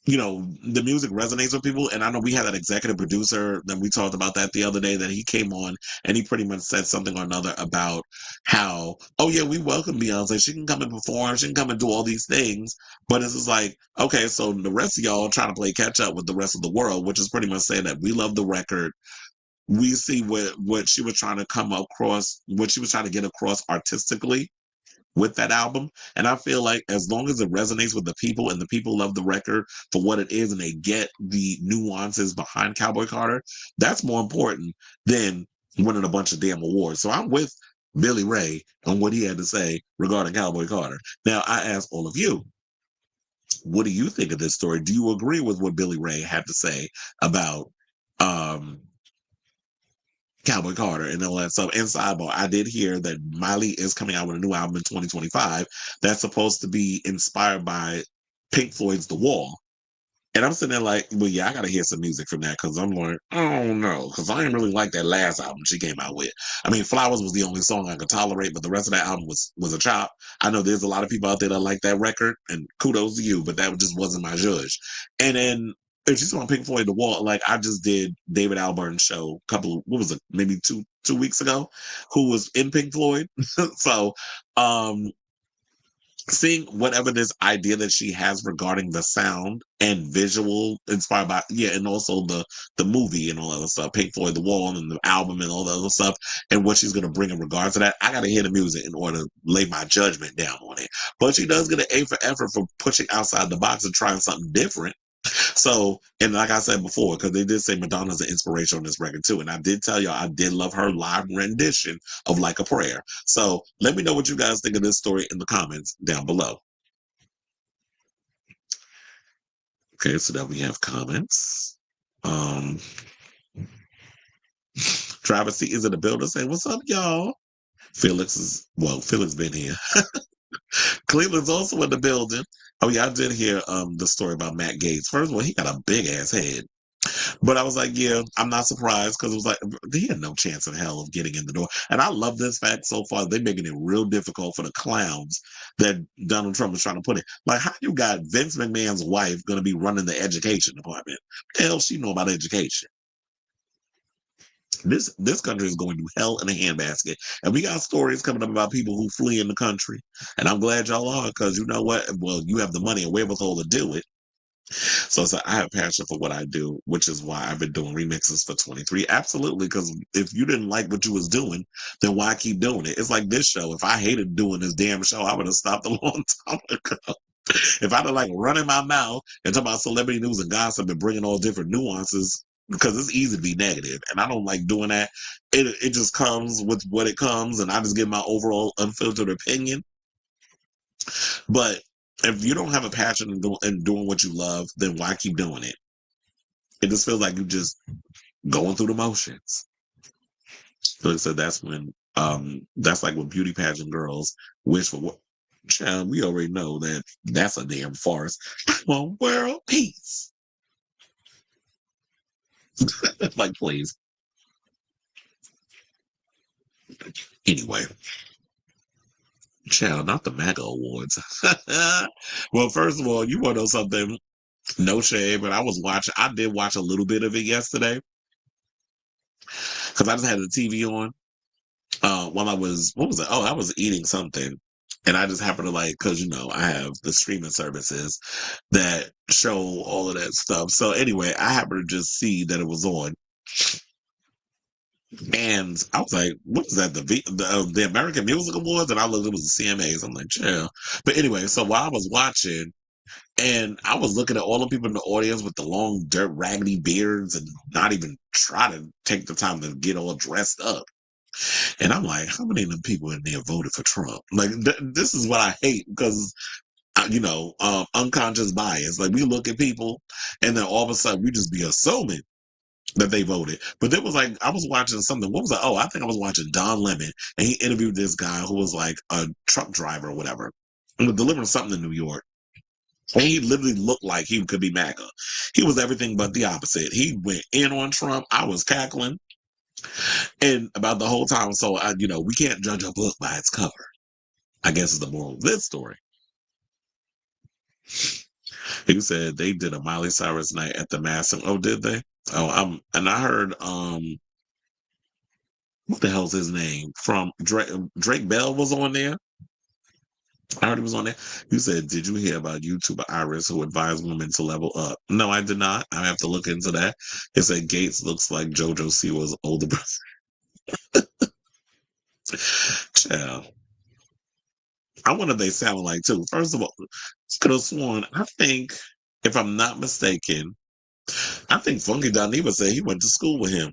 the music resonates with people. And I know we had that executive producer that we talked about that the other day, that he came on and he pretty much said something or another about how, oh yeah, we welcome Beyonce. She can come and perform. She can come and do all these things. But it's just like, okay, so the rest of y'all trying to play catch up with the rest of the world, which is pretty much saying that we love the record. We see what she was trying to come across, what she was trying to get across artistically with that album. And I feel like as long as it resonates with the people and the people love the record for what it is and they get the nuances behind Cowboy Carter, that's more important than winning a bunch of damn awards. So I'm with Billy Ray on what he had to say regarding Cowboy Carter. Now, I ask all of you, what do you think of this story? Do you agree with what Billy Ray had to say about um, Cowboy Carter and all that stuff? And sidebar, I did hear that Miley is coming out with a new album in 2025 that's supposed to be inspired by Pink Floyd's The Wall. And I'm sitting there like, well, yeah, I got to hear some music from that because I'm like, oh no, because I didn't really like that last album she came out with. I mean, Flowers was the only song I could tolerate, but the rest of that album was a chop. I know there's a lot of people out there that like that record, and kudos to you, but that just wasn't my judge. And then if she's on Pink Floyd The Wall, like I just did David Alburn's show what was it, maybe two weeks ago, who was in Pink Floyd. So um seeing whatever this idea that she has regarding the sound and visual inspired by, yeah, and also the movie and all that other stuff, Pink Floyd The Wall and the album and all that other stuff, and what she's going to bring in regards to that, I got to hear the music in order to lay my judgment down on it. But she does get an A for effort for pushing outside the box and trying something different. So, and like I said before, because they did say Madonna's an inspiration on this record too. And I did tell y'all I did love her live rendition of Like a Prayer. So let me know what you guys think of this story in the comments down below. Okay, so now we have comments. Travis C is in the building saying, "What's up, y'all?" Felix been here. Cleveland's also in the building. Oh yeah, I did hear the story about Matt Gates. First of all, he got a big ass head. But I was like, yeah, I'm not surprised because it was like he had no chance in hell of getting in the door. And I love this fact so far. They're making it real difficult for the clowns that Donald Trump is trying to put in. Like, how you got Vince McMahon's wife going to be running the education department? What the hell she know about education? This country is going to hell in a handbasket, and we got stories coming up about people who flee in the country. And I'm glad y'all are, because you know what? Well, you have the money and wherewithal to do it. So it's like, I have passion for what I do, which is why I've been doing remixes for 23. Absolutely, because if you didn't like what you was doing, then why keep doing it? It's like this show. If I hated doing this damn show, I would have stopped a long time ago. If I'd have like running my mouth and talking about celebrity news and gossip and bringing all different nuances, because it's easy to be negative, and I don't like doing that. It just comes with what it comes, and I just give my overall unfiltered opinion. But if you don't have a passion in doing what you love, then why keep doing it? It just feels like you just going through the motions. So he said that's like when beauty pageant girls wish for what. Child, we already know that that's a damn farce. I want world peace. Like, please. Anyway, child, not the MAGA awards. Well, first of all, you want to know something? No shade, but I did watch a little bit of it yesterday because I just had the TV on while what was it? Oh, I was eating something. And I just happened to like, because, I have the streaming services that show all of that stuff. So anyway, I happened to just see that it was on. And I was like, what is that? The American Music Awards? And I looked, it was the CMAs. I'm like, chill. But anyway, so while I was watching, and I was looking at all the people in the audience with the long, dirt, raggedy beards and not even try to take the time to get all dressed up. And I'm like, how many of them people in there voted for Trump? Like, this is what I hate because, unconscious bias. Like, we look at people and then all of a sudden we just be assuming that they voted. But there was like, I was watching something. What was it? Oh, I think I was watching Don Lemon, and he interviewed this guy who was like a truck driver or whatever, and was delivering something in New York. And he literally looked like he could be MAGA. He was everything but the opposite. He went in on Trump. I was cackling. And about the whole time. So, we can't judge a book by its cover, I guess is the moral of this story. He said they did a Miley Cyrus night at the Massive. Oh, did they? Oh, and I heard, what the hell's his name? From Drake Bell was on there. I heard he was on there. You said, did you hear about YouTuber Iris who advised women to level up? No, I did not. I have to look into that. It said Gates looks like JoJo Siwa's older brother. Child. I wonder if they sound like too. First of all, could have sworn, I think, if I'm not mistaken, I think Funky Dineva said he went to school with him,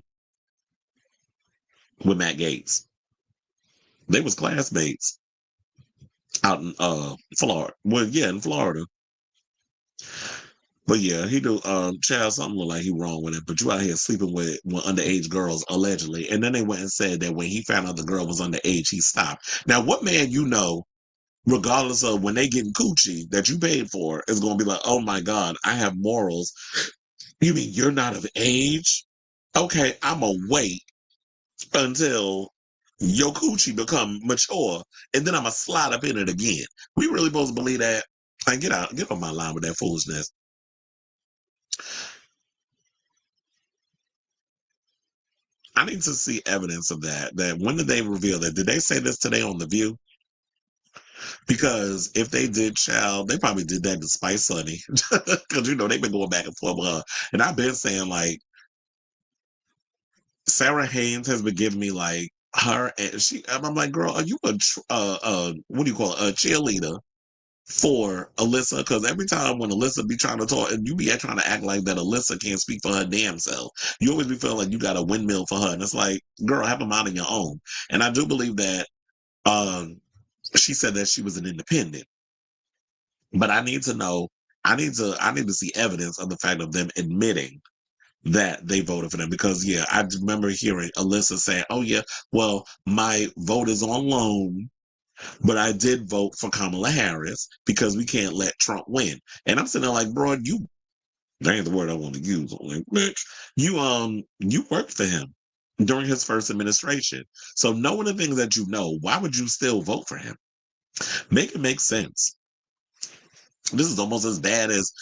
with Matt Gates. They was classmates out in Florida. Well, yeah, in Florida. But yeah, he do child something look like he wrong with it. But you out here sleeping with underage girls allegedly. And then they went and said that when he found out the girl was underage, he stopped. Now, what man regardless of when they getting coochie that you paid for, is gonna be like, oh my God, I have morals. You mean you're not of age? Okay, I'ma wait until your coochie become mature, and then I'ma slide up in it again. We really supposed to believe that? Like, get on my line with that foolishness. I need to see evidence of that. That when did they reveal that? Did they say this today on The View? Because if they did, child, they probably did that to Spice Sunny. Because they've been going back and forth with her. And I've been saying, like, Sarah Haynes has been giving me like her, and I'm like, girl, are you what do you call it, a cheerleader for Alyssa? Because every time when Alyssa be trying to talk, and you be trying to act like that Alyssa can't speak for her damn self, you always be feeling like you got a windmill for her, and it's like, girl, have a mind of your own. And I do believe that she said that she was an independent, but I need to know. I need to see evidence of the fact of them admitting that they voted for them, because yeah, I remember hearing Alyssa saying, oh yeah, well, my vote is on loan But I did vote for Kamala Harris because we can't let Trump win. And I'm sitting there like, bro, that ain't the word I want to use. I'm like, bitch, you worked for him during his first administration. So knowing the things that you know, why would you still vote for him? Make it make sense. This is almost as bad as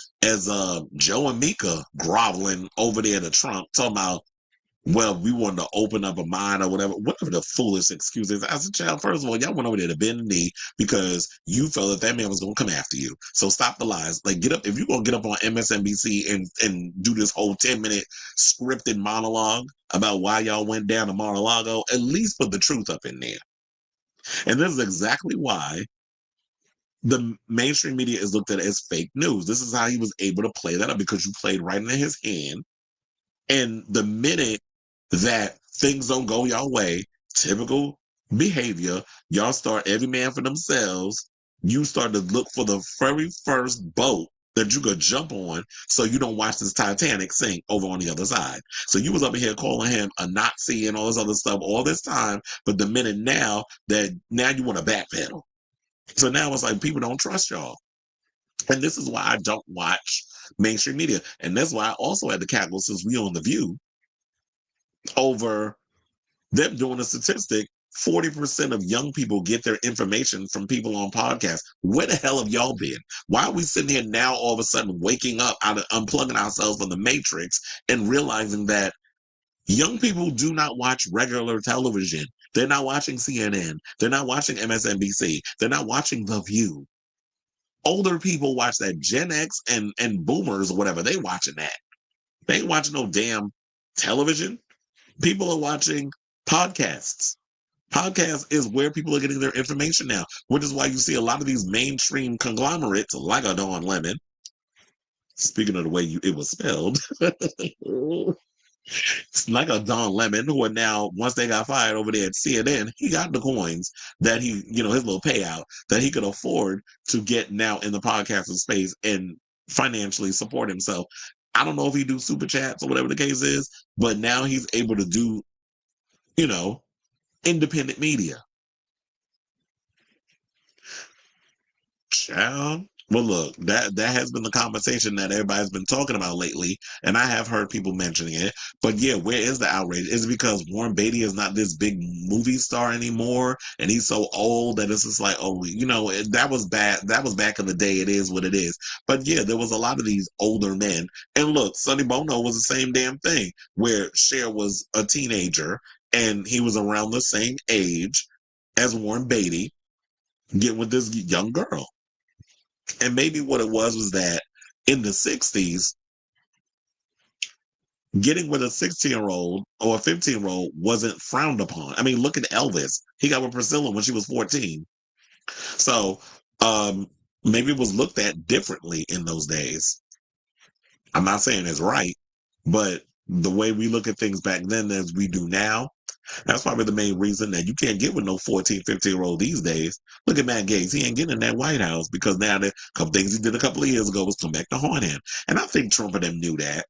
Joe and Mika groveling over there to Trump, talking about, well, we wanted to open up a mind or whatever the foolish excuse is. As a child, first of all, y'all went over there to bend the knee because you felt that man was going to come after you. So stop the lies. Like, get up. If you're going to get up on MSNBC and do this whole 10-minute scripted monologue about why y'all went down to Mar-a-Lago, at least put the truth up in there. And this is exactly why the mainstream media is looked at as fake news. This is how he was able to play that up, because you played right into his hand. And the minute that things don't go your way, typical behavior, y'all start every man for themselves. You start to look for the very first boat that you could jump on so you don't watch this Titanic sink over on the other side. So you was up here calling him a Nazi and all this other stuff all this time, but the minute now you want to backpedal. So now it's like people don't trust y'all. And this is why I don't watch mainstream media. And that's why I also had to cackle, since we on The View, over them doing a statistic. 40% of young people get their information from people on podcasts. Where the hell have y'all been? Why are we sitting here now all of a sudden waking up out of unplugging ourselves from the matrix and realizing that young people do not watch regular television? They're not watching CNN. They're not watching MSNBC. They're not watching The View. Older people watch that. Gen X and boomers or whatever, they watching that. They ain't watching no damn television. People are watching podcasts. Podcast is where people are getting their information now, which is why you see a lot of these mainstream conglomerates like a Don Lemon. Speaking of the way it was spelled, it's like a Don Lemon, who are now, once they got fired over there at CNN, he got the coins that his little payout that he could afford to get now in the podcasting space and financially support himself. I don't know if he do super chats or whatever the case is, but now he's able to do, independent media. Child. Well, look, that has been the conversation that everybody's been talking about lately, and I have heard people mentioning it. But yeah, where is the outrage? Is it because Warren Beatty is not this big movie star anymore, and he's so old that it's just like, oh, that was bad. That was back in the day. It is what it is. But yeah, there was a lot of these older men. And look, Sonny Bono was the same damn thing, where Cher was a teenager, and he was around the same age as Warren Beatty, getting with this young girl. And maybe what it was that in the 60s, getting with a 16-year-old or a 15-year-old wasn't frowned upon. I mean, look at Elvis. He got with Priscilla when she was 14. So maybe it was looked at differently in those days. I'm not saying it's right, but the way we look at things back then as we do now, that's probably the main reason that you can't get with no 14, 15-year-old these days. Look at Matt Gaetz. He ain't getting in that White House because now the couple things he did a couple of years ago was come back to haunt him. And I think Trump and them knew that.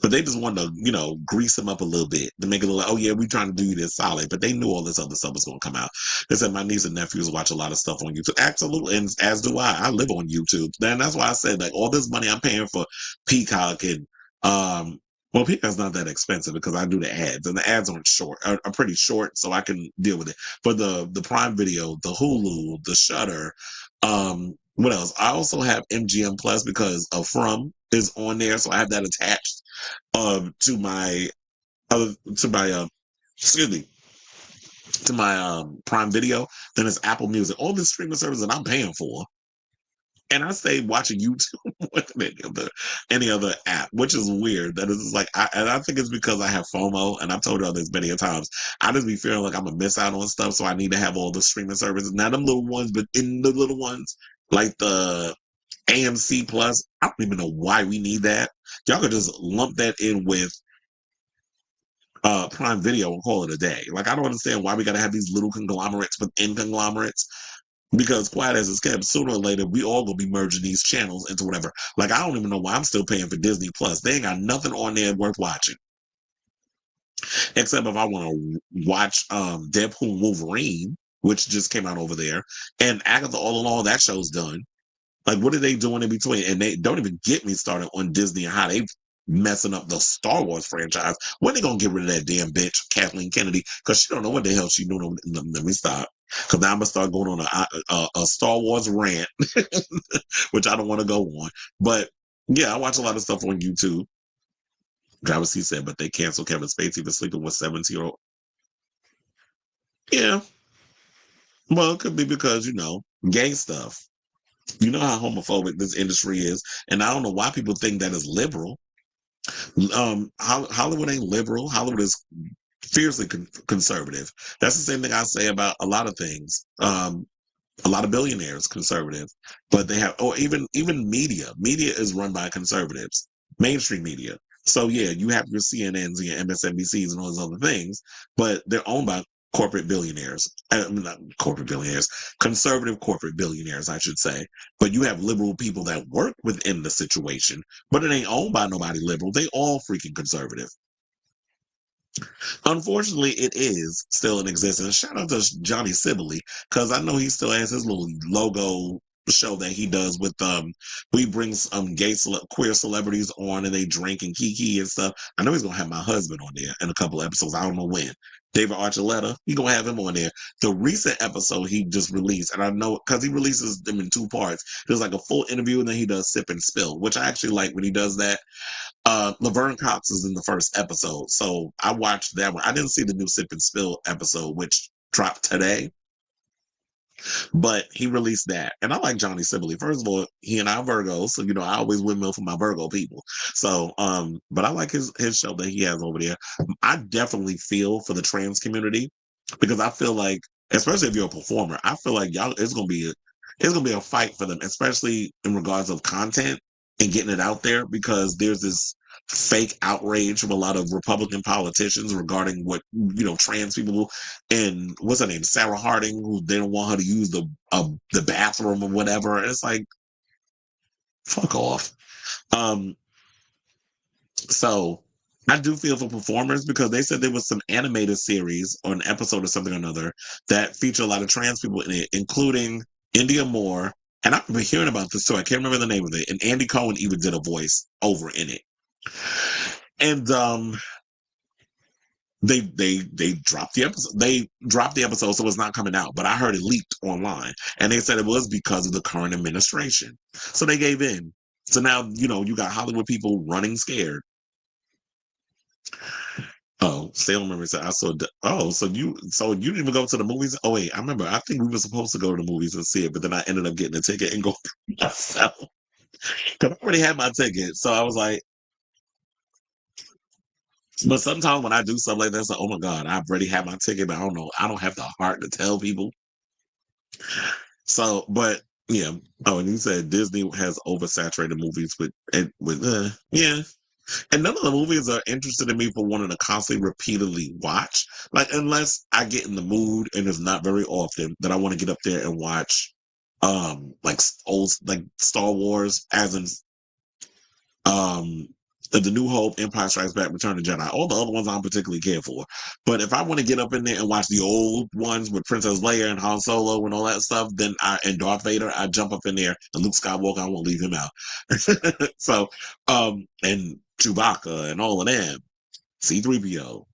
But they just wanted to, grease him up a little bit to make it look like, oh, yeah, we're trying to do this solid. But they knew all this other stuff was going to come out. They said my niece and nephews watch a lot of stuff on YouTube. Absolutely. And as do I. I live on YouTube. And that's why I said, like, all this money I'm paying for Peacock and, well, Peacock's not that expensive because I do the ads, and the ads are pretty short, so I can deal with it. But the Prime Video, the Hulu, the Shudder, what else? I also have MGM Plus because From is on there, so I have that attached to my excuse me, to my Prime Video. Then it's Apple Music, all the streaming services that I'm paying for. And I stay watching YouTube more than any other app, which is weird. That is like, I think it's because I have FOMO, and I've told you all this many times. I just be feeling like I'm gonna miss out on stuff, so I need to have all the streaming services. Not them little ones, but in the little ones, like the AMC Plus. I don't even know why we need that. Y'all could just lump that in with Prime Video and call it a day. Like, I don't understand why we gotta have these little conglomerates within conglomerates. Because quiet as it's kept, sooner or later, we all gonna be merging these channels into whatever. Like, I don't even know why I'm still paying for Disney Plus. They ain't got nothing on there worth watching. Except if I want to watch Deadpool and Wolverine. which just came out over there, and Agatha All Along, that show's done. Like, what are they doing in between? And they don't even get me started on Disney and how they messing up the Star Wars franchise. When they gonna get rid of that damn bitch, Kathleen Kennedy? Because she don't know what the hell she doing. Let me stop. Because now I'm gonna start going on a Star Wars rant, which I don't want to go on. But yeah, I watch a lot of stuff on YouTube. Travis C said, but they canceled Kevin Spacey for sleeping with 17-year-old. Yeah. Well, it could be because, gay stuff. You know how homophobic this industry is. And I don't know why people think that is liberal. Hollywood ain't liberal. Hollywood is fiercely conservative. That's the same thing I say about a lot of things. A lot of billionaires conservative, but they have, or even media is run by conservatives, mainstream media. So yeah, you have your CNNs and your MSNBCs and all those other things, but they're owned by corporate billionaires. I mean, not corporate billionaires, conservative corporate billionaires, I should say. But you have liberal people that work within the situation, but it ain't owned by nobody liberal. They all freaking conservative. Unfortunately, it is still in existence. Shout out to Johnny Sibley, because I know he still has his little logo show that he does with he brings queer celebrities on and they drink and kiki and stuff. I know he's gonna have my husband on there in a couple of episodes. I don't know when. David Archuleta, he gonna have him on there. The recent episode he just released, and I know because he releases them in two parts. There's like a full interview and then he does sip and spill, which I actually like when he does that. Laverne Cox is in the first episode, so I watched that one. I didn't see the new Sip and Spill episode, which dropped today, but he released that. And I like Johnny Sibley. First of all, he and I are Virgos, so I always windmill for my Virgo people. So, but I like his show that he has over there. I definitely feel for the trans community because I feel like, especially if you're a performer, I feel like y'all it's gonna be a fight for them, especially in regards of content and getting it out there, because there's this fake outrage from a lot of Republican politicians regarding what trans people, and what's her name, Sarah Harding, who they don't want her to use the bathroom or whatever. And it's like, fuck off. So I do feel for performers because they said there was some animated series or an episode or something or another that feature a lot of trans people in it, including India Moore. And I've been hearing about this too. I can't remember the name of it. And Andy Cohen even did a voice over in it. And they dropped the episode. They dropped the episode, so it's not coming out. But I heard it leaked online, and they said it was because of the current administration. So they gave in. So now you got Hollywood people running scared. Oh, Salem remember said I saw. Oh, so you didn't even go to the movies? Oh wait, I remember. I think we were supposed to go to the movies and see it, but then I ended up getting a ticket and go myself because I already had my ticket. So I was like, but sometimes when I do stuff like that, it's like, oh my God, I've already had my ticket, but I don't know. I don't have the heart to tell people. So, but yeah. Oh, and you said Disney has oversaturated movies yeah. And none of the movies are interested in me for wanting to constantly, repeatedly watch. Like, unless I get in the mood, and it's not very often that I want to get up there and watch, like old, like Star Wars, as in, The New Hope, Empire Strikes Back, Return of the Jedi. All the other ones I don't particularly care for. But if I want to get up in there and watch the old ones with Princess Leia and Han Solo and all that stuff, and Darth Vader, I jump up in there, and Luke Skywalker, I won't leave him out. So, and Chewbacca and all of them, C-3PO,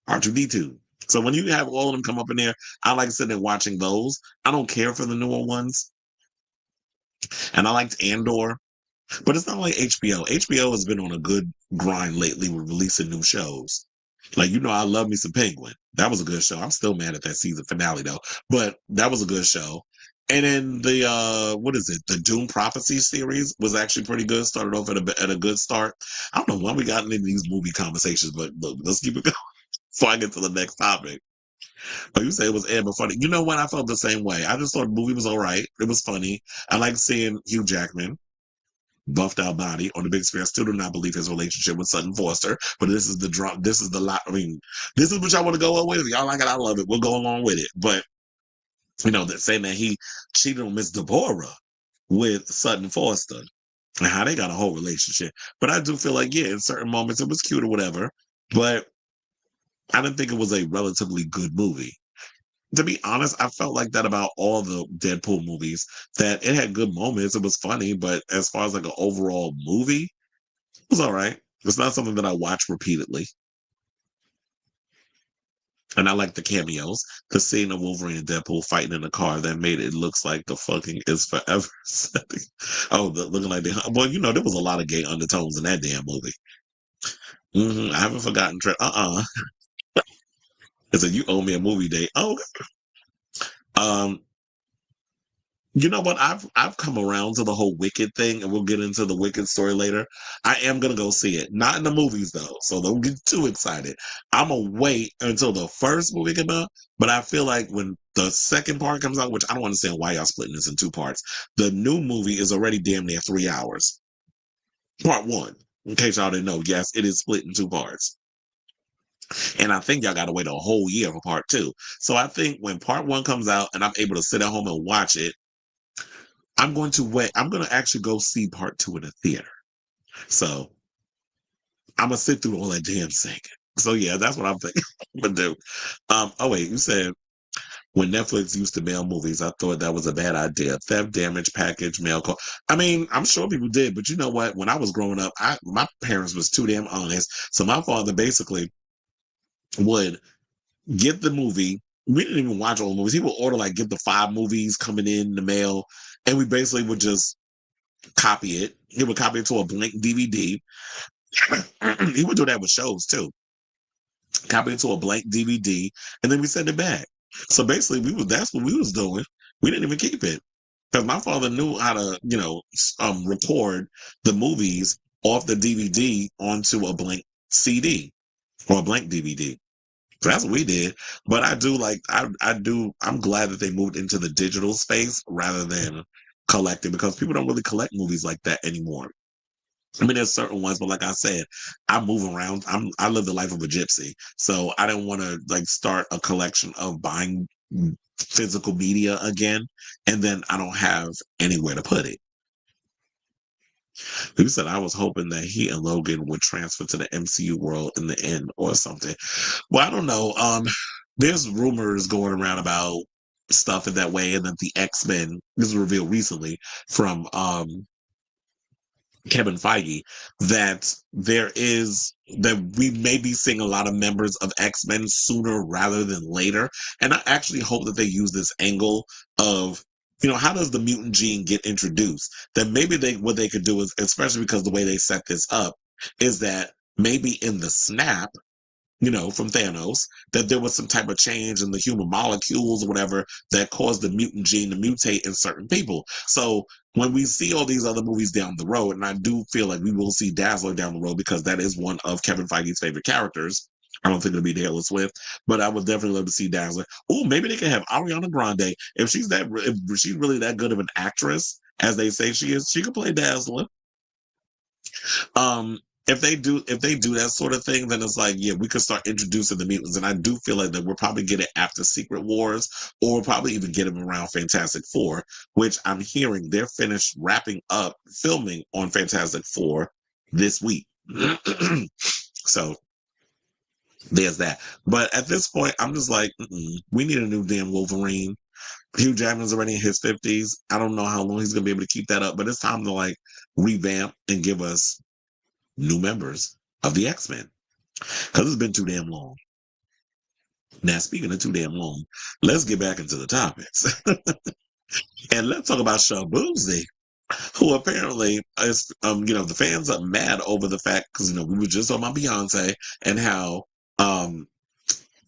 R2-D2. So when you have all of them come up in there, I like sitting there watching those. I don't care for the newer ones. And I liked Andor. But it's not like HBO. HBO has been on a good grind lately with releasing new shows. Like, I love me some Penguin. That was a good show. I'm still mad at that season finale though, but that was a good show. And then the what is it? The Doom Prophecy series was actually pretty good. Started off at a good start. I don't know why we got into these movie conversations, but look, let's keep it going before I get to the next topic. Oh, you say it was but funny. You know what? I felt the same way. I just thought the movie was all right. It was funny. I like seeing Hugh Jackman buffed out body on the big screen. I still do not believe his relationship with Sutton Foster, but this is the drop. This is the lot. I mean, this is what y'all want to go on with. If y'all like it, I love it. We'll go along with it. But they're saying that he cheated on Miss Deborah with Sutton Foster and how they got a whole relationship. But I do feel like, yeah, in certain moments it was cute or whatever, but I didn't think it was a relatively good movie. To be honest, I felt like that about all the Deadpool movies. That it had good moments, it was funny, but as far as like an overall movie, it was all right. It's not something that I watch repeatedly. And I like the cameos. The scene of Wolverine and Deadpool fighting in the car that made it looks like the fucking is forever setting. Oh, looking like they. Well, there was a lot of gay undertones in that damn movie. I haven't forgotten. It's a you owe me a movie date. Oh, um, you know what? I've come around to the whole Wicked thing, and we'll get into the Wicked story later. I am gonna go see it, not in the movies though, so don't get too excited. I'm gonna wait until the first movie comes out, but I feel like when the second part comes out, which I don't understand why y'all splitting this in two parts. The new movie is already damn near 3 hours. Part one, in case y'all didn't know, yes, it is split in two parts. And I think y'all got to wait a whole year for part two. So I think when part one comes out and I'm able to sit at home and watch it, I'm going to wait. I'm going to actually go see part two in a theater. So I'm going to sit through all that damn singing. So yeah, that's what I'm thinking I'm going to do. Oh, wait, you said when Netflix used to mail movies, I thought that was a bad idea. Theft, damage, package, mail call. I mean, I'm sure people did, but you know what? When I was growing up, my parents was too damn honest. So my father basically would get the movie. We didn't even watch all the movies. He would order like get the 5 movies coming in the mail, and we basically would just copy it. He would copy it to a blank DVD. He would do that with shows too. Copy it to a blank DVD, and then we send it back. So basically, that's what we was doing. We didn't even keep it because my father knew how to, record the movies off the DVD onto a blank CD or a blank DVD. So that's what we did. But I do like I'm glad that they moved into the digital space rather than collecting because people don't really collect movies like that anymore. I mean, there's certain ones, but like I said, I move around. I live the life of a gypsy, so I didn't want to like start a collection of buying physical media again, and then I don't have anywhere to put it. He said I was hoping that he and Logan would transfer to the MCU world in the end or something. Well, I don't know. There's rumors going around about stuff in that way, and that the X-Men, this was revealed recently from Kevin Feige, that we may be seeing a lot of members of X-Men sooner rather than later. And I actually hope that they use this angle of, how does the mutant gene get introduced? That maybe what they could do is, especially because the way they set this up, is that maybe in the snap, from Thanos, that there was some type of change in the human molecules or whatever that caused the mutant gene to mutate in certain people. So when we see all these other movies down the road, and I do feel like we will see Dazzler down the road because that is one of Kevin Feige's favorite characters. I don't think it'll be Taylor Swift, but I would definitely love to see Dazzler. Oh, maybe they can have Ariana Grande. If she's really that good of an actress as they say she is, she could play Dazzler. Um, if they do that sort of thing, then it's like, yeah, we could start introducing the mutants. And I do feel like that we'll probably get it after Secret Wars, or we'll probably even get them around Fantastic Four, which I'm hearing they're finished wrapping up filming on Fantastic Four this week. So there's that. But at this point, I'm just like, we need a new damn Wolverine. Hugh Jackman's already in his 50s. I don't know how long he's gonna be able to keep that up, but it's time to like revamp and give us new members of the X-Men because it's been too damn long. Now, speaking of too damn long, let's get back into the topics. And let's talk about Shaboozey, who apparently is, the fans are mad over the fact, because, we were just talking about Beyonce and how,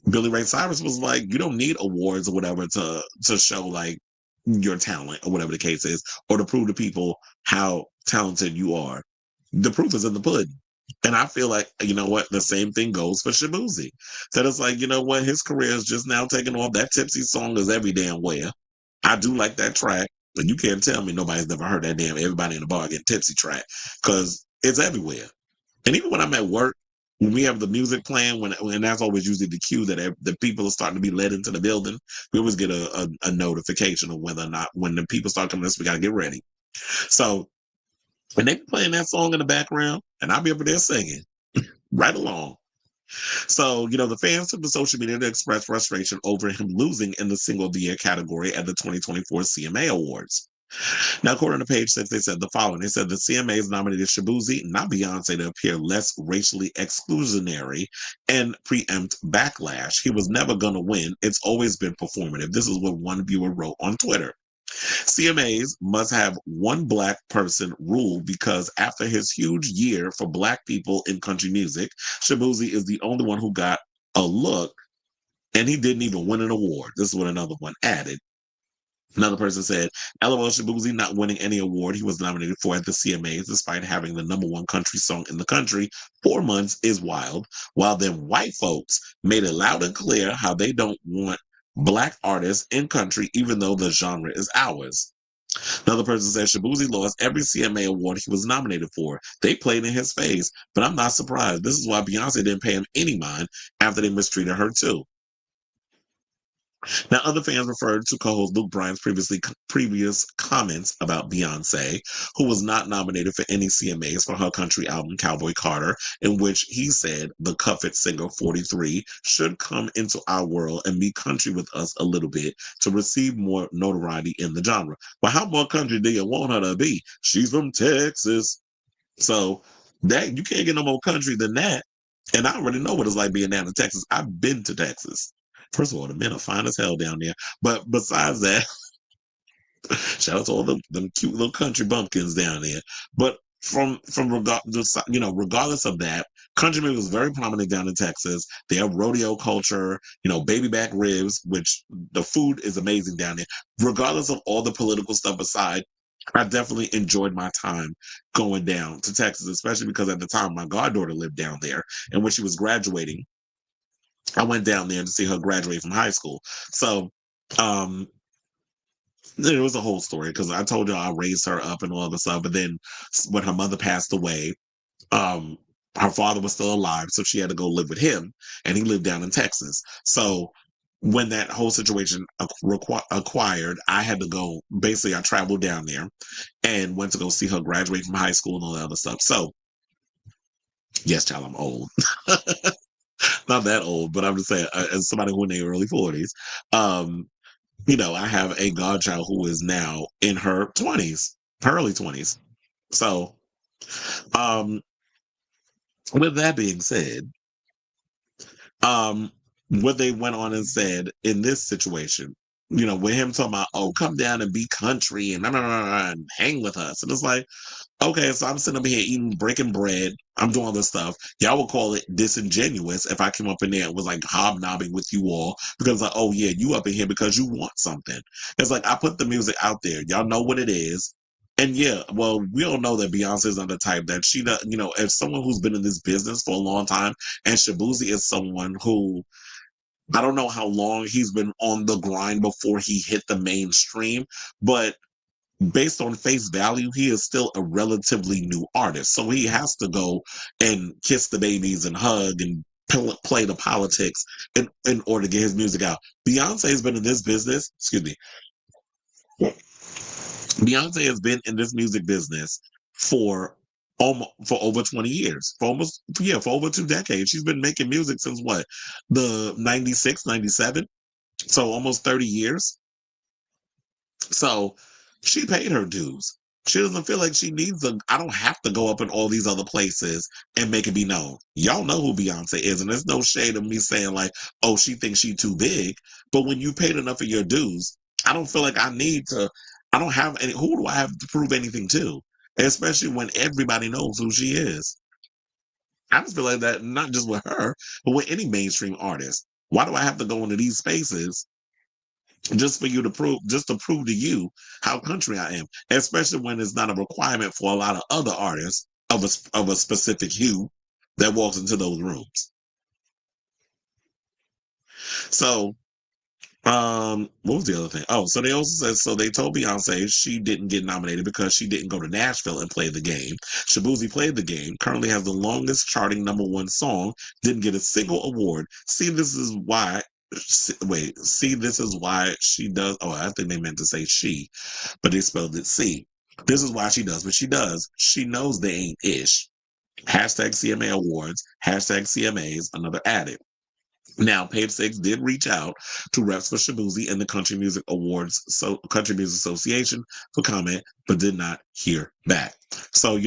Billy Ray Cyrus was like, you don't need awards or whatever to show like your talent or whatever the case is, or to prove to people how talented you are. The proof is in the pudding. And I feel like, you know what, the same thing goes for Shaboozey. That it's like, you know what, his career is just now taking off. That Tipsy song is every damn where. I do like that track, but you can't tell me nobody's never heard that damn Everybody in the Bar Getting Tipsy track, because it's everywhere. And even when I'm at work, when we have the music playing, when that's always usually the cue that the people are starting to be led into the building, we always get a notification of whether or not when the people start coming, we got to get ready. So when they be playing that song in the background, and I'll be over there singing right along. So, the fans took to social media to express frustration over him losing in the Single of the Year category at the 2024 CMA Awards. Now, according to page 6, they said the following. They said the CMAs nominated Shaboozey, not Beyonce, to appear less racially exclusionary and preempt backlash. He was never going to win. It's always been performative. This is what one viewer wrote on Twitter. CMAs must have one black person rule because after his huge year for black people in country music, Shaboozey is the only one who got a look, and he didn't even win an award. This is what another one added. Another person said, LOL Shaboozey not winning any award he was nominated for at the CMAs, despite having the #1 country song in the country 4 months, is wild. While them white folks made it loud and clear how they don't want black artists in country, even though the genre is ours. Another person said Shaboozey lost every CMA award he was nominated for. They played in his face, but I'm not surprised. This is why Beyonce didn't pay him any mind after they mistreated her too. Now, other fans referred to co-host Luke Bryan's previous comments about Beyonce, who was not nominated for any CMAs for her country album Cowboy Carter, in which he said the Cuffit singer 43 should come into our world and be country with us a little bit to receive more notoriety in the genre. But how more country do you want her to be? She's from Texas. So that you can't get no more country than that. And I already know what it's like being down in Texas. I've been to Texas. First of all, the men are fine as hell down there. But besides that, shout out to all them cute little country bumpkins down there. But regardless of that, country music is very prominent down in Texas. They have rodeo culture, baby back ribs, which the food is amazing down there. Regardless of all the political stuff aside, I definitely enjoyed my time going down to Texas, especially because at the time my goddaughter lived down there. And when she was graduating, I went down there to see her graduate from high school. So it was a whole story because I told you I raised her up and all the stuff. But then when her mother passed away, um, her father was still alive, so she had to go live with him, and he lived down in Texas. So when that whole situation acquired, I had to go. Basically, I traveled down there and went to go see her graduate from high school and all that other stuff. So yes, child, I'm old. Not that old, but I'm just saying, as somebody who in their early 40s, I have a godchild who is now in her 20s, her early 20s. So, um, with that being said, um, what they went on and said in this situation, with him talking about, oh, come down and be country and, and hang with us. And it's like, okay, so I'm sitting up here eating, breaking bread. I'm doing all this stuff. Y'all would call it disingenuous if I came up in there and was like hobnobbing with you all because like, oh yeah, you up in here because you want something. It's like I put the music out there. Y'all know what it is. And yeah, well, we all know that Beyonce is not the type that she does, as someone who's been in this business for a long time, and Shaboozey is someone who I don't know how long he's been on the grind before he hit the mainstream, but based on face value, he is still a relatively new artist. So he has to go and kiss the babies and hug and play the politics in order to get his music out. Beyonce has been in this business, excuse me. Beyonce has been in this music business for almost for over 20 years. For over 2 decades. She's been making music since what? The 96, 97. So almost 30 years. So she paid her dues. She doesn't feel like she needs I don't have to go up in all these other places and make it be known. Y'all know who Beyonce is, and there's no shade of me saying like, oh, she thinks she's too big. But when you paid enough of your dues, I don't feel like I don't have any, who do I have to prove anything to? Especially when everybody knows who she is. I just feel like that, not just with her, but with any mainstream artist. Why do I have to go into these spaces just for you to prove to you how country I am, especially when it's not a requirement for a lot of other artists of a specific hue that walks into those rooms. So, what was the other thing? Oh, so they also said so they told Beyonce she didn't get nominated because she didn't go to Nashville and play the game. Shaboozey played the game, currently has the longest charting #1 song, didn't get a single award. See, this is why this is why she does. Oh, I think they meant to say she, but they spelled it C. This is why she does what she does. She knows they ain't ish. Hashtag CMA Awards, hashtag CMAs, another added. Now, Page Six did reach out to reps for Shaboozey and the Country Music Awards, so Country Music Association for comment, but did not hear back. So,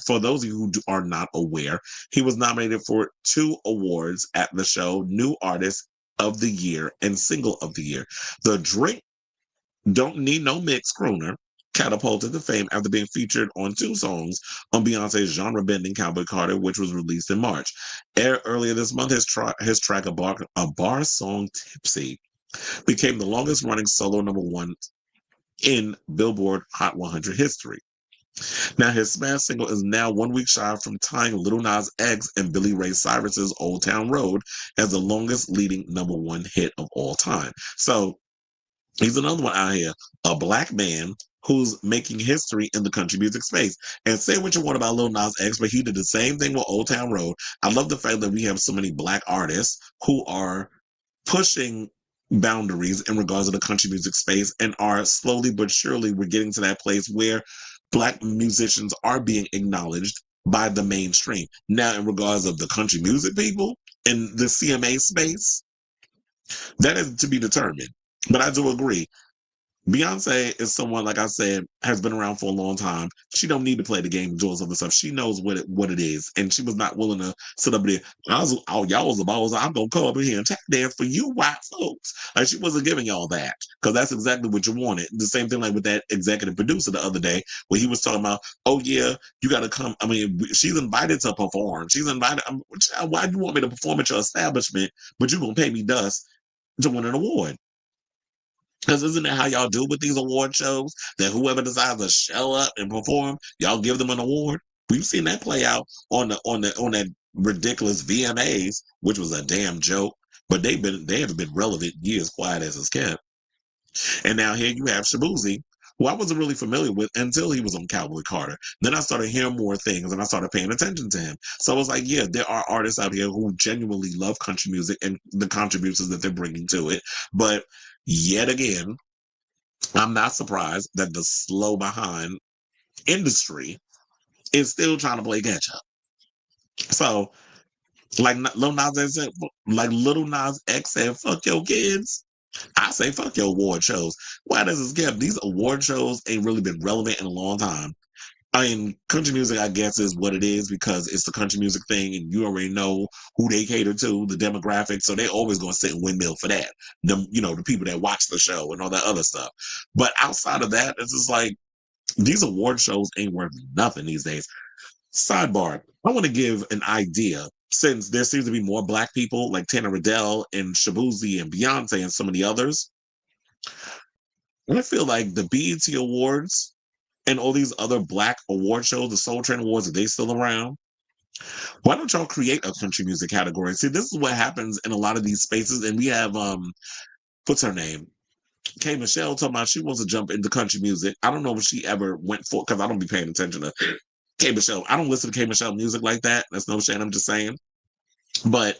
for those of you who are not aware, he was nominated for 2 awards at the show: New Artist of the Year and Single of the Year. The Drink Don't Need No Mix crooner catapulted to fame after being featured on 2 songs on Beyonce's genre-bending Cowboy Carter, which was released in March. Earlier this month, his track a bar song Tipsy became the longest-running solo #1 in Billboard Hot 100 history. Now, his smash single is now 1 week shy from tying Lil Nas X and Billy Ray Cyrus's Old Town Road as the longest leading #1 hit of all time. So, he's another one out here, a black man who's making history in the country music space. And say what you want about Lil Nas X, but he did the same thing with Old Town Road. I love the fact that we have so many black artists who are pushing boundaries in regards to the country music space and are slowly but surely we're getting to that place where black musicians are being acknowledged by the mainstream. Now, in regards of the country music people in the CMA space, that is to be determined. But I do agree. Beyonce is someone, like I said, has been around for a long time. She don't need to play the game and do all this other stuff. She knows what it is, and she was not willing to sit up there. Y'all was about, I'm gonna come up in here and tap dance for you white folks. Like, she wasn't giving y'all that, because that's exactly what you wanted. The same thing like with that executive producer the other day, where he was talking about, oh yeah, you got to come. I mean, she's invited to perform. She's invited. Why do you want me to perform at your establishment, but you gonna pay me dust to win an award? Because isn't that how y'all do with these award shows? That whoever decides to show up and perform, y'all give them an award. We've seen that play out on that ridiculous VMAs, which was a damn joke. But they have been relevant years, quiet as it's kept. And now here you have Shaboozey, who I wasn't really familiar with until he was on Cowboy Carter. Then I started hearing more things and I started paying attention to him. So I was like, yeah, there are artists out here who genuinely love country music and the contributions that they're bringing to it. But yet again, I'm not surprised that the slow behind industry is still trying to play catch up. So, like Lil Nas X said, fuck your kids. I say fuck your award shows. Why does this get? These award shows ain't really been relevant in a long time. I mean, country music, I guess, is what it is because it's the country music thing, and you already know who they cater to, the demographic. So they're always going to sit and windmill for that. The people that watch the show and all that other stuff. But outside of that, it's just like these award shows ain't worth nothing these days. Sidebar: I want to give an idea since there seems to be more black people like Tanner Riddell and Shaboozey and Beyonce and so many others. I feel like the BET Awards and all these other black award shows, the Soul Train Awards, are they still around? Why don't y'all create a country music category? See, this is what happens in a lot of these spaces. And we have what's her name? K Michelle talking about she wants to jump into country music. I don't know if she ever went for, because I don't be paying attention to K Michelle. I don't listen to K Michelle music like that. That's no shame. I'm just saying. But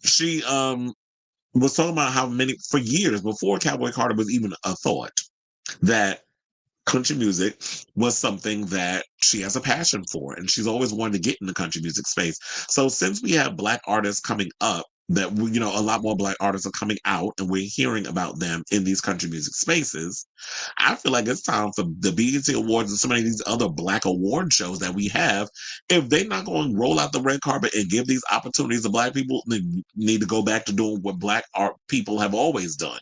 she was talking about how many for years before Cowboy Carter was even a thought that country music was something that she has a passion for, and she's always wanted to get in the country music space. So since we have black artists coming up, that a lot more black artists are coming out, and we're hearing about them in these country music spaces, I feel like it's time for the BET Awards and so many of these other black award shows that we have. If they're not going to roll out the red carpet and give these opportunities to black people, they need to go back to doing what black art people have always done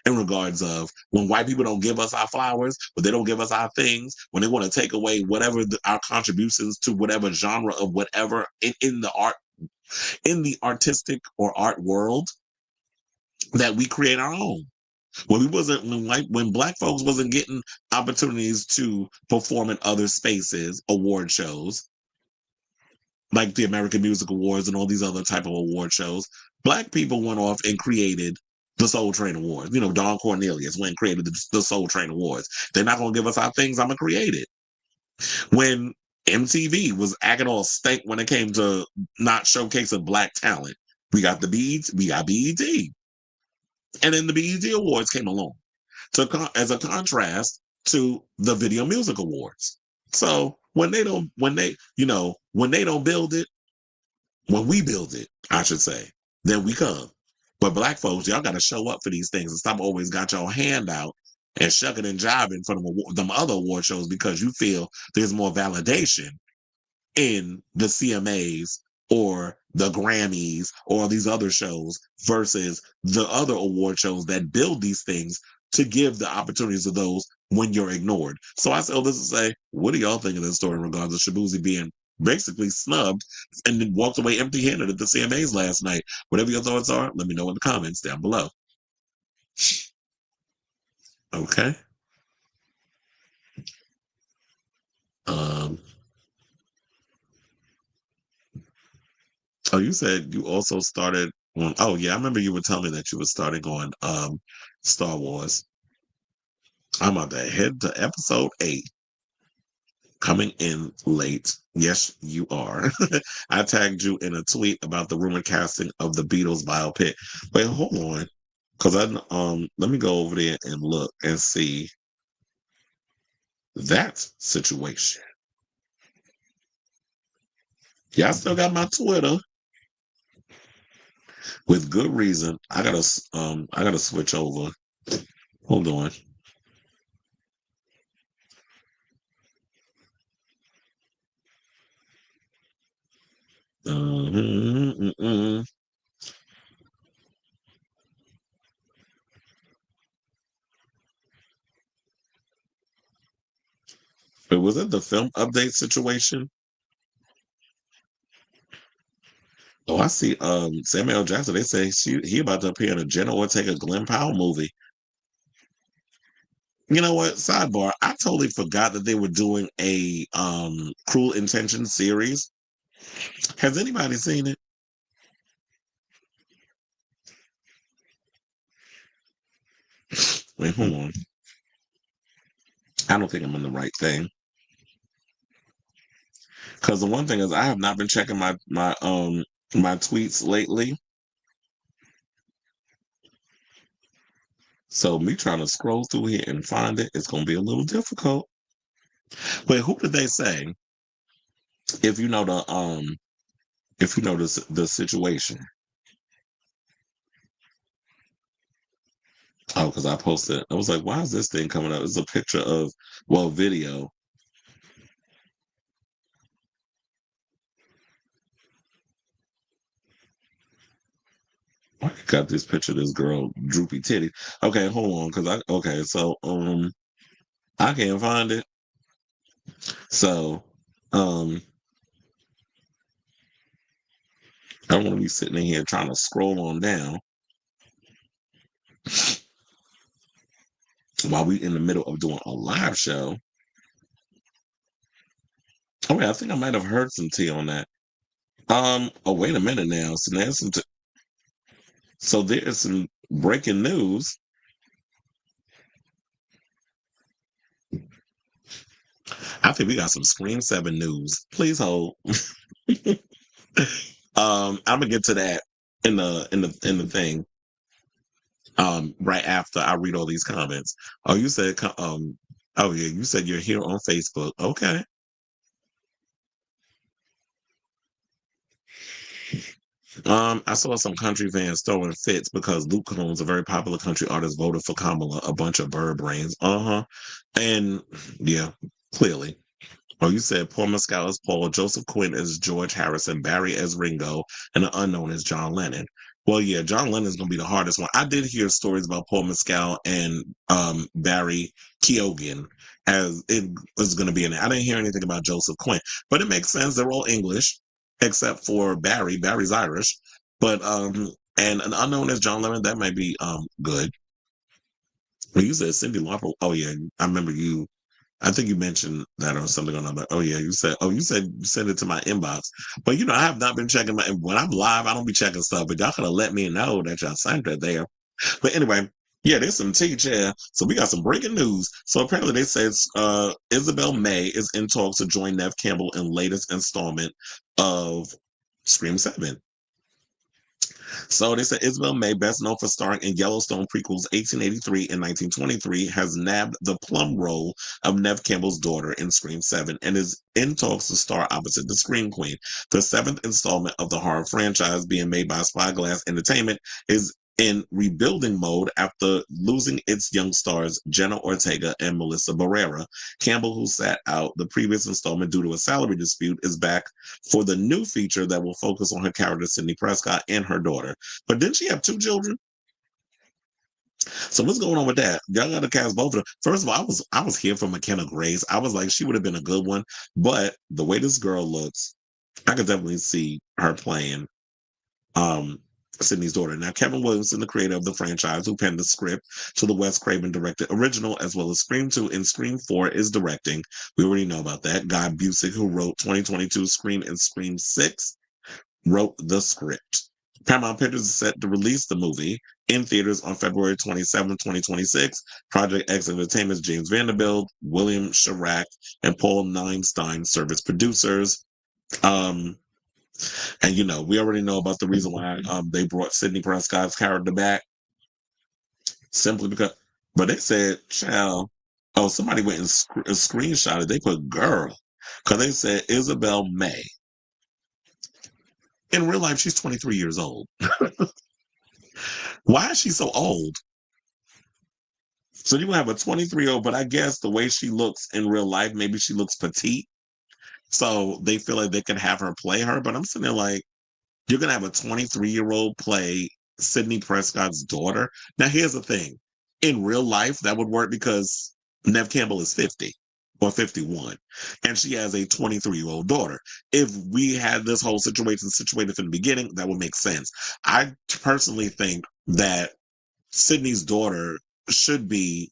in regards of when white people don't give us our flowers, but they don't give us our things, when they want to take away whatever our contributions to whatever genre of whatever in the art, in the artistic or art world, that we create our own. When black folks wasn't getting opportunities to perform in other spaces, award shows, like the American Music Awards and all these other type of award shows, black people went off and created the Soul Train Awards. Don Cornelius went and created the Soul Train Awards. They're not going to give us our things. I'm going to create it. When MTV was acting all stank when it came to not showcasing black talent, we got BET. And then the BET Awards came along as a contrast to the Video Music Awards. So when they don't, when they don't build it, when we build it, I should say, then we come. But black folks, y'all got to show up for these things and stop always got your hand out and shucking and jiving for them other award shows because you feel there's more validation in the CMAs or the Grammys or these other shows versus the other award shows that build these things to give the opportunities to those when you're ignored. So I say all this to say, what do y'all think of this story in regards to Shaboozey being basically snubbed and then walked away empty-handed at the CMAs last night? Whatever your thoughts are, let me know in the comments down below. Okay. Um, oh, you said you also started on, oh yeah, I remember you were telling me that you were starting on Star Wars. I'm about to head to episode 8. Coming in late. Yes, you are. I tagged you in a tweet about the rumored casting of the Beatles biopic. Wait, hold on. Cause let me go over there and look and see that situation. Yeah, I still got my Twitter with good reason. I gotta switch over. Hold on. Mm-mm. But was it the film update situation? Oh, I see. Samuel Jackson. They say he about to appear in a Jenna Ortega Glenn Powell movie. You know what? Sidebar. I totally forgot that they were doing a Cruel Intentions series. Has anybody seen it? Wait, hold on. I don't think I'm in the right thing. Because the one thing is, I have not been checking my tweets lately. So me trying to scroll through here and find it, it's gonna be a little difficult. Wait, who did they say? If you know the situation. Oh, because I posted. I was like, why is this thing coming up? It's a picture of video. I got this picture of this girl, droopy titty. Okay, hold on, so I can't find it. So I don't want to be sitting in here trying to scroll on down while we in the middle of doing a live show. Oh yeah, I think I might have heard some tea on that. Oh wait a minute now. So there's so there's some breaking news. I think we got some Scream 7 news. Please hold. I'm gonna get to that in the thing. Right after I read all these comments. Oh, you said oh yeah, you said you're here on Facebook. Okay. I saw some country fans throwing fits because Luke Combs, a very popular country artist, voted for Kamala, a bunch of bird brains. Uh-huh. And yeah, clearly. Oh, you said Paul Mescal as Paul, Joseph Quinn as George Harrison, Barry as Ringo, and the unknown as John Lennon. Well, yeah, John Lennon's gonna be the hardest one. I did hear stories about Paul Mescal and Barry Keoghan as it was gonna be in it. I didn't hear anything about Joseph Quinn, but it makes sense. They're all English, except for Barry. Barry's Irish. But and an unknown as John Lennon, that might be good. Well, you said Cyndi Lauper. Oh yeah, I remember you. I think you mentioned that or something on that. Oh yeah, you said you sent it to my inbox. But I have not been checking when I'm live, I don't be checking stuff, but y'all could have let me know that y'all sent it there. But anyway, yeah, there's some tea chair. So we got some breaking news. So apparently they said Isabel May is in talks to join Nev Campbell in latest installment of Scream 7. So they said Isabel May, best known for starring in Yellowstone prequels 1883 and 1923, has nabbed the plum role of Neve Campbell's daughter in Scream 7 and is in talks to star opposite the Scream Queen. The seventh installment of the horror franchise, being made by Spyglass Entertainment, is in rebuilding mode after losing its young stars Jenna Ortega and Melissa Barrera. Campbell, who sat out the previous installment due to a salary dispute, is back for the new feature that will focus on her character Sidney Prescott and her daughter. But didn't she have two children? So what's going on with that? Y'all got to cast both of them. First of all, I was here for McKenna Grace. I was like, she would have been a good one, but the way this girl looks, I could definitely see her playing um Sydney's daughter. Now, Kevin Williamson, the creator of the franchise, who penned the script to the Wes Craven directed original, as well as Scream 2 and Scream 4, is directing. We already know about that. Guy Busick, who wrote 2022 Scream and Scream 6, wrote the script. Paramount Pictures is set to release the movie in theaters on February 27, 2026. Project X Entertainment's James Vanderbilt, William Shattuck, and Paul Neinstein service producers. Um, and we already know about the reason why they brought Sidney Prescott's character back, simply because. But they said, "Child." Oh, somebody went and screenshotted. They put "girl" because they said Isabel May. In real life, she's 23 years old. Why is she so old? So you have a 23-year-old, but I guess the way she looks in real life, maybe she looks petite. So they feel like they can have her play her. But I'm sitting there like, you're going to have a 23-year-old play Sidney Prescott's daughter. Now, here's the thing. In real life, that would work because Neve Campbell is 50 or 51, and she has a 23-year-old daughter. If we had this whole situation situated from the beginning, that would make sense. I personally think that Sydney's daughter should be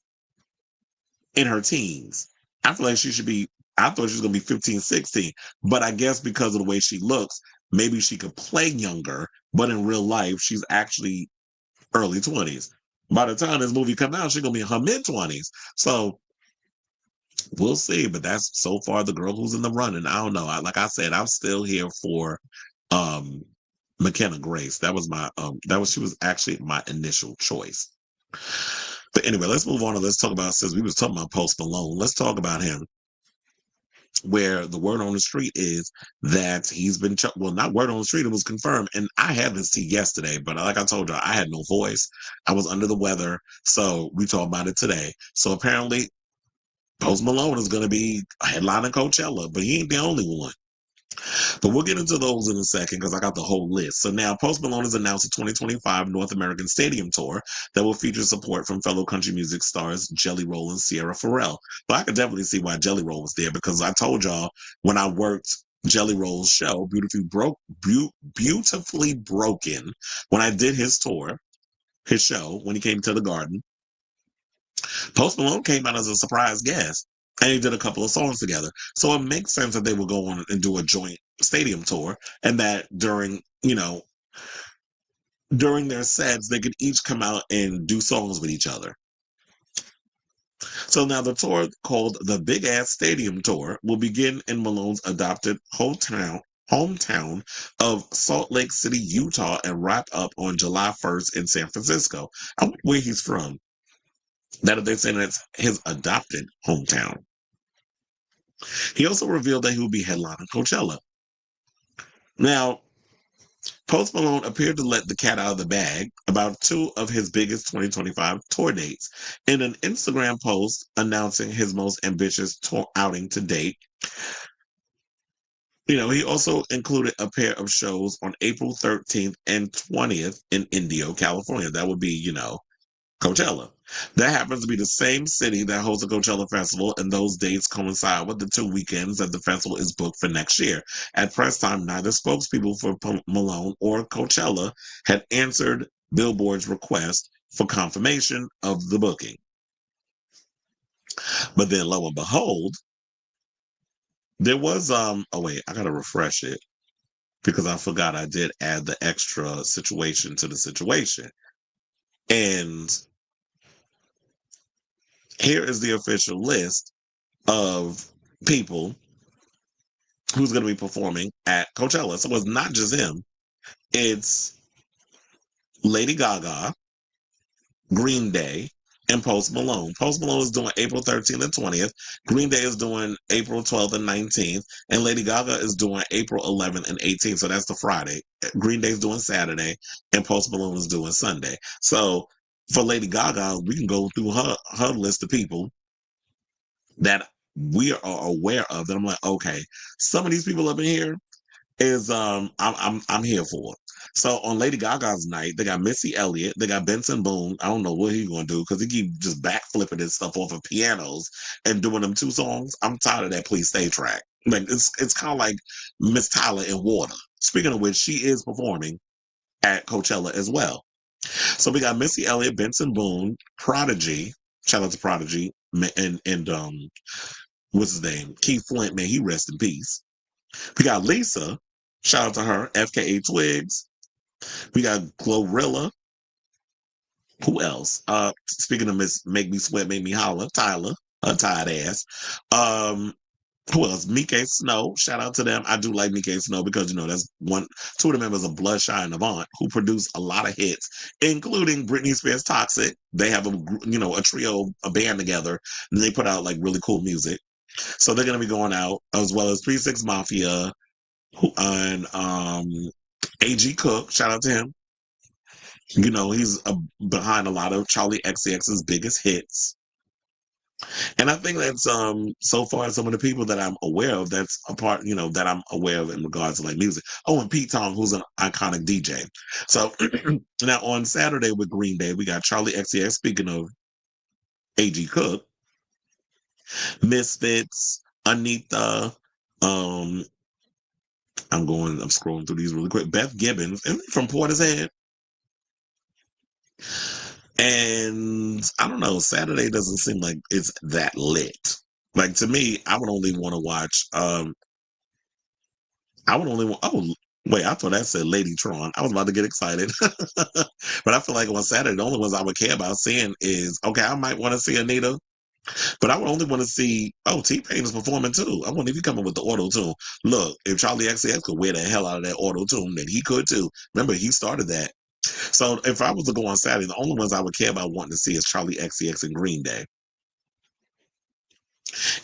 in her teens. I feel like she should be, I thought she was going to be 15, 16, but I guess because of the way she looks, maybe she could play younger, but in real life, she's actually early 20s. By the time this movie comes out, she's going to be in her mid 20s. So we'll see, but that's so far the girl who's in the running. I don't know. Like I said, I'm still here for um McKenna Grace. She was actually my initial choice. But anyway, let's move on and let's talk about, since we was talking about Post Malone, let's talk about him. Where the word on the street is that he's been, well, not word on the street, it was confirmed. And I had this tea yesterday, but like I told you, I had no voice. I was under the weather. So we talked about it today. So apparently Post Malone is going to be headlining Coachella, but he ain't the only one. But we'll get into those in a second because I got the whole list. So now Post Malone has announced a 2025 North American Stadium Tour that will feature support from fellow country music stars Jelly Roll and Sierra Ferrell. But I could definitely see why Jelly Roll was there, because I told y'all when I worked Jelly Roll's show, Beautifully Broken, when I did his tour, his show, when he came to the Garden, Post Malone came out as a surprise guest, and he did a couple of songs together. So it makes sense that they would go on and do a joint stadium tour, and that during their sets, they could each come out and do songs with each other. So now the tour, called the Big Ass Stadium Tour, will begin in Malone's adopted hometown of Salt Lake City, Utah, and wrap up on July 1st in San Francisco. I wonder where he's from. That they're saying it's his adopted hometown. He also revealed that he will be headlining Coachella. Now, Post Malone appeared to let the cat out of the bag about two of his biggest 2025 tour dates. In an Instagram post announcing his most ambitious tour outing to date, he also included a pair of shows on April 13th and 20th in Indio, California. That would be, Coachella. That happens to be the same city that hosts the Coachella Festival, and those dates coincide with the 2 weekends that the festival is booked for next year. At press time, neither spokespeople for Malone or Coachella had answered Billboard's request for confirmation of the booking. But then, lo and behold, there was oh wait, I gotta refresh it because I forgot I did add the extra situation to the situation. And here is the official list of people who's going to be performing at Coachella. So it's not just him. It's Lady Gaga, Green Day, and Post Malone. Post Malone is doing April 13th and 20th. Green Day is doing April 12th and 19th. And Lady Gaga is doing April 11th and 18th. So that's the Friday. Green Day is doing Saturday, and Post Malone is doing Sunday. So for Lady Gaga, we can go through her list of people that we are aware of. That I'm like, okay, some of these people up in here is I'm here for. So on Lady Gaga's night, they got Missy Elliott, they got Benson Boone. I don't know what he's gonna do because he keep just backflipping his stuff off of pianos and doing them two songs. I'm tired of that Please Stay track. Like it's kind of like Miss Tyler in Water. Speaking of which, she is performing at Coachella as well. So we got Missy Elliott, Benson Boone, Prodigy. Shout out to Prodigy and what's his name? Keith Flint, man, he rest in peace. We got Lisa. Shout out to her. FKA Twigs. We got Glorilla. Who else? Speaking of Miss Make Me Sweat, Make Me Holler, Tyler, a tired ass. Um, who else? Meek Snow. Shout out to them. I do like Meek Snow because that's two of the members of Bloodshine and Avant who produce a lot of hits, including Britney Spears' Toxic. They have a trio, a band together, and they put out like really cool music. So they're gonna be going out as well as 3 6 Mafia, and AG Cook, shout out to him. He's behind a lot of Charlie XCX's biggest hits. And I think that's so far some of the people that I'm aware of that's a part, that I'm aware of in regards to like music. Oh, and Pete Tong, who's an iconic DJ. So now on Saturday with Green Day, we got Charlie XCX, speaking of AG Cook, Misfits, Anita, um, I'm scrolling through these really quick. Beth Gibbons from Portishead. And I don't know, Saturday doesn't seem like it's that lit. Like to me, I would only want to watch I would only want oh wait, I thought that said Lady Tron. I was about to get excited. But I feel like on Saturday, the only ones I would care about seeing is okay, I might want to see Anita, but I would only want to see T-Pain is performing too. I wonder if he coming with the auto tune. Look, if Charlie XCX could wear the hell out of that auto tune, then he could too. Remember, he started that. So if I was to go on Saturday, the only ones I would care about wanting to see is Charlie XCX and Green Day.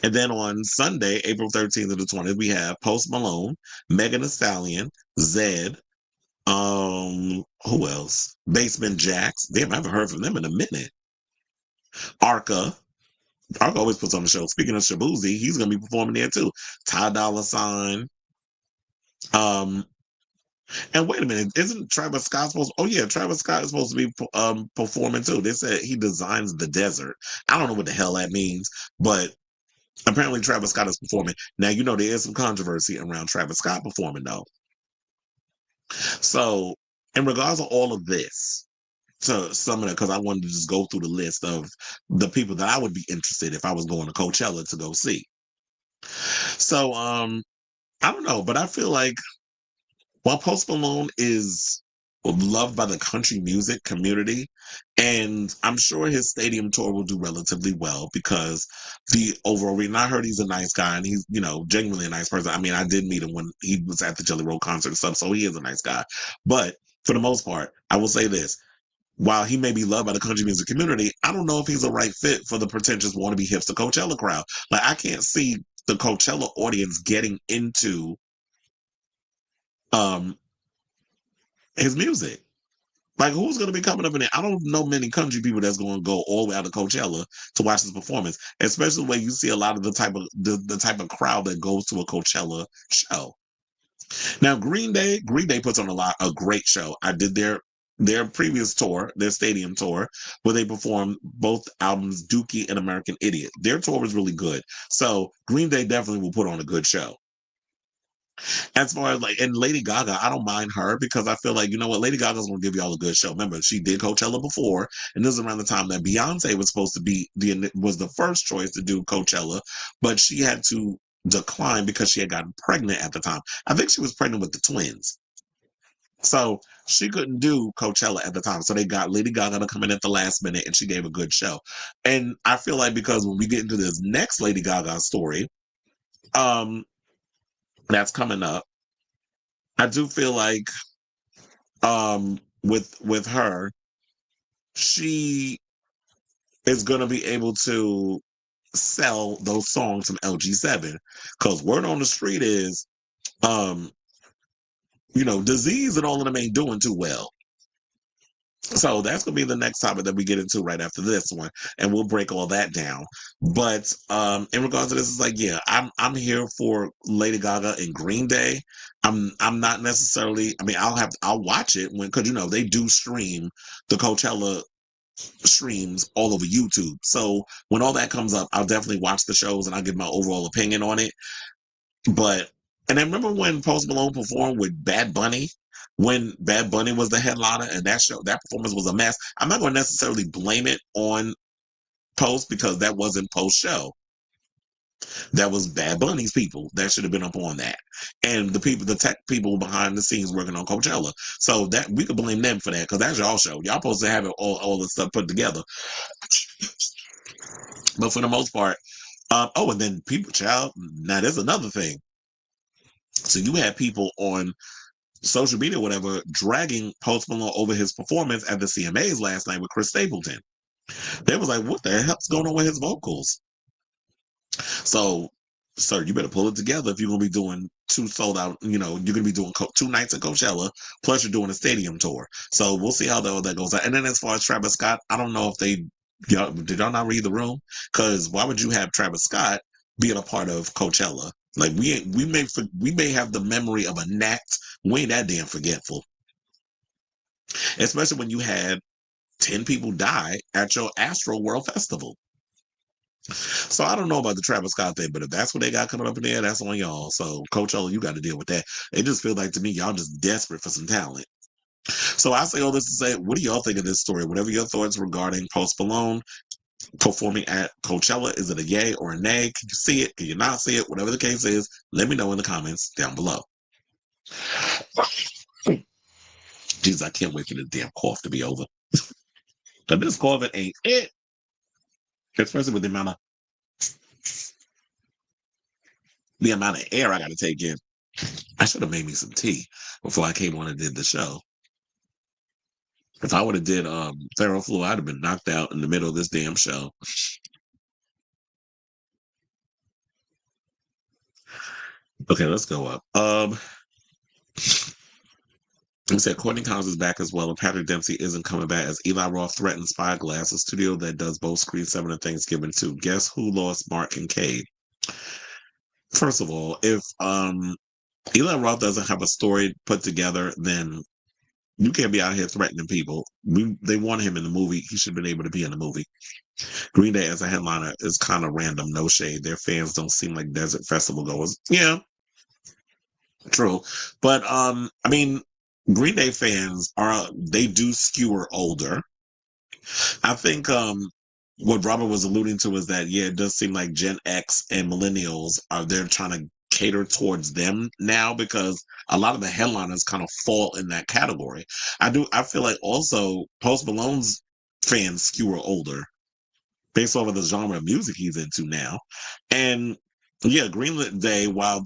And then on Sunday, April 13th to the 20th, we have Post Malone, Megan Thee Stallion, Zed, who else? Basement Jacks. Damn, I haven't heard from them in a minute. Arca. Arca always puts on the show. Speaking of Shaboozey, he's gonna be performing there too. Ty Dolla $ign. Um, and wait a minute, isn't Travis Scott supposed? Oh yeah, Travis Scott is supposed to be performing too. They said he designs the desert. I don't know what the hell that means, but apparently Travis Scott is performing. Now there is some controversy around Travis Scott performing though. So in regards to all of this, to some of that, because I wanted to just go through the list of the people that I would be interested if I was going to Coachella to go see. So I don't know, but I feel like while Post Malone is loved by the country music community, and I'm sure his stadium tour will do relatively well because the overall reason I heard he's a nice guy and he's genuinely a nice person. I mean, I did meet him when he was at the Jelly Roll concert and stuff, so he is a nice guy. But for the most part, I will say this. While he may be loved by the country music community, I don't know if he's a right fit for the pretentious wannabe hipster Coachella crowd. Like, I can't see the Coachella audience getting into um his music. Like, who's going to be coming up in there? I don't know many country people that's going to go all the way out to Coachella to watch this performance, especially when you see a lot of the type of crowd that goes to a Coachella show. Now, Green Day puts on a great show. I did their previous tour, their stadium tour, where they performed both albums, Dookie and American Idiot. Their tour was really good. So Green Day definitely will put on a good show. As far as and Lady Gaga, I don't mind her because I feel like, Lady Gaga's gonna give y'all a good show. Remember, she did Coachella before, and this is around the time that Beyonce was supposed to be was the first choice to do Coachella, but she had to decline because she had gotten pregnant at the time. I think she was pregnant with the twins. So she couldn't do Coachella at the time. So they got Lady Gaga to come in at the last minute and she gave a good show. And I feel like because when we get into this next Lady Gaga story, um, that's coming up, I do feel like with her, she is going to be able to sell those songs from LG7, because word on the street is, um, Disease and all of them ain't doing too well. So that's gonna be the next topic that we get into right after this one, and we'll break all that down. But in regards to this, it's like, yeah, I'm here for Lady Gaga and Green Day. I'm not necessarily. I mean, I'll watch it when, because they do stream the Coachella streams all over YouTube. So when all that comes up, I'll definitely watch the shows and I'll give my overall opinion on it. But and I remember when Post Malone performed with Bad Bunny, when Bad Bunny was the headliner, and that performance was a mess. I'm not going to necessarily blame it on Post, because that wasn't Post show. That was Bad Bunny's people that should have been up on that, and the tech people behind the scenes working on Coachella. So that we could blame them for that, because that's y'all show. Y'all supposed to have it all the stuff put together. But for the most part, and then people, child. Now there's another thing. So you had people on social media, whatever, dragging Post Malone over his performance at the CMAs last night with Chris Stapleton. They was like, what the hell's going on with his vocals? So, sir, you better pull it together if you're going to be doing two sold out, you're going to be doing 2 nights at Coachella, plus you're doing a stadium tour. So we'll see how that goes out. And then as far as Travis Scott, I don't know if did y'all not read the room? Because why would you have Travis Scott being a part of Coachella? Like we may have the memory of a gnat. We ain't that damn forgetful. Especially when you had 10 people die at your Astro World Festival. So I don't know about the Travis Scott thing, but if that's what they got coming up in there, that's on y'all. So Coachella, you got to deal with that. It just feels like to me, y'all just desperate for some talent. So I say all this to say, what do y'all think of this story? Whatever your thoughts regarding Post Malone performing at Coachella, is it a yay or a nay? Can you see it? Can you not see it? Whatever the case is, let me know in the comments down below. Jesus, I can't wait for this damn cough to be over. But this COVID ain't it. Especially with the amount of air I got to take in. I should have made me some tea before I came on and did the show. If I would have did Ferrell flu, I'd have been knocked out in the middle of this damn show. Okay, let's go up. He said Courtney Cox is back as well, and Patrick Dempsey isn't coming back as Eli Roth threatens Spyglass, a studio that does both Screen 7 and Thanksgiving too. Guess who lost Mark Kincaid? First of all, if Eli Roth doesn't have a story put together, then you can't be out here threatening people. They want him in the movie. He should have been able to be in the movie. Green Day as a headliner is kind of random, no shade. Their fans don't seem like desert festival goers. Yeah, true. But I mean, Green Day fans they do skewer older. I think what Robert was alluding to is that, yeah, it does seem like Gen X and millennials they're trying to cater towards them now, because a lot of the headliners kind of fall in that category. I feel like also Post Malone's fans skewer older based off of the genre of music he's into now. And yeah, Green Day, while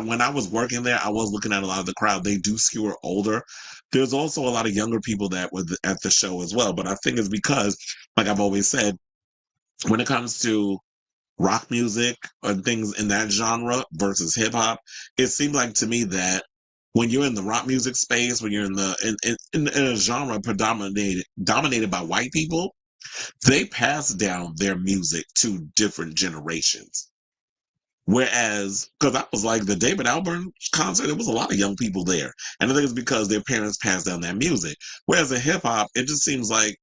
when I was working there, I was looking at a lot of the crowd. They do skewer older. There's also a lot of younger people that were at the show as well. But I think it's because, like I've always said, when it comes to rock music and things in that genre versus hip hop, it seemed like to me that when you're in the rock music space, when you're in a genre dominated by white people, they pass down their music to different generations. Whereas, because I was like the David Albarn concert, there was a lot of young people there, and I think it's because their parents passed down that music. Whereas in hip hop, it just seems like,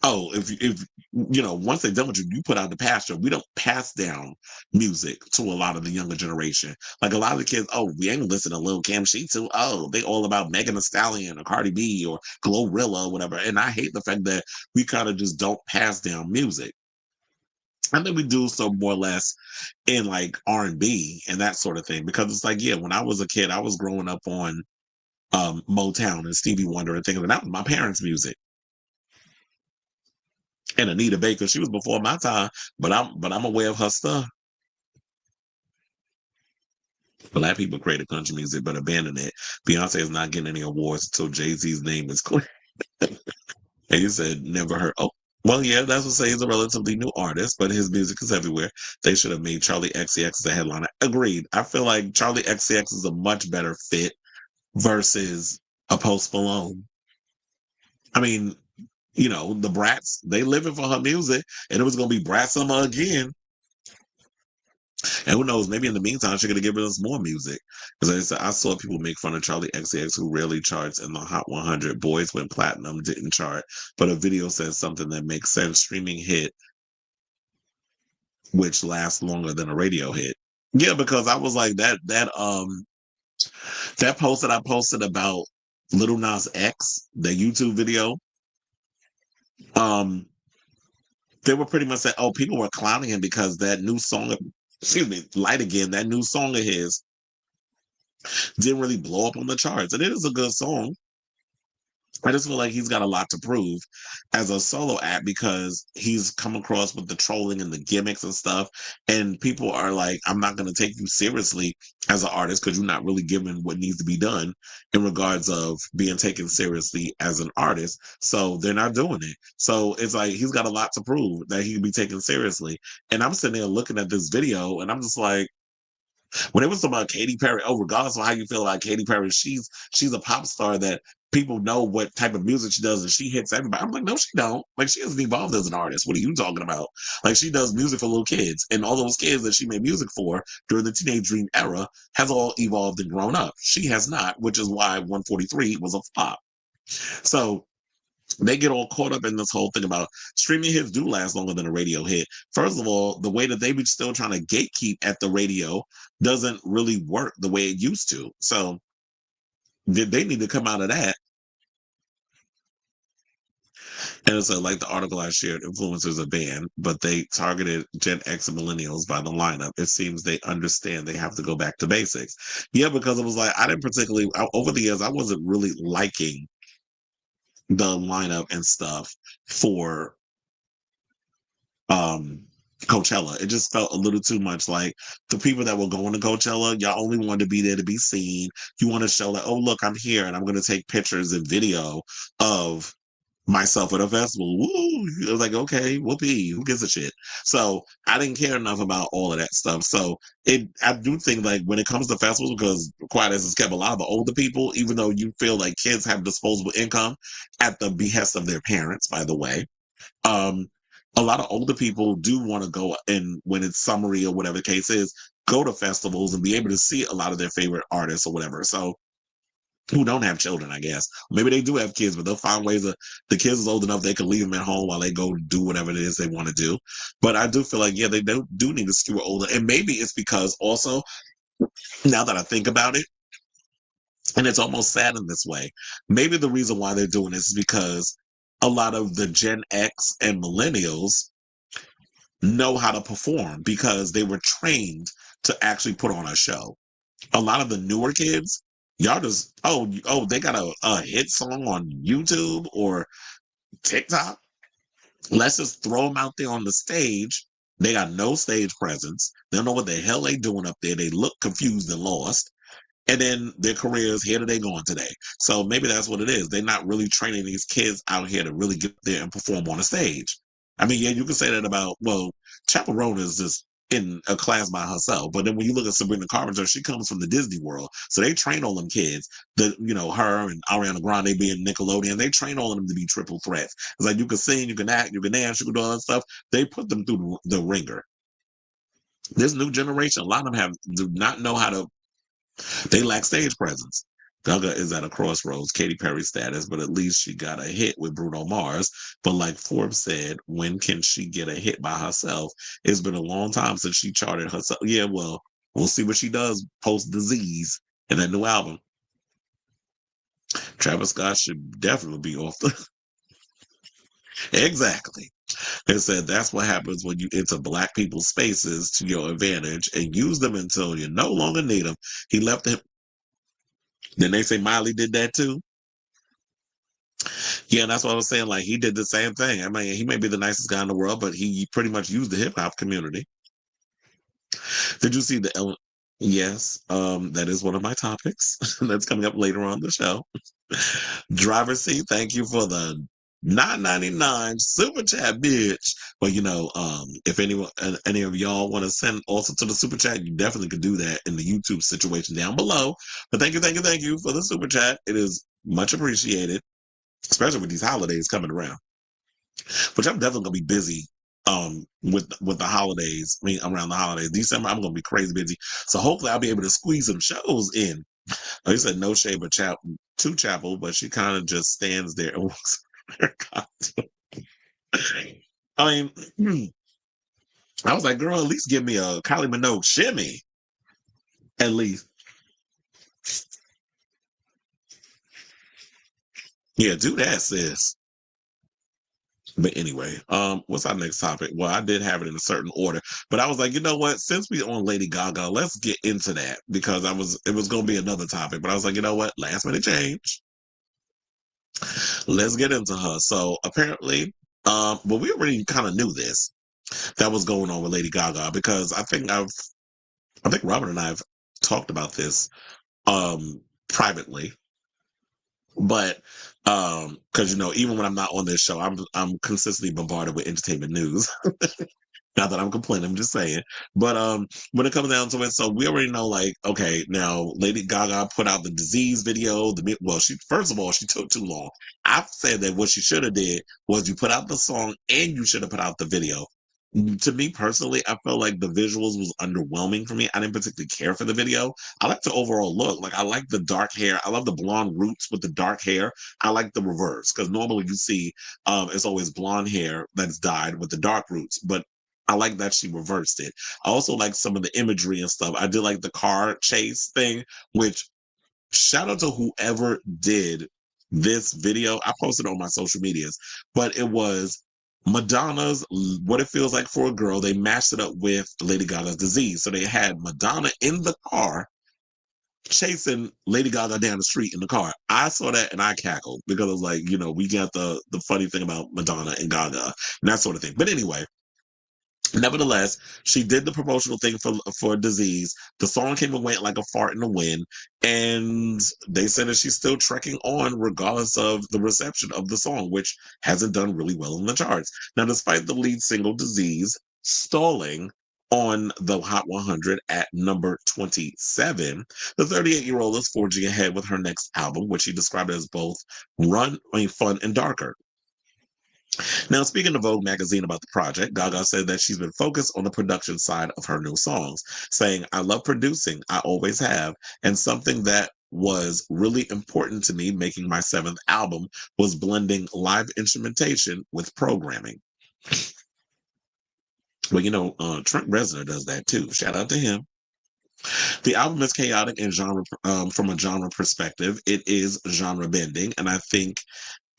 oh, if once they're done with you, you put out the pasture. We don't pass down music to a lot of the younger generation. Like a lot of the kids, oh, we ain't listening to Lil Kim. She too. Oh, they all about Megan Thee Stallion or Cardi B or Glorilla or whatever. And I hate the fact that we kind of just don't pass down music. I think we do so more or less in like R&B and that sort of thing, because it's like, yeah, when I was a kid, I was growing up on Motown and Stevie Wonder and things, and that was my parents' music. And Anita Baker, she was before my time, but I'm aware of her stuff. Black people created country music but abandoned it. Beyonce is not getting any awards until Jay-Z's name is clear. And you said never heard. Oh, well, yeah, that's what say he's a relatively new artist, but his music is everywhere. They should have made Charlie XCX as a headliner. Agreed. I feel like Charlie XCX is a much better fit versus a Post Malone. I mean, you know, the Brats, they living for her music, and it was going to be Brat Summer again. And who knows, maybe in the meantime, she's going to give us more music. Because I saw people make fun of Charlie XCX, who rarely charts in the Hot 100. Boys Went Platinum didn't chart, but a video says something that makes sense. Streaming hit, which lasts longer than a radio hit. Yeah, because I was like that post that I posted about Little Nas X, the YouTube video, um, they were pretty much saying, oh, people were clowning him because that new song, excuse me, Light Again, that new song of his didn't really blow up on the charts. And it is a good song. I just feel like he's got a lot to prove as a solo act because he's come across with the trolling and the gimmicks and stuff. And people are like, I'm not going to take you seriously as an artist because you're not really giving what needs to be done in regards of being taken seriously as an artist. So they're not doing it. So it's like he's got a lot to prove that he can be taken seriously. And I'm sitting there looking at this video and I'm just like, when it was about Katy Perry, oh, regardless of how you feel about Katy Perry, she's a pop star that people know what type of music she does and she hits everybody. I'm like, no, she don't. Like, she hasn't evolved as an artist. What are you talking about? Like, she does music for little kids, and all those kids that she made music for during the Teenage Dream era has all evolved and grown up. She has not, which is why 143 was a flop. So they get all caught up in this whole thing about streaming hits do last longer than a radio hit. First of all, the way that they be still trying to gatekeep at the radio doesn't really work the way it used to. So they need to come out of that. And it's like the article I shared, influencers are banned, but they targeted Gen X and millennials by the lineup. It seems they understand they have to go back to basics. Yeah, because it was like, I didn't particularly, over the years, I wasn't really liking the lineup and stuff for um Coachella. It just felt a little too much like the people that were going to Coachella, y'all only wanted to be there to be seen. You want to show like, oh look, I'm here and I'm gonna take pictures and video of myself at a festival. Woo! I was like, okay, whoopee, who gives a shit? So I didn't care enough about all of that stuff. So I do think like when it comes to festivals, because quiet as it's kept, a lot of the older people, even though you feel like kids have disposable income at the behest of their parents, by the way, um, a lot of older people do want to go and when it's summery or whatever the case is, go to festivals and be able to see a lot of their favorite artists or whatever. So who don't have children, I guess. Maybe they do have kids, but they'll find ways of the kids is old enough they can leave them at home while they go do whatever it is they want to do. But I do feel like, yeah, they do need to skew older. And maybe it's because also, now that I think about it, and it's almost sad in this way, maybe the reason why they're doing this is because a lot of the Gen X and millennials know how to perform because they were trained to actually put on a show. A lot of the newer kids, y'all just they got a hit song on YouTube or TikTok. Let's just throw them out there on the stage. They got no stage presence. They don't know what the hell they doing up there. They look confused and lost. And then their careers, here they going today. So maybe that's what it is. They're not really training these kids out here to really get there and perform on a stage. I mean, yeah, you can say that about, well, Chaperone is just in a class by herself. But then when you look at Sabrina Carpenter, she comes from the Disney world. So they train all them kids, her and Ariana Grande being Nickelodeon, they train all of them to be triple threats. It's like you can sing, you can act, you can dance, you can do all that stuff. They put them through the ringer. This new generation, a lot of them do not know how to, they lack stage presence. Gaga is at a crossroads, Katy Perry status, but at least she got a hit with Bruno Mars. But like Forbes said, when can she get a hit by herself? It's been a long time since she charted herself. Yeah, well, we'll see what she does post Disease in that new album. Travis Scott should definitely be off the. Exactly. It said that's what happens when you enter black people's spaces to your advantage and use them until you no longer need them. He left him. Then they say Miley did that too. Yeah, that's what I was saying. Like he did the same thing. I mean, he may be the nicest guy in the world, but he pretty much used the hip hop community. Did you see the Yes, that is one of my topics that's coming up later on the show. Driver seat, thank you for the 9.99 super chat, bitch. But if anyone, any of y'all want to send also to the super chat, you definitely could do that in the YouTube situation down below. But thank you for the super chat. It is much appreciated, especially with these holidays coming around. Which I'm definitely gonna be busy with the holidays. I mean, around the holidays. December, I'm gonna be crazy busy. So hopefully I'll be able to squeeze some shows in. Like I said, no shade but to Chapel, but she kind of just stands there and walks her costume. I mean, I was like, girl, at least give me a Kylie Minogue shimmy. At least. Yeah, do that, sis. But anyway, what's our next topic? Well, I did have it in a certain order, but I was like, you know what? Since we on Lady Gaga, let's get into that because it was gonna be another topic, but I was like, you know what? Last minute change. Let's get into her. So apparently, well, we already kind of knew this that was going on with Lady Gaga because I think Robert and I have talked about this privately, but because even when I'm not on this show, I'm consistently bombarded with entertainment news. Not that I'm complaining, I'm just saying. But when it comes down to it, so we already know, like, okay, now Lady Gaga put out the disease video. Well, she first of all, she took too long. I've said that what she should have did was you put out the song and you should have put out the video. To me personally, I felt like the visuals was underwhelming for me. I didn't particularly care for the video. I like the overall look. Like I like the dark hair. I love the blonde roots with the dark hair. I like the reverse because normally you see it's always blonde hair that's dyed with the dark roots. But I like that she reversed it. I also like some of the imagery and stuff. I did like the car chase thing, which shout out to whoever did this video. I posted it on my social medias, but it was Madonna's What It Feels Like for a Girl. They matched it up with Lady Gaga's Disease. So they had Madonna in the car chasing Lady Gaga down the street in the car. I saw that and I cackled because I was like, we got the funny thing about Madonna and Gaga and that sort of thing. But anyway, nevertheless, she did the promotional thing for Disease. The song came and went like a fart in the wind, and they said that she's still trekking on regardless of the reception of the song, which hasn't done really well in the charts. Now, despite the lead single Disease stalling on the Hot 100 at number 27, the 38-year-old is forging ahead with her next album, which she described as both fun and darker. Now, speaking to Vogue magazine about the project, Gaga said that she's been focused on the production side of her new songs, saying, I love producing, I always have, and something that was really important to me making my seventh album was blending live instrumentation with programming. Well, Trent Reznor does that too. Shout out to him. The album is chaotic and genre from a genre perspective. It is genre bending, and I think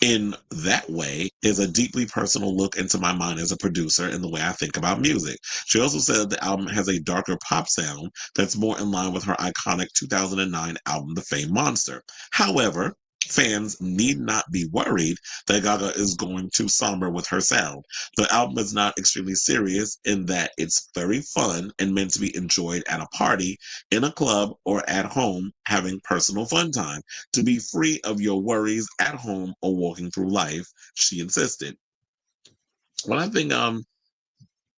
in that way is a deeply personal look into my mind as a producer and the way I think about music. She also said the album has a darker pop sound that's more in line with her iconic 2009 album, The Fame Monster. However, fans need not be worried that Gaga is going too somber with her sound. The album is not extremely serious in that it's very fun and meant to be enjoyed at a party, in a club, or at home having personal fun time. To be free of your worries at home or walking through life, she insisted. Well, I think I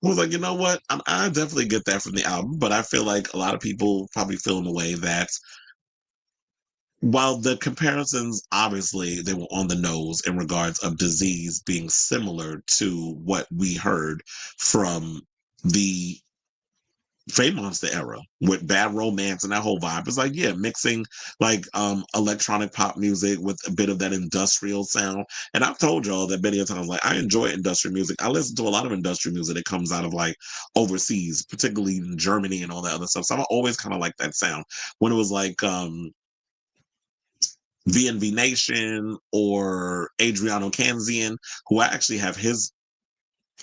was like, you know what? I definitely get that from the album, but I feel like a lot of people probably feel in a way that while the comparisons obviously they were on the nose in regards of Disease being similar to what we heard from the Fame Monster era with Bad Romance and that whole vibe. It's like, yeah, mixing like electronic pop music with a bit of that industrial sound. And I've told y'all that many a times, like I enjoy industrial music. I listen to a lot of industrial music that comes out of like overseas, particularly in Germany and all that other stuff. So I've always kind of liked that sound. When it was like VNV Nation or Adriano Canzian, who I actually have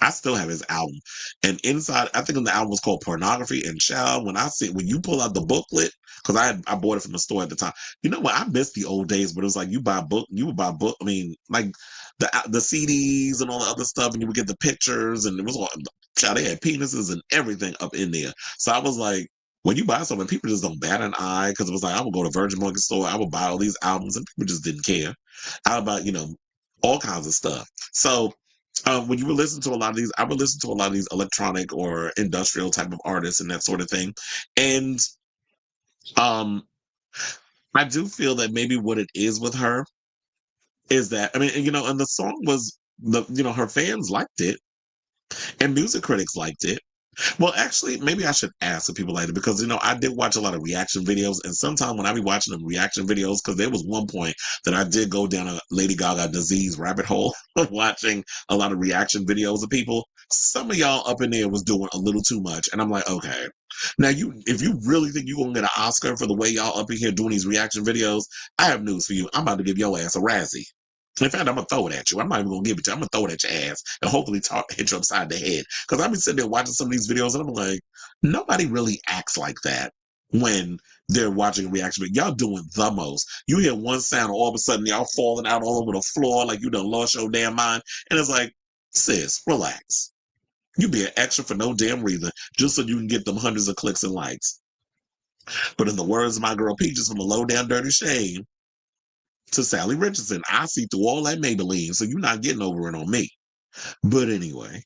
I still have his album. And inside, I think the album was called Pornography and Child. When you pull out the booklet, because I bought it from the store at the time. You know what? I miss the old days, but it was like you would buy book. I mean, like the CDs and all the other stuff, and you would get the pictures, and it was all child. They had penises and everything up in there. So I was like, when you buy something, people just don't bat an eye because it was like, I would go to Virgin Market store, I would buy all these albums, and people just didn't care. I would buy, all kinds of stuff. So when you would listen to a lot of these, I would listen to a lot of these electronic or industrial type of artists and that sort of thing. And um, I do feel that maybe what it is with her is that, I mean, and the song was her fans liked it and music critics liked it. Well, actually, maybe I should ask if people like it because I did watch a lot of reaction videos, and sometimes when I be watching them reaction videos, because there was one point that I did go down a Lady Gaga disease rabbit hole of watching a lot of reaction videos of people. Some of y'all up in there was doing a little too much, and I'm like, okay, now if you really think you're gonna get an Oscar for the way y'all up in here doing these reaction videos, I have news for you. I'm about to give your ass a Razzie. In fact, I'm gonna throw it at you. I'm not even gonna give it to you. I'm gonna throw it at your ass and hopefully hit you upside the head. Because I've been sitting there watching some of these videos and I'm like, nobody really acts like that when they're watching a reaction. But y'all doing the most. You hear one sound, all of a sudden y'all falling out all over the floor like you done lost your damn mind. And it's like, sis, relax. You be an extra for no damn reason, just so you can get them hundreds of clicks and likes. But in the words of my girl Peaches from a low down dirty shame, to Sally Richardson, I see through all that Maybelline, so you're not getting over it on me. But anyway,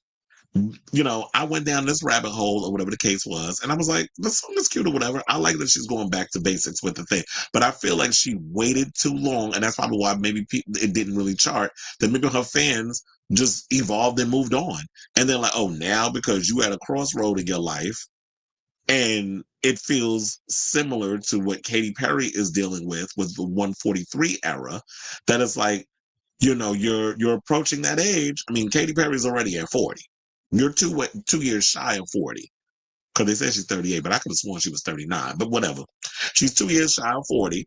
I went down this rabbit hole or whatever the case was, and I was like, the song is cute or whatever. I like that she's going back to basics with the thing, but I feel like she waited too long, and that's probably why maybe it didn't really chart. That maybe her fans just evolved and moved on, and they're like, oh, now because you had a crossroad in your life, and it feels similar to what Katy Perry is dealing with the 143 era, that it's like, you're approaching that age. I mean, Katy Perry's already at 40. You're 2 years shy of 40. Because they said she's 38, but I could have sworn she was 39. But whatever. She's 2 years shy of 40.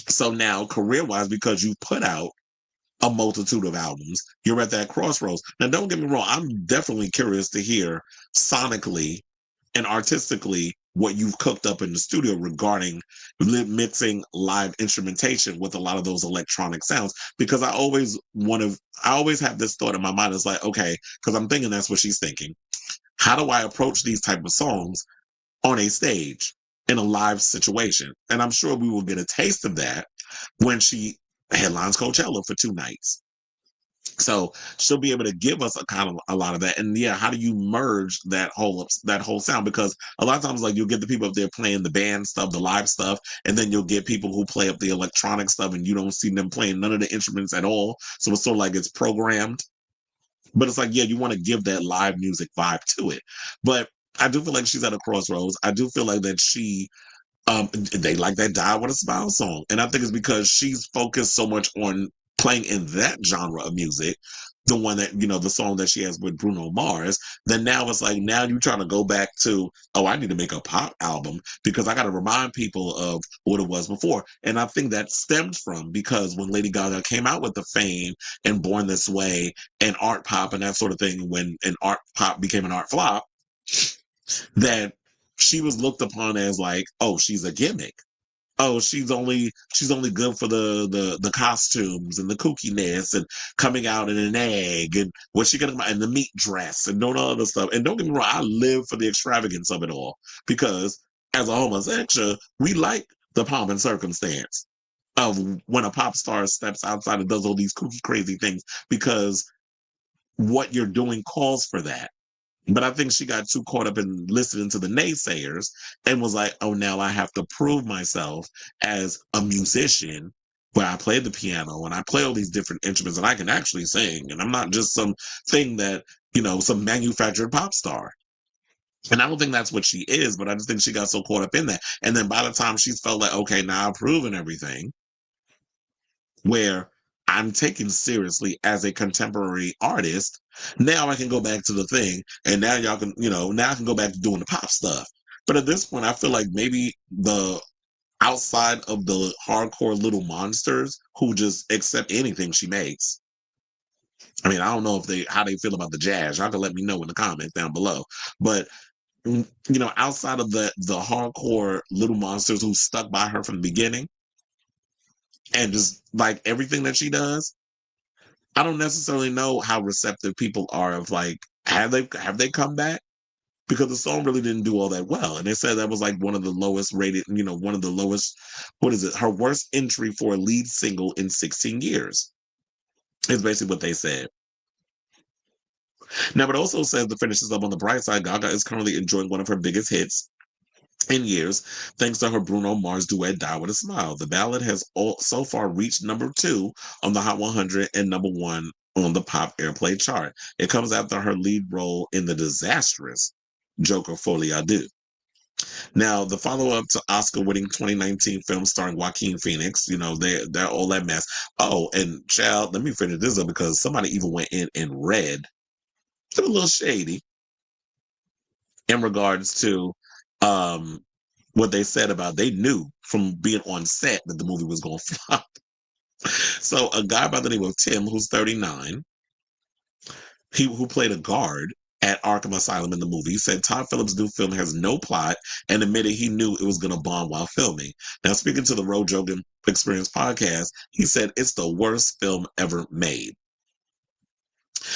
So now, career-wise, because you put out a multitude of albums, you're at that crossroads. Now, don't get me wrong. I'm definitely curious to hear sonically and artistically what you've cooked up in the studio regarding mixing live instrumentation with a lot of those electronic sounds, because I always have this thought in my mind. It's like, okay, because I'm thinking that's what she's thinking. How do I approach these type of songs on a stage in a live situation? And I'm sure we will get a taste of that when she headlines Coachella for 2 nights. So she'll be able to give us a lot of that. And yeah, how do you merge that whole sound? Because a lot of times, like, you'll get the people up there playing the band stuff, the live stuff, and then you'll get people who play up the electronic stuff, and you don't see them playing none of the instruments at all. So it's sort of like it's programmed. But it's like, yeah, you want to give that live music vibe to it. But I do feel like she's at a crossroads. I do feel like that they like that Die With a Smile song. And I think it's because she's focused so much on playing in that genre of music, the one that, the song that she has with Bruno Mars, then now it's like, now you're trying to go back to, oh, I need to make a pop album because I got to remind people of what it was before. And I think that stems from because when Lady Gaga came out with the Fame and Born This Way and art pop and that sort of thing, when an art pop became an art flop, that she was looked upon as like, oh, she's a gimmick. Oh, she's only good for the costumes and the kookiness and coming out in an egg and what's she gonna and the meat dress and all the other stuff. And don't get me wrong, I live for the extravagance of it all because as a homosexual, we like the pomp and circumstance of when a pop star steps outside and does all these kooky crazy things because what you're doing calls for that. But I think she got too caught up in listening to the naysayers and was like, oh, now I have to prove myself as a musician where I play the piano and I play all these different instruments and I can actually sing. And I'm not just some thing that, some manufactured pop star. And I don't think that's what she is, but I just think she got so caught up in that. And then by the time she's felt like, okay, now I've proven everything, where I'm taken seriously as a contemporary artist. Now I can go back to the thing, and now y'all can, now I can go back to doing the pop stuff. But at this point, I feel like maybe the outside of the hardcore little monsters who just accept anything she makes. I mean, I don't know how they feel about the jazz. Y'all can let me know in the comments down below. But outside of the hardcore little monsters who stuck by her from the beginning and just like everything that she does, I don't necessarily know how receptive people are of like, have they come back? because the song really didn't do all that well. And they said that was like one of the lowest rated, one of the lowest, what is it? Her worst entry for a lead single in 16 years is basically what they said. Now, it also says to finish this up on the bright side, Gaga is currently enjoying one of her biggest hits in years, thanks to her Bruno Mars duet "Die with a Smile." The ballad has so far reached #2 on the Hot 100 and #1 on the pop airplay chart. It comes after her lead role in the disastrous Joker Folie à Deux. Now, the follow-up to Oscar-winning 2019 film starring Joaquin Phoenix, they're all that mess. Oh, and child, let me finish this up because somebody even went in and read. It's a little shady in regards to what they said about they knew from being on set that the movie was going to flop. So a guy by the name of Tim, who's 39, who played a guard at Arkham Asylum in the movie, said Todd Phillips' new film has no plot and admitted he knew it was going to bomb while filming. Now, speaking to the Road Jogan Experience podcast, he said it's the worst film ever made.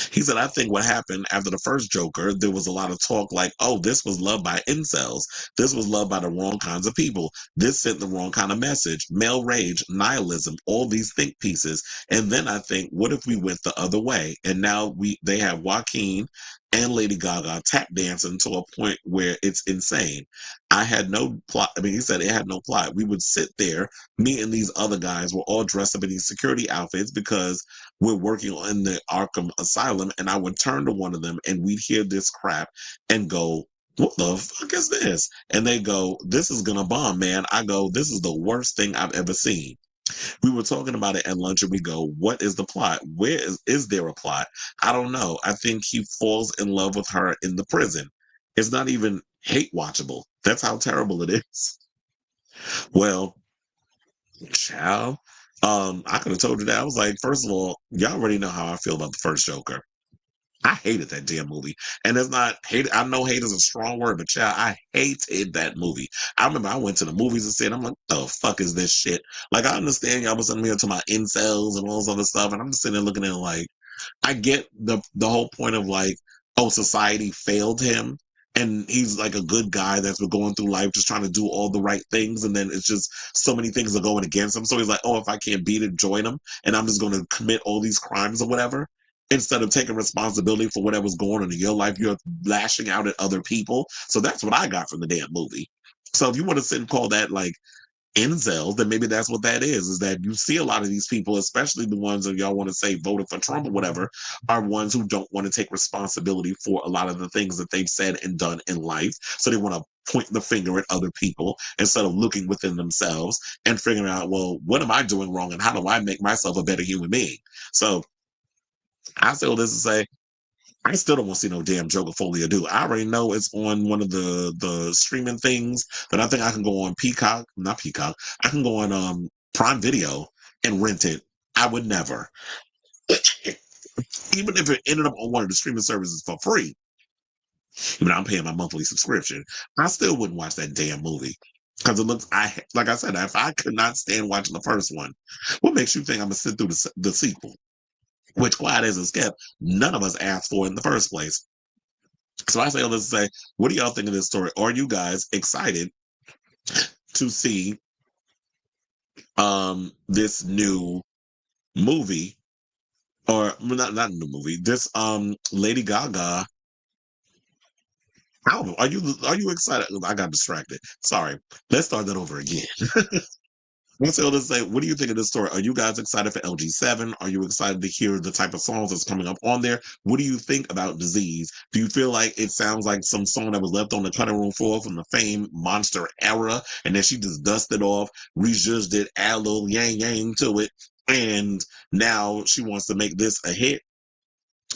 He said, I think what happened after the first Joker, there was a lot of talk like, oh, this was loved by incels. This was loved by the wrong kinds of people. This sent the wrong kind of message. Male rage, nihilism, all these think pieces. And then I think, what if we went the other way? And now they have Joaquin and Lady Gaga tap dancing to a point where it's insane. I had no plot. I mean, he said it had no plot. We would sit there, me and these other guys were all dressed up in these security outfits because we're working on the Arkham Asylum, and I would turn to one of them and we'd hear this crap and go, what the fuck is this? And they go, this is gonna bomb, man. I go, this is the worst thing I've ever seen. We were talking about it at lunch and we go, what is the plot? Where is there a plot? I don't know. I think he falls in love with her in the prison. It's not even hate watchable. That's how terrible it is. Well, child, I could have told you that. I was like, first of all, y'all already know how I feel about the first Joker. I hated that damn movie. And it's not hate. I know hate is a strong word, but child, I hated that movie. I remember I went to the movies and said, I'm like, the fuck is this shit? Like, I understand y'all was sitting here to my incels and all this other stuff. And I'm just sitting there looking at it like, I get the whole point of like, oh, society failed him. And he's like a good guy that's been going through life just trying to do all the right things. And then it's just so many things are going against him. So he's like, oh, if I can't beat it, join him. And I'm just going to commit all these crimes or whatever. Instead of taking responsibility for whatever's going on in your life, you're lashing out at other people. So that's what I got from the damn movie. So if you want to sit and call that like incels, then maybe that's what that is that you see a lot of these people, especially the ones that y'all want to say voted for Trump or whatever, are ones who don't want to take responsibility for a lot of the things that they've said and done in life. So they want to point the finger at other people instead of looking within themselves and figuring out, well, what am I doing wrong and how do I make myself a better human being? So I say all this to say, I still don't want to see no damn Joker Folie à Deux. I already know it's on one of the streaming things that I think I can go on Peacock, not Peacock. I can go on Prime Video and rent it. I would never, even if it ended up on one of the streaming services for free. Even though I'm paying my monthly subscription, I still wouldn't watch that damn movie because it looks. Like I said, if I could not stand watching the first one, what makes you think I'm gonna sit through the sequel? Which, quiet as it's kept, none of us asked for in the first place. So I say all this to say, what do y'all think of this story? Are you guys excited to see this new movie, or not new movie, this Lady Gaga album? Are you excited? I got distracted. Sorry. Let's start that over again. Let's all just say, what do you think of this story? Are you guys excited for LG7? Are you excited to hear the type of songs that's coming up on there? What do you think about Disease? Do you feel like it sounds like some song that was left on the cutting room floor from the Fame Monster era, and then she just dusted off, rejudged it, add a little yang yang to it, and now she wants to make this a hit?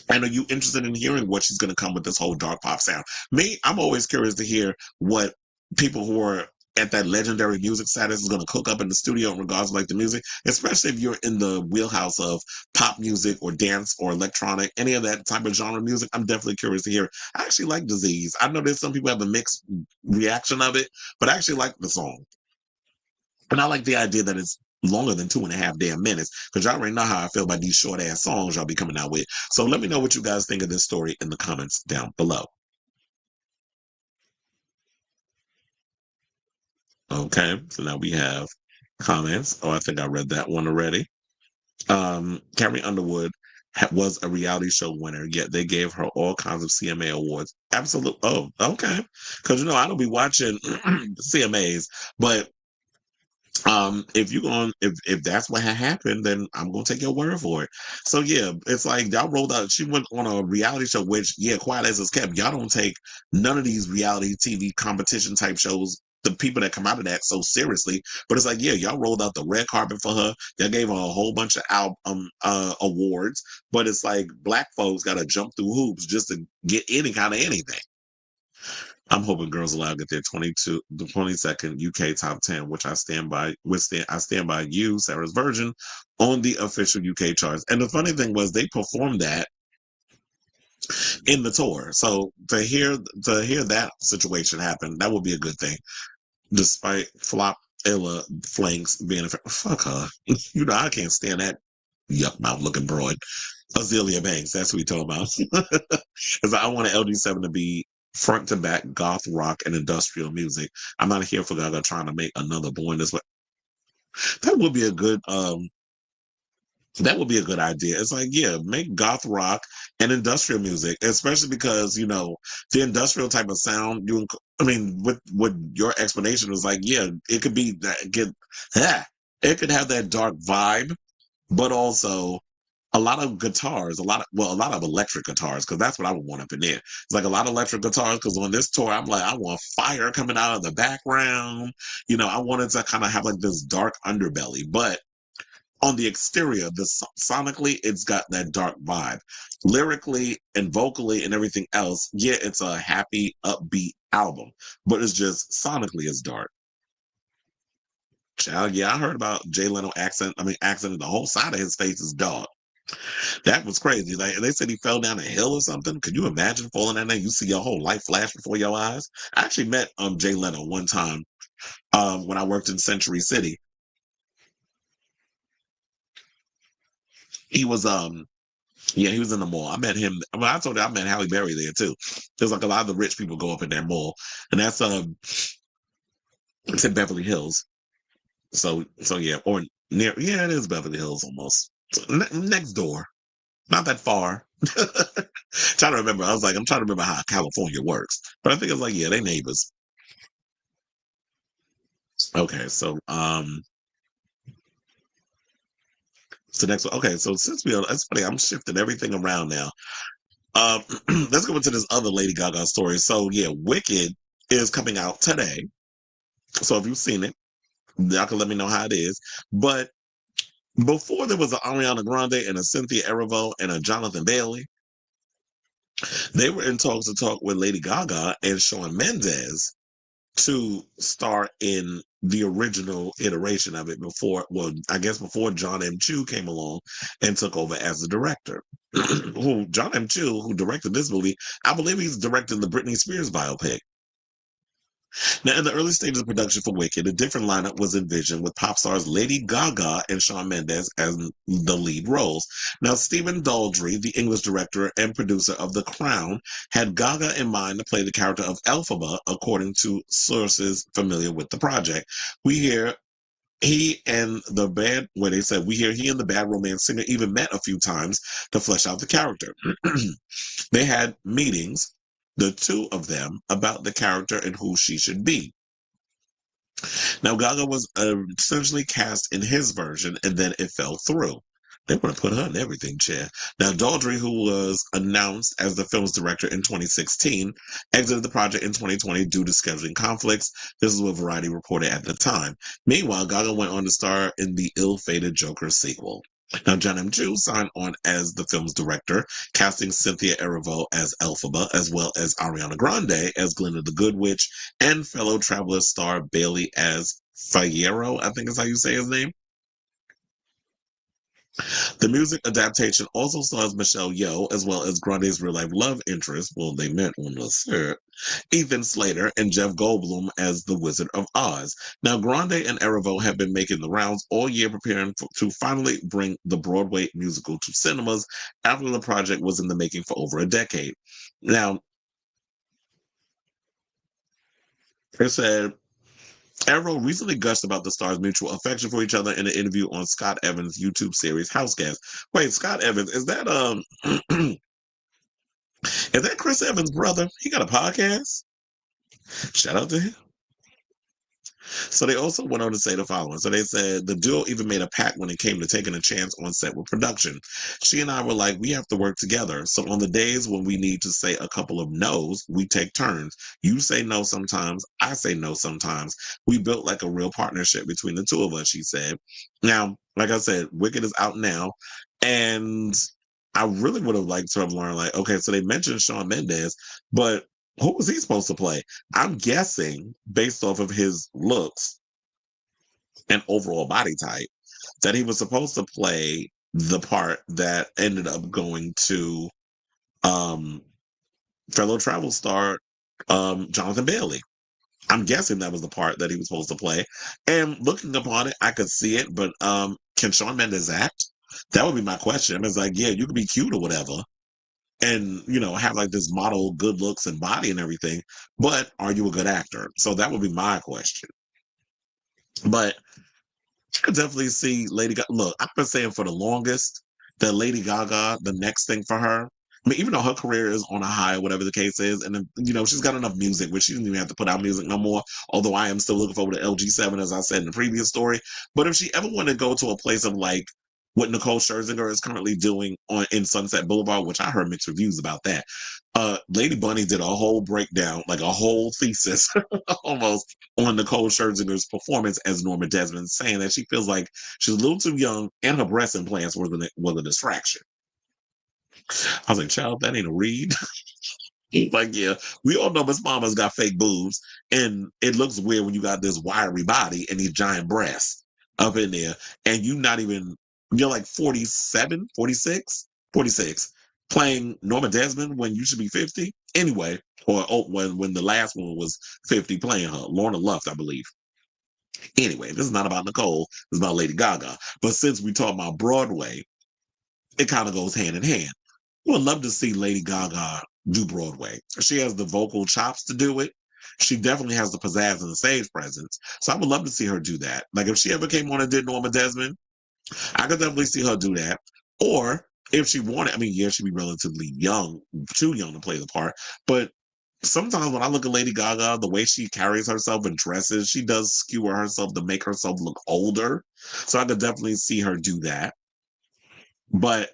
And are you interested in hearing what she's going to come with this whole dark pop sound? Me, I'm always curious to hear what people who are at that legendary music status is going to cook up in the studio in regards to like the music, especially if you're in the wheelhouse of pop music or dance or electronic, any of that type of genre music. I'm definitely curious to hear. I actually like Disease. I know there's some people have a mixed reaction of it, but I actually like the song. And I like the idea that it's longer than 2.5 damn minutes, because y'all already know how I feel about these short ass songs y'all be coming out with. So let me know what you guys think of this story in the comments down below. Okay, so now we have comments. Oh, I think I read that one already. Carrie Underwood was a reality show winner, yet they gave her all kinds of CMA awards. Absolute. Oh, okay. Because I don't be watching CMAs, but if you going if that's what had happened, then I'm gonna take your word for it. So yeah, it's like y'all rolled out. She went on a reality show, which yeah, quiet as it's kept. Y'all don't take none of these reality TV competition type shows. The people that come out of that so seriously, but it's like, yeah, y'all rolled out the red carpet for her. Y'all gave her a whole bunch of awards, but it's like black folks got to jump through hoops just to get any kind of anything. I'm hoping Girls Aloud get their the 22nd UK top 10, which I stand by. I stand by you, Sarah's Virgin, on the official UK charts. And the funny thing was, they performed that in the tour. So to hear that situation happen, that would be a good thing. Despite Flop Ella Flanks being fuck her, I can't stand that yuck mouth looking broad. Azealia Banks, that's what we talking about. Because I want an LG7 to be front to back goth rock and industrial music. I'm not here for Gaga trying to make another Born This Way. That would be a good idea. It's like, yeah, make goth rock and industrial music, especially because the industrial type of sound. I mean, with your explanation was like, yeah, it could be that it could have that dark vibe, but also a lot of guitars, a lot of electric guitars, because that's what I would want up in there. It's like a lot of electric guitars, because on this tour, I'm like, I want fire coming out of the background. I wanted to kind of have like this dark underbelly, but on the exterior, sonically, it's got that dark vibe. Lyrically and vocally and everything else, yeah, it's a happy, upbeat album, but it's just sonically it's dark. Child, yeah, I heard about Jay Leno accent. I mean, accent, the whole side of his face is dark. That was crazy. Like they said he fell down a hill or something. Could you imagine falling down there? You see your whole life flash before your eyes. I actually met Jay Leno one time when I worked in Century City. He was yeah, he was in the mall. I met him. I told you I met Halle Berry there too. There's like a lot of the rich people go up in that mall. And that's it's in Beverly Hills. So yeah, or near yeah, it is Beverly Hills almost. So, next door. Not that far. Trying to remember. I'm trying to remember how California works. But I think it's like, yeah, they neighbors. Okay, so next one. Okay, so since that's funny, I'm shifting everything around now. Um, let's go into this other Lady Gaga story. So yeah, Wicked is coming out today. So if you've seen it, y'all can let me know how it is. But before there was an Ariana Grande and a Cynthia Erivo and a Jonathan Bailey, they were in talks to talk with Lady Gaga and Shawn Mendes to star in the original iteration of it I guess before John M. Chu came along and took over as the director. Who John M. Chu, who directed this movie, I believe he's directing the Britney Spears biopic. Now, in the early stages of production for Wicked, a different lineup was envisioned with pop stars Lady Gaga and Shawn Mendes as the lead roles. Now, Stephen Daldry, the English director and producer of The Crown, had Gaga in mind to play the character of Elphaba, according to sources familiar with the project. We hear where they said we hear he and the Bad Romance singer even met a few times to flesh out the character. They had meetings, the two of them, about the character and who she should be. Now, Gaga was essentially cast in his version, and then it fell through. They want to put her in everything, chair. Now, Daldry, who was announced as the film's director in 2016, exited the project in 2020 due to scheduling conflicts. This is what Variety reported at the time. Meanwhile, Gaga went on to star in the ill-fated Joker sequel. Now, John M. Chu signed on as the film's director, casting Cynthia Erivo as Elphaba, as well as Ariana Grande as Glinda the Good Witch, and fellow Traveler star Bailey as Fiyero, I think is how you say his name. The music adaptation also stars Michelle Yeoh, as well as Grande's real-life love interest, well, they met on the set, Ethan Slater, and Jeff Goldblum as the Wizard of Oz. Now, Grande and Erivo have been making the rounds all year preparing to finally bring the Broadway musical to cinemas after the project was in the making for over a decade. Now, it said Arrow recently gushed about the stars' mutual affection for each other in an interview on Scott Evans' YouTube series Houseguest. Wait, Scott Evans, is that is that Chris Evans' brother? He got a podcast? Shout out to him. So they also went on to say the following. So they said the duo even made a pact when it came to taking a chance on set with production. She and I were like, we have to work together. So on the days when we need to say a couple of no's, we take turns. You say no sometimes, I say no sometimes. We built like a real partnership between the two of us, she said. Now, like I said, Wicked is out now. And I really would have liked to have learned, like, okay, so they mentioned Shawn Mendes, but who was he supposed to play? I'm guessing, based off of his looks and overall body type, that he was supposed to play the part that ended up going to um, fellow travel star Jonathan Bailey. I'm guessing that was the part that he was supposed to play. And looking upon it, I could see it, but can Shawn Mendes act? That would be my question. It's like, yeah, you could be cute or whatever, and have like this model good looks and body and everything, but are you a good actor? So that would be my question. But I could definitely see Lady Gaga. Look, I've been saying for the longest that Lady Gaga, the next thing for her, I mean, even though her career is on a high, whatever the case is, and then, she's got enough music where she doesn't even have to put out music no more. Although I am still looking forward to LG7, as I said in the previous story. But if she ever wanted to go to a place of like what Nicole Scherzinger is currently doing in Sunset Boulevard, which I heard mixed reviews about that. Lady Bunny did a whole breakdown, like a whole thesis almost on Nicole Scherzinger's performance as Norma Desmond, saying that she feels like she's a little too young and her breast implants was a distraction. I was like, child, that ain't a read. Like, yeah, we all know Miss Mama's got fake boobs, and it looks weird when you got this wiry body and these giant breasts up in there, and you're like 47, 46, 46, playing Norma Desmond when you should be 50 anyway, or when the last one was 50 playing her, Lorna Luft, I believe. Anyway, this is not about Nicole, this is about Lady Gaga. But since we talk about Broadway, it kind of goes hand in hand. I would love to see Lady Gaga do Broadway. She has the vocal chops to do it. She definitely has the pizzazz and the stage presence. So I would love to see her do that. Like if she ever came on and did Norma Desmond, I could definitely see her do that. Or if she wanted, I mean, yeah, she'd be relatively young, too young to play the part. But sometimes when I look at Lady Gaga, the way she carries herself and dresses, she does skewer herself to make herself look older. So I could definitely see her do that. But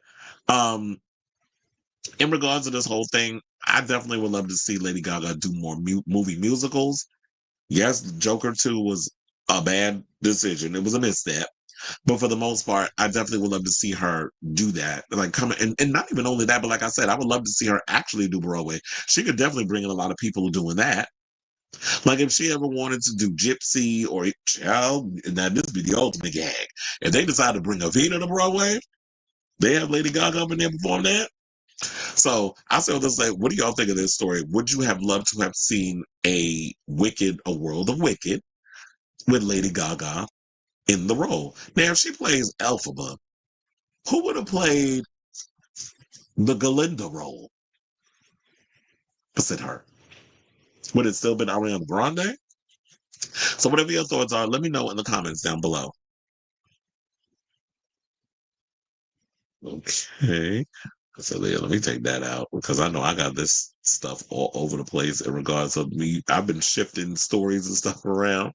um in regards to this whole thing, I definitely would love to see Lady Gaga do more movie musicals. Yes, Joker 2 was a bad decision. It was a misstep. But for the most part, I definitely would love to see her do that. Like come and not even only that, but like I said, I would love to see her actually do Broadway. She could definitely bring in a lot of people doing that. Like if she ever wanted to do Gypsy or Child, now this would be the ultimate gag. If they decide to bring Evita to Broadway, they have Lady Gaga up in there perform that. So I say this like, what do y'all think of this story? Would you have loved to have seen a world of Wicked with Lady Gaga in the role? Now, if she plays Elphaba, who would have played the Galinda role? Beside her. Would it still been Ariana Grande? So whatever your thoughts are, let me know in the comments down below. Okay. So yeah, let me take that out because I know I got this stuff all over the place in regards of me. I've been shifting stories and stuff around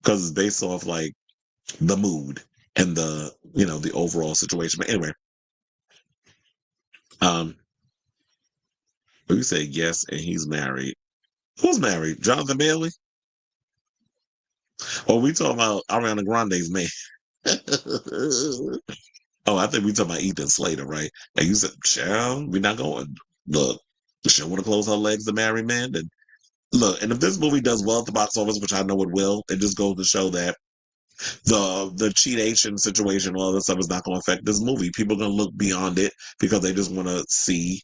because it's based off like the mood and the overall situation. But anyway, um, you say yes, and he's married. Who's married? Jonathan Bailey? Or we talking about Ariana Grande's man? Oh, I think we talking about Ethan Slater, right? And you said, child, we're not going. Look, she want to close her legs to marry men. Then look, and if this movie does well at the box office, which I know it will, it just goes to show that the cheatation situation, all this stuff is not going to affect this movie. People are going to look beyond it because they just want to see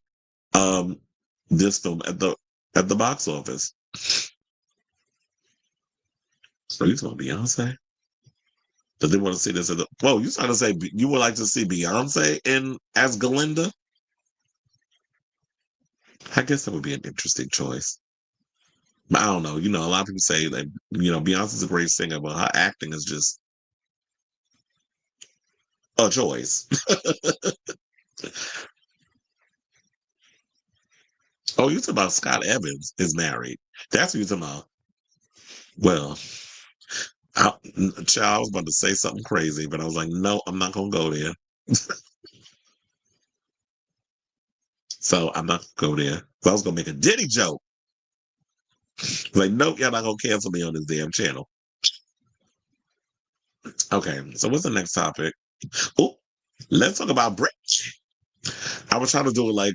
um this film at the box office. So you talking Beyonce? But they want to see this at the. Whoa, you trying to say you would like to see Beyonce in as Galinda? I guess that would be an interesting choice. I don't know. A lot of people say that, Beyonce's a great singer, but her acting is just a choice. Oh, you talking about Scott Evans is married. That's what you talking about. Well, child, I was about to say something crazy, but I was like, no, I'm not going to go there. So I'm not going to go there. So I was going to make a Diddy joke. Like, nope, y'all not going to cancel me on this damn channel. Okay, so what's the next topic? Oh, let's talk about Britney. I was trying to do it like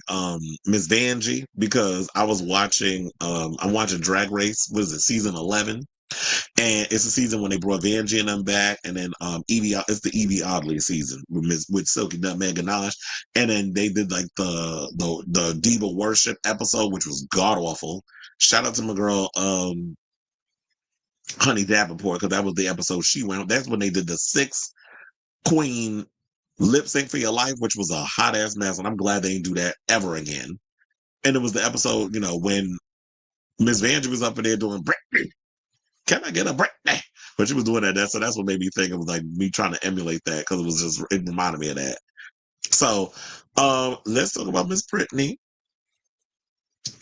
Miss Vanjie because I was watching I'm watching Drag Race, what is it, season 11? And it's a season when they brought Vanjie and them back, and then Evie, it's the Evie Oddly season with Silky Nutmeg Ganache, and then they did like the Diva Worship episode, which was god awful. Shout out to my girl Honey Davenport, because that was the episode she went. That's when they did the six queen lip sync for your life, which was a hot ass mess, and I'm glad they didn't do that ever again. And it was the episode, when Miss Vanjie was up in there doing Britney, can I get a Britney? But she was doing that, so that's what made me think it was like me trying to emulate that because it reminded me of that. So let's talk about Miss Britney.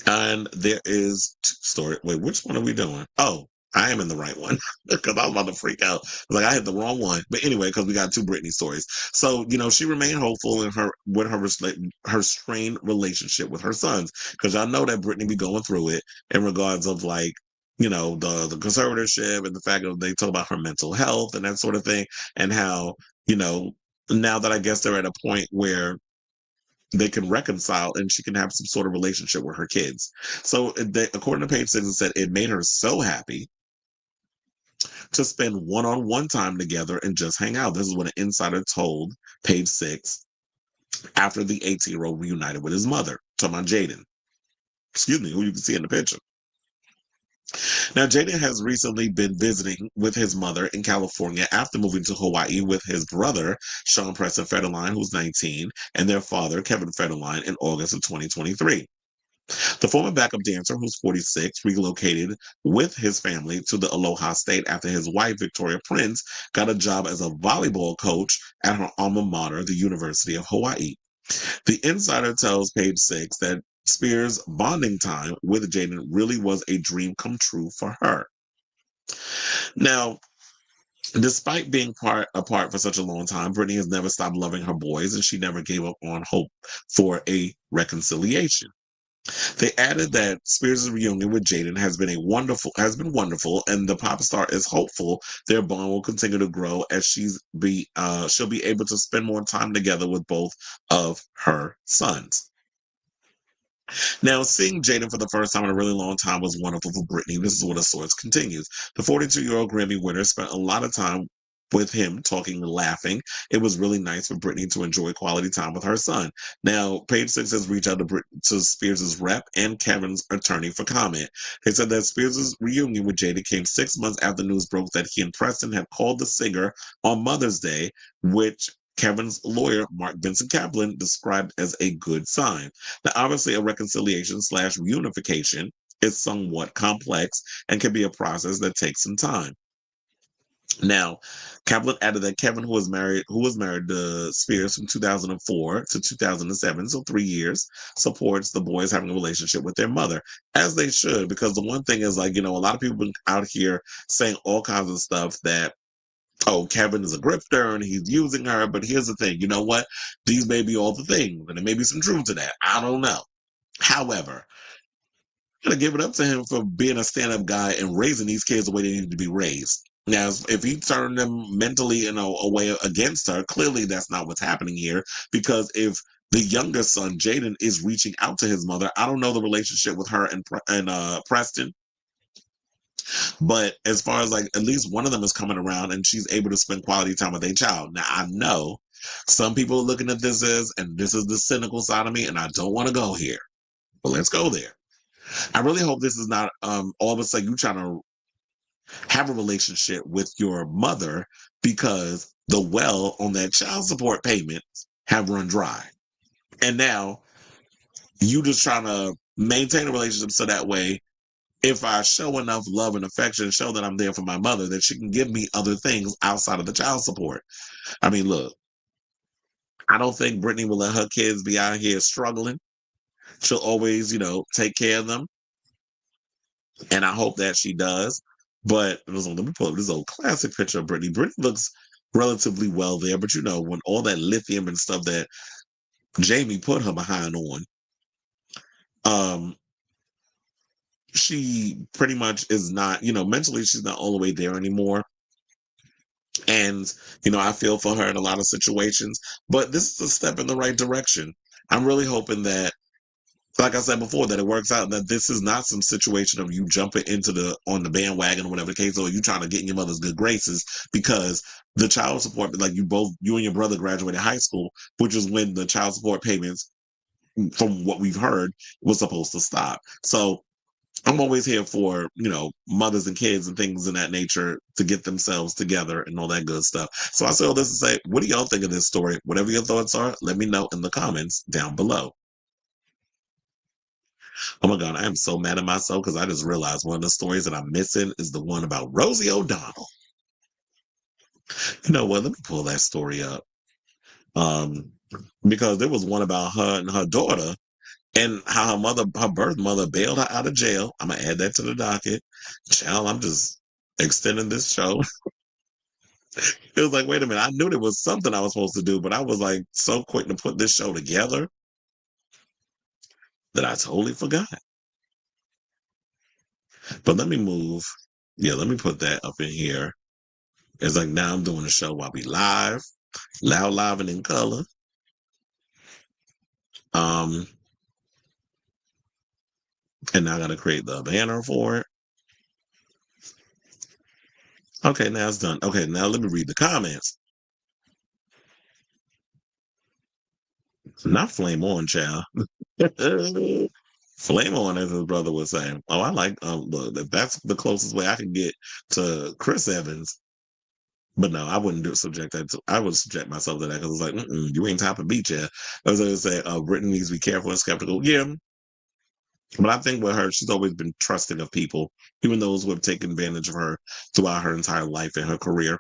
And there is two story. Wait, which one are we doing? Oh, I am in the right one because I was about to freak out. Like I hit the wrong one. But anyway, because we got two Britney stories. So she remained hopeful in her strained relationship with her sons, because I know that Britney be going through it in regards of like the conservatorship and the fact that they talk about her mental health and that sort of thing, and how now that I guess they're at a point where they can reconcile and she can have some sort of relationship with her kids. So according to Page Six, it said it made her so happy to spend one-on-one time together and just hang out. This is what an insider told Page Six after the 18-year-old reunited with his mother, talking about Jaden. Excuse me, who you can see in the picture. Now, Jaden has recently been visiting with his mother in California after moving to Hawaii with his brother, Sean Preston Federline, who's 19, and their father, Kevin Federline, in August of 2023. The former backup dancer, who's 46, relocated with his family to the Aloha State after his wife, Victoria Prince, got a job as a volleyball coach at her alma mater, the University of Hawaii. The insider tells Page Six that Spears' bonding time with Jaden really was a dream come true for her. Now, despite being apart for such a long time, Britney has never stopped loving her boys, and she never gave up on hope for a reconciliation. They added that Spears' reunion with Jaden has been wonderful, and the pop star is hopeful their bond will continue to grow as she'll be able to spend more time together with both of her sons. Now, seeing Jaden for the first time in a really long time was wonderful for Britney. This is what a source continues. The 42-year-old Grammy winner spent a lot of time with him, talking and laughing. It was really nice for Britney to enjoy quality time with her son. Now, Page Six has reached out to Spears' rep and Kevin's attorney for comment. They said that Spears' reunion with Jada came 6 months after news broke that he and Preston had called the singer on Mother's Day, which Kevin's lawyer, Mark Vincent Kaplan, described as a good sign. Now, obviously, a reconciliation / reunification is somewhat complex and can be a process that takes some time. Now, Kaplan added that Kevin, who was married to Spears from 2004 to 2007, so 3 years, supports the boys having a relationship with their mother, as they should, because the one thing is, like, a lot of people been out here saying all kinds of stuff that, oh, Kevin is a grifter and he's using her. But here's the thing, you know what? These may be all the things, and there may be some truth to that. I don't know. However, I'm gonna give it up to him for being a stand-up guy and raising these kids the way they need to be raised. Now, if he turned them mentally in a way against her, clearly that's not what's happening here. Because if the younger son, Jaden, is reaching out to his mother, I don't know the relationship with her and Preston. But as far as like, at least one of them is coming around and she's able to spend quality time with a child. Now, I know some people are looking at this and this is the cynical side of me, and I don't want to go here, but let's go there. I really hope this is not all of a sudden you trying to have a relationship with your mother because the well on that child support payment have run dry. And now you just trying to maintain a relationship so that way if I show enough love and affection, show that I'm there for my mother, that she can give me other things outside of the child support. I mean, look, I don't think Britney will let her kids be out here struggling. She'll always, take care of them. And I hope that she does. But let me pull up this old classic picture of Britney. Britney looks relatively well there, but when all that lithium and stuff that Jamie put her behind on, um, she pretty much is not, mentally she's not all the way there anymore. And, I feel for her in a lot of situations, but this is a step in the right direction. I'm really hoping that, like I said before, that it works out, that this is not some situation of you jumping on the bandwagon or whatever the case, or you trying to get in your mother's good graces because the child support, like you and your brother graduated high school, which is when the child support payments, from what we've heard, was supposed to stop. So I'm always here for, mothers and kids and things in that nature to get themselves together and all that good stuff. So I say all this to say, what do y'all think of this story? Whatever your thoughts are, let me know in the comments down below. Oh my God, I am so mad at myself because I just realized one of the stories that I'm missing is the one about Rosie O'Donnell. You know what? Let me pull that story up. Um, because there was one about her and her daughter and how her birth mother bailed her out of jail. I'm gonna add that to the docket. Child, I'm just extending this show. It was like, wait a minute, I knew there was something I was supposed to do, but I was like so quick to put this show together that I totally forgot. But let me move. Yeah, let me put that up in here. It's like now I'm doing the show while we live, loud, live, and in color. Um, and now I gotta create the banner for it. Okay, now it's done. Okay, now let me read the comments. Not flame on, child. Flame on, as his brother was saying. Oh, I like look, that's the closest way I can get to Chris Evans. But no, I wouldn't subject that to. I would subject myself to that because it's like, you ain't top of beat yet. I was going to say, Britain needs to be careful and skeptical. Yeah, but I think with her, she's always been trusting of people, even those who have taken advantage of her throughout her entire life and her career.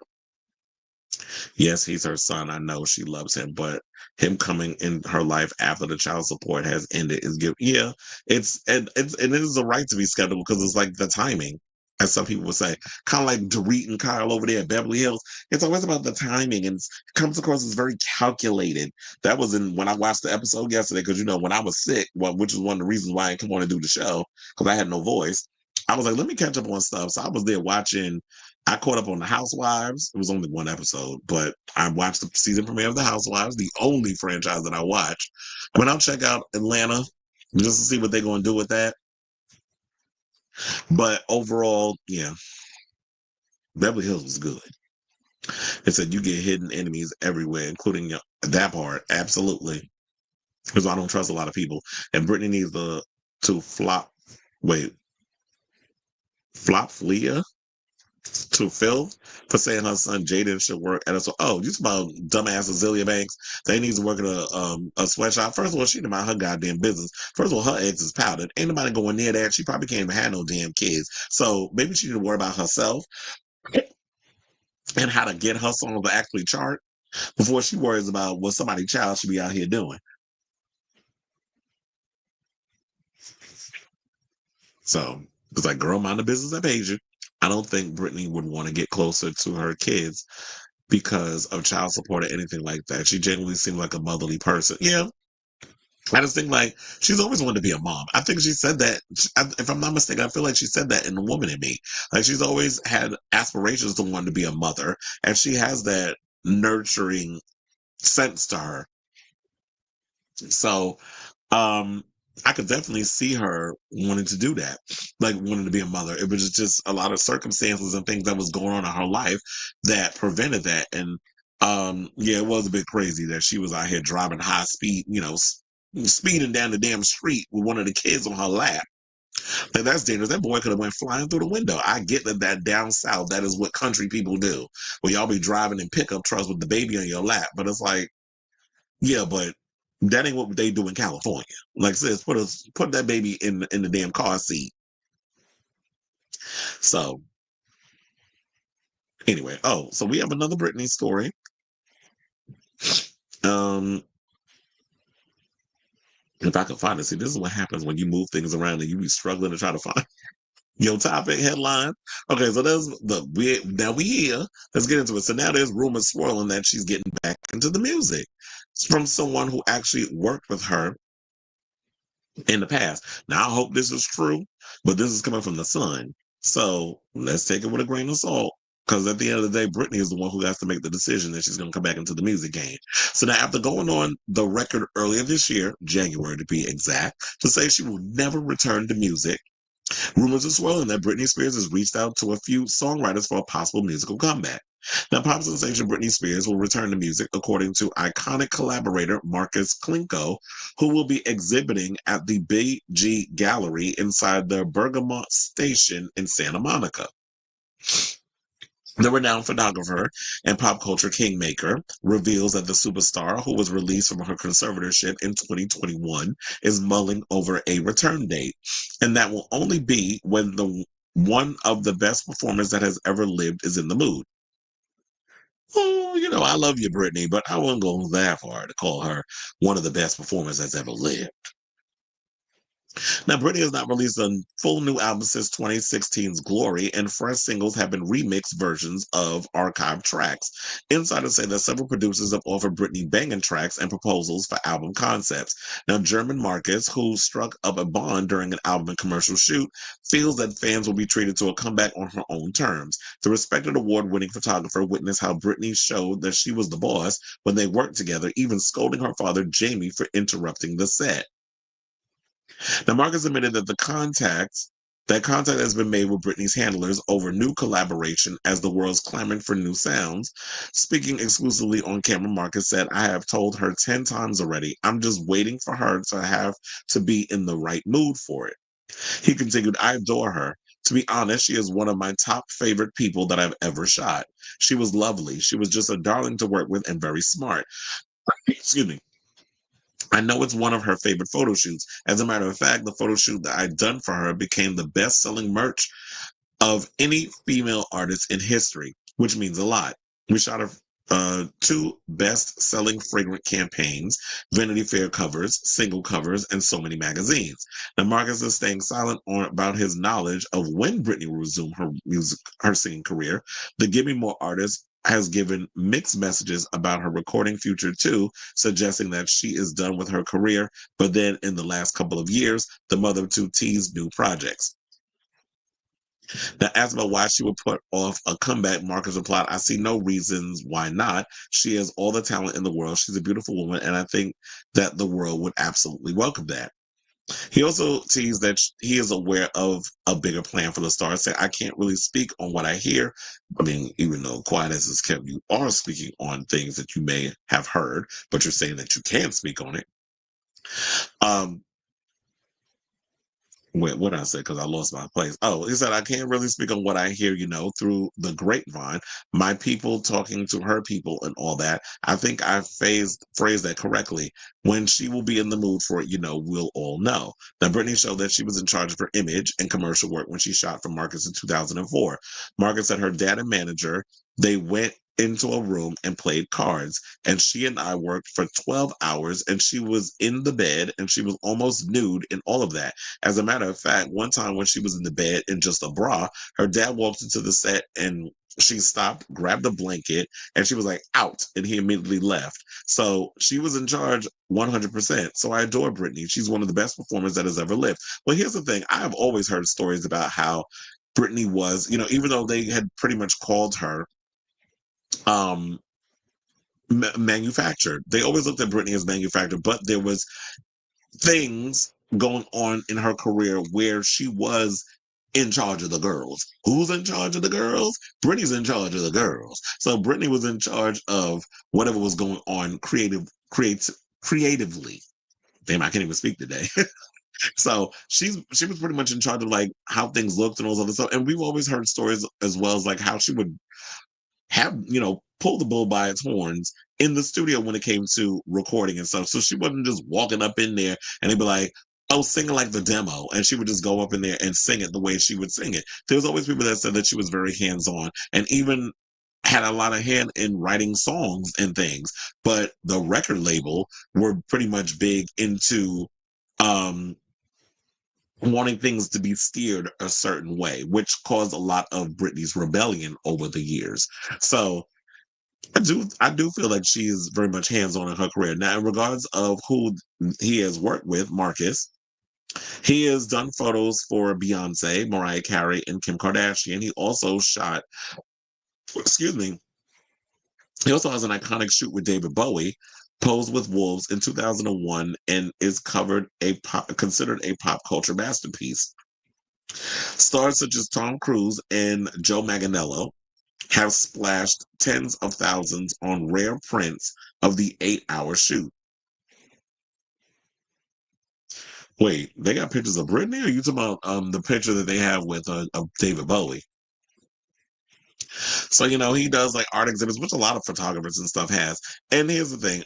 Yes, he's her son. I know she loves him, but him coming in her life after the child support has ended is give. Yeah, it is a right to be skeptical because it's like the timing, as some people would say, kind of like Dorit and Kyle over there at Beverly Hills. It's always about the timing, and it comes across as very calculated. That was in when I watched the episode yesterday because when I was sick, which was one of the reasons why I didn't come on to do the show because I had no voice. I was like, let me catch up on stuff. So I was there watching. I caught up on the Housewives. It was only one episode, but I watched the season premiere of the Housewives, the only franchise that I watch. I mean, I'll check out Atlanta just to see what they're going to do with that. But overall, yeah, Beverly Hills was good. It said you get hidden enemies everywhere, including that part. Absolutely. Because I don't trust a lot of people. And Brittany needs to flop. Wait, flop Flea? To Phil for saying her son Jaden should work at a. Oh, you talking about dumbass Azealia Banks? They need to work at a sweatshop. First of all, she didn't mind her goddamn business. First of all, her eggs is powdered. Ain't nobody going near that. She probably can't even have no damn kids. So maybe she need to worry about herself and how to get her songs to actually chart before she worries about what somebody's child should be out here doing. So it's like, girl, mind the business that pays you. I don't think Brittany would want to get closer to her kids because of child support or anything like that. She genuinely seemed like a motherly person. Yeah. I just think like she's always wanted to be a mom. I think she said that, if I'm not mistaken, I feel like she said that in The Woman in Me. Like she's always had aspirations to want to be a mother, and she has that nurturing sense to her. So, um, I could definitely see her wanting to do that, like wanting to be a mother. It was just a lot of circumstances and things that was going on in her life that prevented that. And yeah, it was a bit crazy that she was out here driving high speed, speeding down the damn street with one of the kids on her lap. Like that's dangerous. That boy could have went flying through the window. I get that down south, that is what country people do. Where y'all be driving in pickup trucks with the baby on your lap. But it's like, yeah, but that ain't what they do in California. Like sis, put that baby in the damn car seat. So anyway, so we have another Britney story. If I can find it, see, this is what happens when you move things around and you be struggling to try to find your topic headline. Okay, so now we here. Let's get into it. So now there's rumors swirling that she's getting back into the music from someone who actually worked with her in the past. Now I hope this is true, but this is coming from the Sun. So let's take it with a grain of salt. Because at the end of the day, Britney is the one who has to make the decision that she's going to come back into the music game. So now, after going on the record earlier this year, January to be exact, to say she will never return to music, rumors are swirling that Britney Spears has reached out to a few songwriters for a possible musical comeback. Now, pop sensation Britney Spears will return to music, according to iconic collaborator Marcus Klinko, who will be exhibiting at the BG Gallery inside the Bergamot Station in Santa Monica. The renowned photographer and pop culture kingmaker reveals that the superstar, who was released from her conservatorship in 2021, is mulling over a return date, and that will only be when the one of the best performers that has ever lived is in the mood. Oh, I love you, Britney, but I wouldn't go that far to call her one of the best performers that's ever lived. Now, Britney has not released a full new album since 2016's Glory, and fresh singles have been remixed versions of archived tracks. Insiders say that several producers have offered Britney banging tracks and proposals for album concepts. Now, German Marcus, who struck up a bond during an album and commercial shoot, feels that fans will be treated to a comeback on her own terms. The respected award-winning photographer witnessed how Britney showed that she was the boss when they worked together, even scolding her father, Jamie, for interrupting the set. Now, Marcus admitted that contact has been made with Britney's handlers over new collaboration as the world's clamoring for new sounds. Speaking exclusively on camera, Marcus said, "I have told her 10 times already. I'm just waiting for her to have to be in the right mood for it." He continued, "I adore her. To be honest, she is one of my top favorite people that I've ever shot. She was lovely. She was just a darling to work with and very smart." Excuse me. I know it's one of her favorite photo shoots. As a matter of fact, the photo shoot that I'd done for her became the best selling merch of any female artist in history, which means a lot. We shot her two best selling fragrant campaigns, Vanity Fair covers, single covers, and so many magazines. Now, Marcus is staying silent about his knowledge of when Britney will resume her singing career. The Give Me More artist has given mixed messages about her recording future too, suggesting that she is done with her career. But then in the last couple of years, the mother of two teased new projects. Now, asked about why she would put off a comeback, Marcus replied, "I see no reasons why not. She has all the talent in the world. She's a beautiful woman, and I think that the world would absolutely welcome that." He also teased that he is aware of a bigger plan for the star, saying, "I can't really speak on what I hear." I mean, even though quiet as is kept, you are speaking on things that you may have heard, but you're saying that you can speak on it. Um, what did I say? Because I lost my place. Oh, he said, "I can't really speak on what I hear, through the grapevine, my people talking to her people and all that. I think I phrased that correctly. When she will be in the mood for it, we'll all know." Now, Britney showed that she was in charge of her image and commercial work when she shot for Marcus in 2004. Marcus said her dad and manager, they went into a room and played cards, and she and I worked for 12 hours, and she was in the bed and she was almost nude in all of that. As a matter of fact, one time when she was in the bed in just a bra, her dad walked into the set and she stopped, grabbed a blanket, and she was like, "Out." And he immediately left. So she was in charge 100%. So I adore Britney. She's one of the best performers that has ever lived. Well, here's the thing. I have always heard stories about how Britney was, even though they had pretty much called her um, manufactured, they always looked at Britney as manufactured, but there was things going on in her career where she was in charge of the girls. Who's in charge of the girls? Britney's in charge of the girls. So Britney was in charge of whatever was going on creatively. Damn, I can't even speak today. So she was pretty much in charge of like how things looked and all this other stuff. And we've always heard stories as well as like how she would have, pull the bull by its horns in the studio when it came to recording and stuff. So she wasn't just walking up in there and they'd be like, singing like the demo, and she would just go up in there and sing it the way she would sing it. There's always people that said that she was very hands-on and even had a lot of hand in writing songs and things. But the record label were pretty much big into um wanting things to be steered a certain way, which caused a lot of Britney's rebellion over the years. So I do feel like she is very much hands-on in her career. Now, in regards of who he has worked with, Marcus, he has done photos for Beyonce, Mariah Carey, and Kim Kardashian. He also shot, excuse me, he also has an iconic shoot with David Bowie, posed with wolves in 2001, and is considered a pop culture masterpiece. Stars such as Tom Cruise and Joe Manganiello have splashed tens of thousands on rare prints of the 8-hour shoot. Wait, they got pictures of Britney, or are you talking about the picture that they have with of David Bowie? So, he does like art exhibits, which a lot of photographers and stuff has. And here's the thing.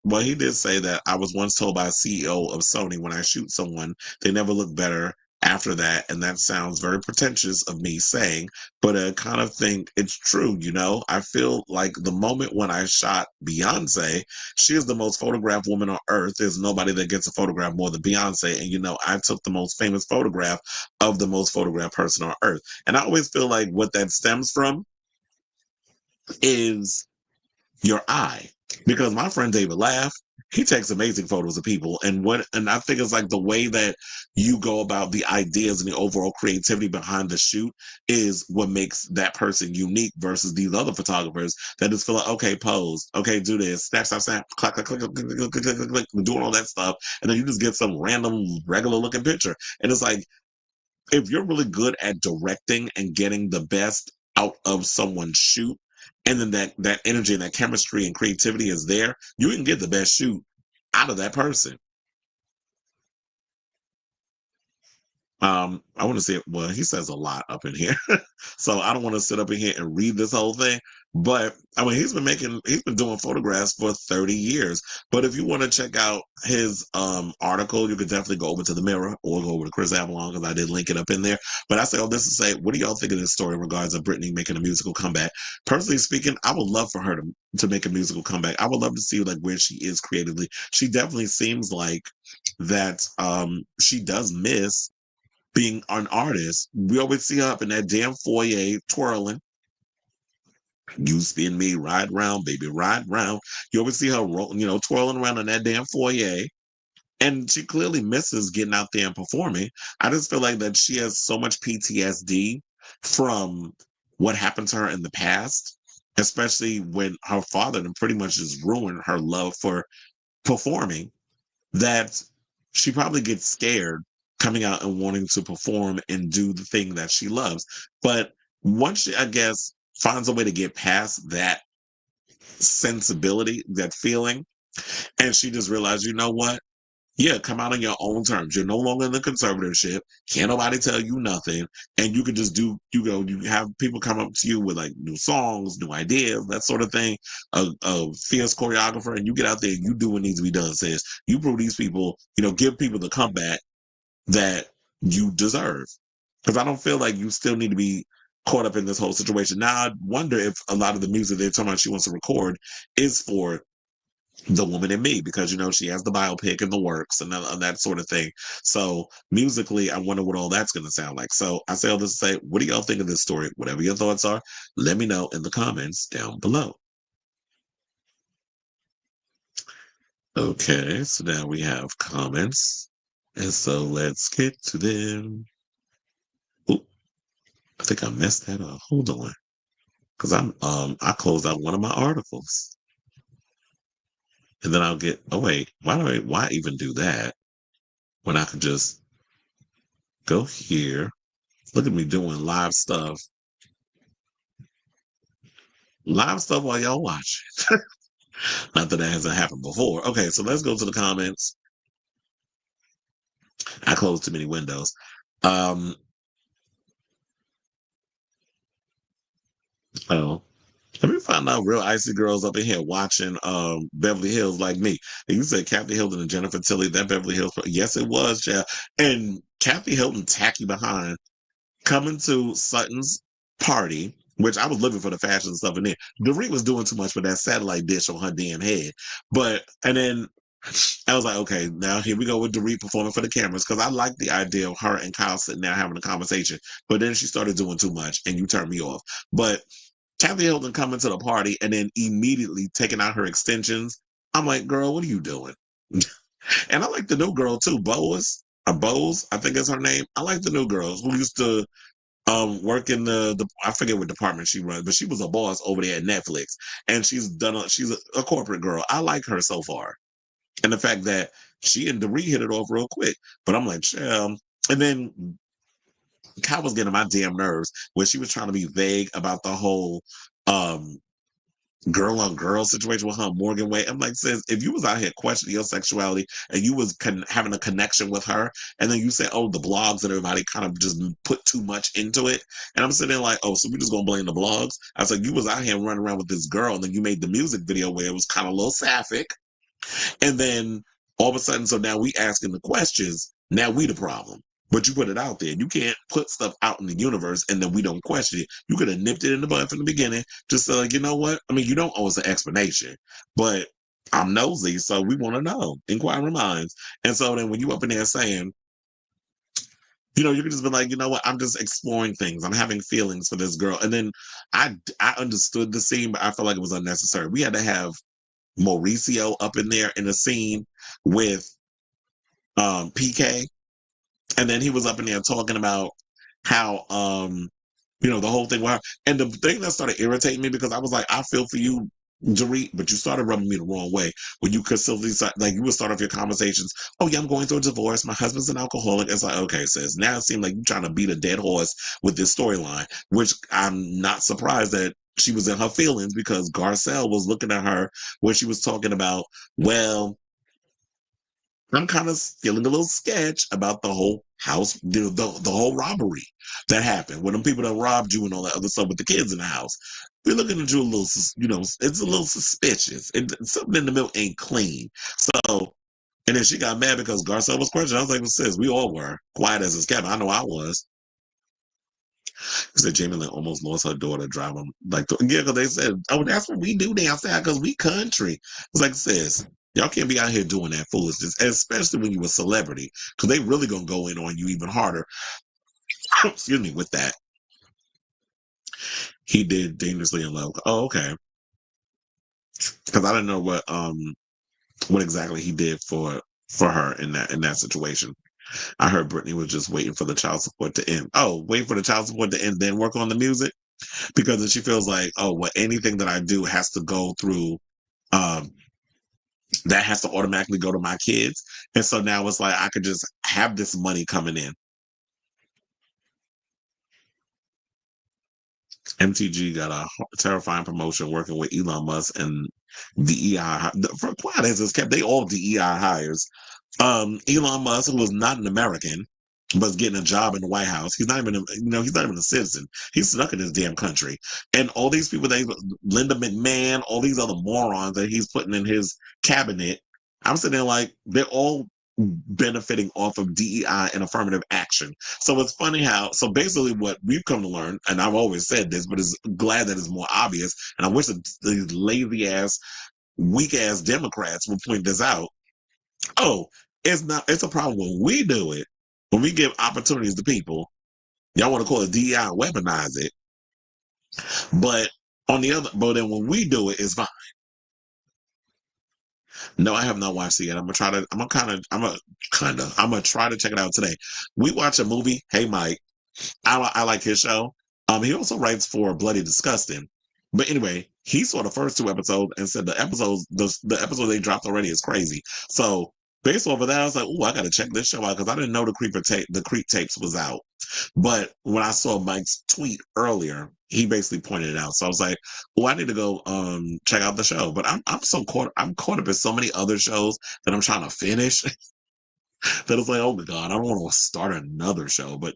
Well, he did say that I was once told by a CEO of Sony, when I shoot someone, they never look better after that. And that sounds very pretentious of me saying, but I kind of think it's true. I feel like the moment when I shot Beyonce, she is the most photographed woman on earth. There's nobody that gets a photograph more than Beyonce. And I took the most famous photograph of the most photographed person on earth. And I always feel like what that stems from is your eye. Because my friend David Laugh, he takes amazing photos of people. And I think it's like the way that you go about the ideas and the overall creativity behind the shoot is what makes that person unique versus these other photographers that just feel like, okay, pose, okay, do this, snap, snap, snap, clack, clack, clack, clack, clack, clack, clack, clack, clack, doing all that stuff. And then you just get some random regular looking picture. And it's like, if you're really good at directing and getting the best out of someone's shoot, and then that energy and that chemistry and creativity is there, you can get the best shoot out of that person. I want to say, well, he says a lot up in here. So I don't want to sit up in here and read this whole thing. But I mean, he's been doing photographs for 30 years. But if you want to check out his article, you could definitely go over to the Mirror or go over to Chris Avalon, because I did link it up in there. But I say all this to say, what do y'all think of this story in regards of Britney making a musical comeback? Personally speaking, I would love for her to make a musical comeback. I would love to see like where she is creatively. She definitely seems like that she does miss being an artist. We always see her up in that damn foyer twirling. You spin me, ride round, baby, ride round. You always see her twirling around in that damn foyer. And she clearly misses getting out there and performing. I just feel like that she has so much PTSD from what happened to her in the past, especially when her father pretty much just ruined her love for performing, that she probably gets scared coming out and wanting to perform and do the thing that she loves. But once she, I guess, finds a way to get past that sensibility, that feeling, and she just realized, you know what? Yeah, come out on your own terms. You're no longer in the conservatorship. Can't nobody tell you nothing. And you can just you have people come up to you with like new songs, new ideas, that sort of thing. A fierce choreographer, and you get out there and you do what needs to be done, sis. You prove these people, give people the comeback that you deserve. Because I don't feel like you still need to be caught up in this whole situation. Now, I wonder if a lot of the music they're talking about she wants to record is for the woman in me, because she has the biopic in the works and that sort of thing. So musically, I wonder what all that's going to sound like. So I say all this to say, what do y'all think of this story? Whatever your thoughts are, let me know in the comments down below. Okay, so now we have comments, and so let's get to them. Ooh, I think I messed that up. Hold on, because I closed out one of my articles, and then I'll get. Oh wait, why even do that when I could just go here? Look at me doing live stuff while y'all watch. Not that that hasn't happened before. Okay, so let's go to the comments. I closed too many windows. Um, oh, Let me find out real icy girls up in here watching Beverly Hills like me. And you said Kathy Hilton and Jennifer Tilly, that Beverly Hills. Yes, it was, yeah. And Kathy Hilton tacky behind coming to Sutton's party, which I was looking for the fashion stuff in there. Dorit was doing too much with that satellite dish on her damn head. And then I was like, okay, now here we go with Dorit performing for the cameras because I like the idea of her and Kyle sitting there having a conversation. But then she started doing too much and you turned me off. But Kathy Hilton coming to the party and then immediately taking out her extensions. I'm like, girl, what are you doing? And I like the new girl too, Bose, I think is her name. I like the new girl who used to work in the I forget what department she runs, but she was a boss over there at Netflix, and she's a corporate girl. I like her so far, and the fact that she and Doree hit it off real quick. But I'm like, chill. And then Kat was getting my damn nerves when she was trying to be vague about the whole um girl on girl situation with her Morgan Way. I'm like, sis, if you was out here questioning your sexuality and you was having a connection with her, and then you say, oh, the blogs and everybody kind of just put too much into it. And I'm sitting there like, oh, so we just gonna blame the blogs? I was like, you was out here running around with this girl, and then you made the music video where it was kind of a little sapphic. And then all of a sudden, so now we asking the questions. Now we the problem. But you put it out there. You can't put stuff out in the universe and then we don't question it. You could have nipped it in the bud from the beginning. Just you know what? I mean, you don't owe us an explanation. But I'm nosy, so we want to know. Inquiring minds. And so then when you up in there saying, you can just be like, you know what? I'm just exploring things. I'm having feelings for this girl. And then I understood the scene, but I felt like it was unnecessary. We had to have Mauricio up in there in a scene with PK, and then he was up in there talking about how the whole thing with her. And the thing that started irritating me because I was like, I feel for you, Dorit, but you started rubbing me the wrong way when you consistently like you would start off your conversations. Oh yeah, I'm going through a divorce. My husband's an alcoholic. It's like, okay, sis. Now it seems like you're trying to beat a dead horse with this storyline, which I'm not surprised that she was in her feelings because Garcelle was looking at her when she was talking about, well, I'm kind of feeling a little sketch about the whole house, the whole robbery that happened when them people that robbed you and all that other stuff with the kids in the house. We're looking at you a little, it's a little suspicious. Something in the milk ain't clean. So, and then she got mad because Garcelle was questioning. I was like, well, sis, we all were quiet as a cat. I know I was. Said Jamie Lynn almost lost her daughter driving yeah, because they said, oh, that's what we do downstairs because we country. It's like, sis, y'all can't be out here doing that foolishness, especially when you a celebrity, because they really gonna go in on you even harder. Excuse me, with that. He did Dangerously in Love. Oh, okay. Because I didn't know what exactly he did for her in that situation. I heard Britney was just waiting for the child support to end. Oh, wait for the child support to end, then work on the music. Because she feels like, oh, well, anything that I do has to go through, um, that has to automatically go to my kids. And so now it's like I could just have this money coming in. MTG got a terrifying promotion working with Elon Musk and DEI. For quiet as it's kept, they all DEI hires. Elon Musk, who was not an American, was getting a job in the White House. He's not even, he's not even a citizen. He's stuck in his damn country. And all these people, Linda McMahon, all these other morons that he's putting in his cabinet, I'm sitting there like they're all benefiting off of DEI and affirmative action. So it's funny so basically what we've come to learn, and I've always said this, but it's glad that it's more obvious. And I wish that these lazy ass, weak ass Democrats would point this out. Oh, it's a problem when we do it, when we give opportunities to people. Y'all want to call it DEI, weaponize it. But but then when we do it, it's fine. No, I have not watched it yet. I'm gonna try to check it out today. We watch a movie. Hey, Mike, I like his show. He also writes for Bloody Disgusting. But anyway, he saw the first two episodes and said the episode they dropped already is crazy. So based off of that, I was like, oh, I gotta check this show out because I didn't know the Creep tapes was out. But when I saw Mike's tweet earlier, he basically pointed it out. So I was like, oh, I need to go check out the show. But I'm caught up in so many other shows that I'm trying to finish that it's like, oh my God, I don't want to start another show. But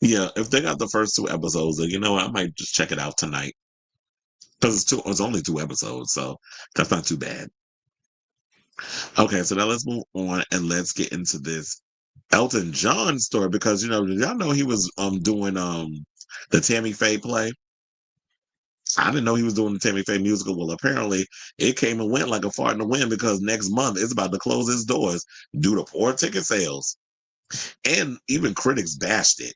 yeah, if they got the first two episodes, then you know what, I might just check it out tonight. because it's only 2 episodes, so that's not too bad. Okay, so now let's move on and let's get into this Elton John story because y'all know he was doing the Tammy Faye play. I didn't know he was doing the Tammy Faye musical. Well, apparently it came and went like a fart in the wind because next month it's about to close its doors due to poor ticket sales. And even critics bashed it.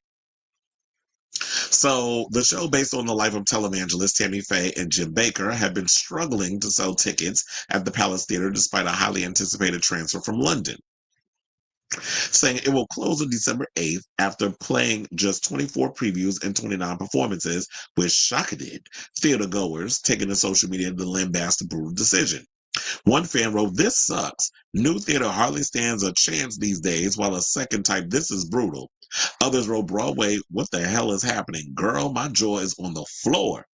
So the show, based on the life of televangelist Tammy Faye and Jim Baker, had been struggling to sell tickets at the Palace Theatre despite a highly anticipated transfer from London, saying it will close on December 8th after playing just 24 previews and 29 performances, which shocked theater goers, taking to social media to lambast the brutal decision. One fan wrote, "This sucks. New theater hardly stands a chance these days," while a second typed, "This is brutal." Others wrote, "Broadway, what the hell is happening? Girl, my jaw is on the floor.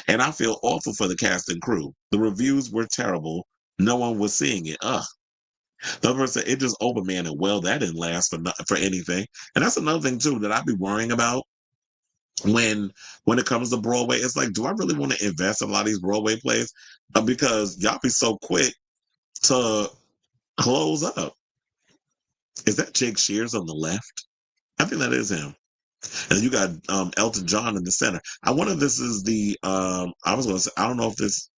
And I feel awful for the cast and crew. The reviews were terrible. No one was seeing it. Ugh." The other person said, "It just opened, man, and well, that didn't last for anything." And that's another thing, too, that I'd be worrying about when it comes to Broadway. It's like, do I really want to invest in a lot of these Broadway plays? Because y'all be so quick to close up. Is that Jake Shears on the left? I think that is him. And you got Elton John in the center. I wonder if this is the I was gonna say, I don't know if this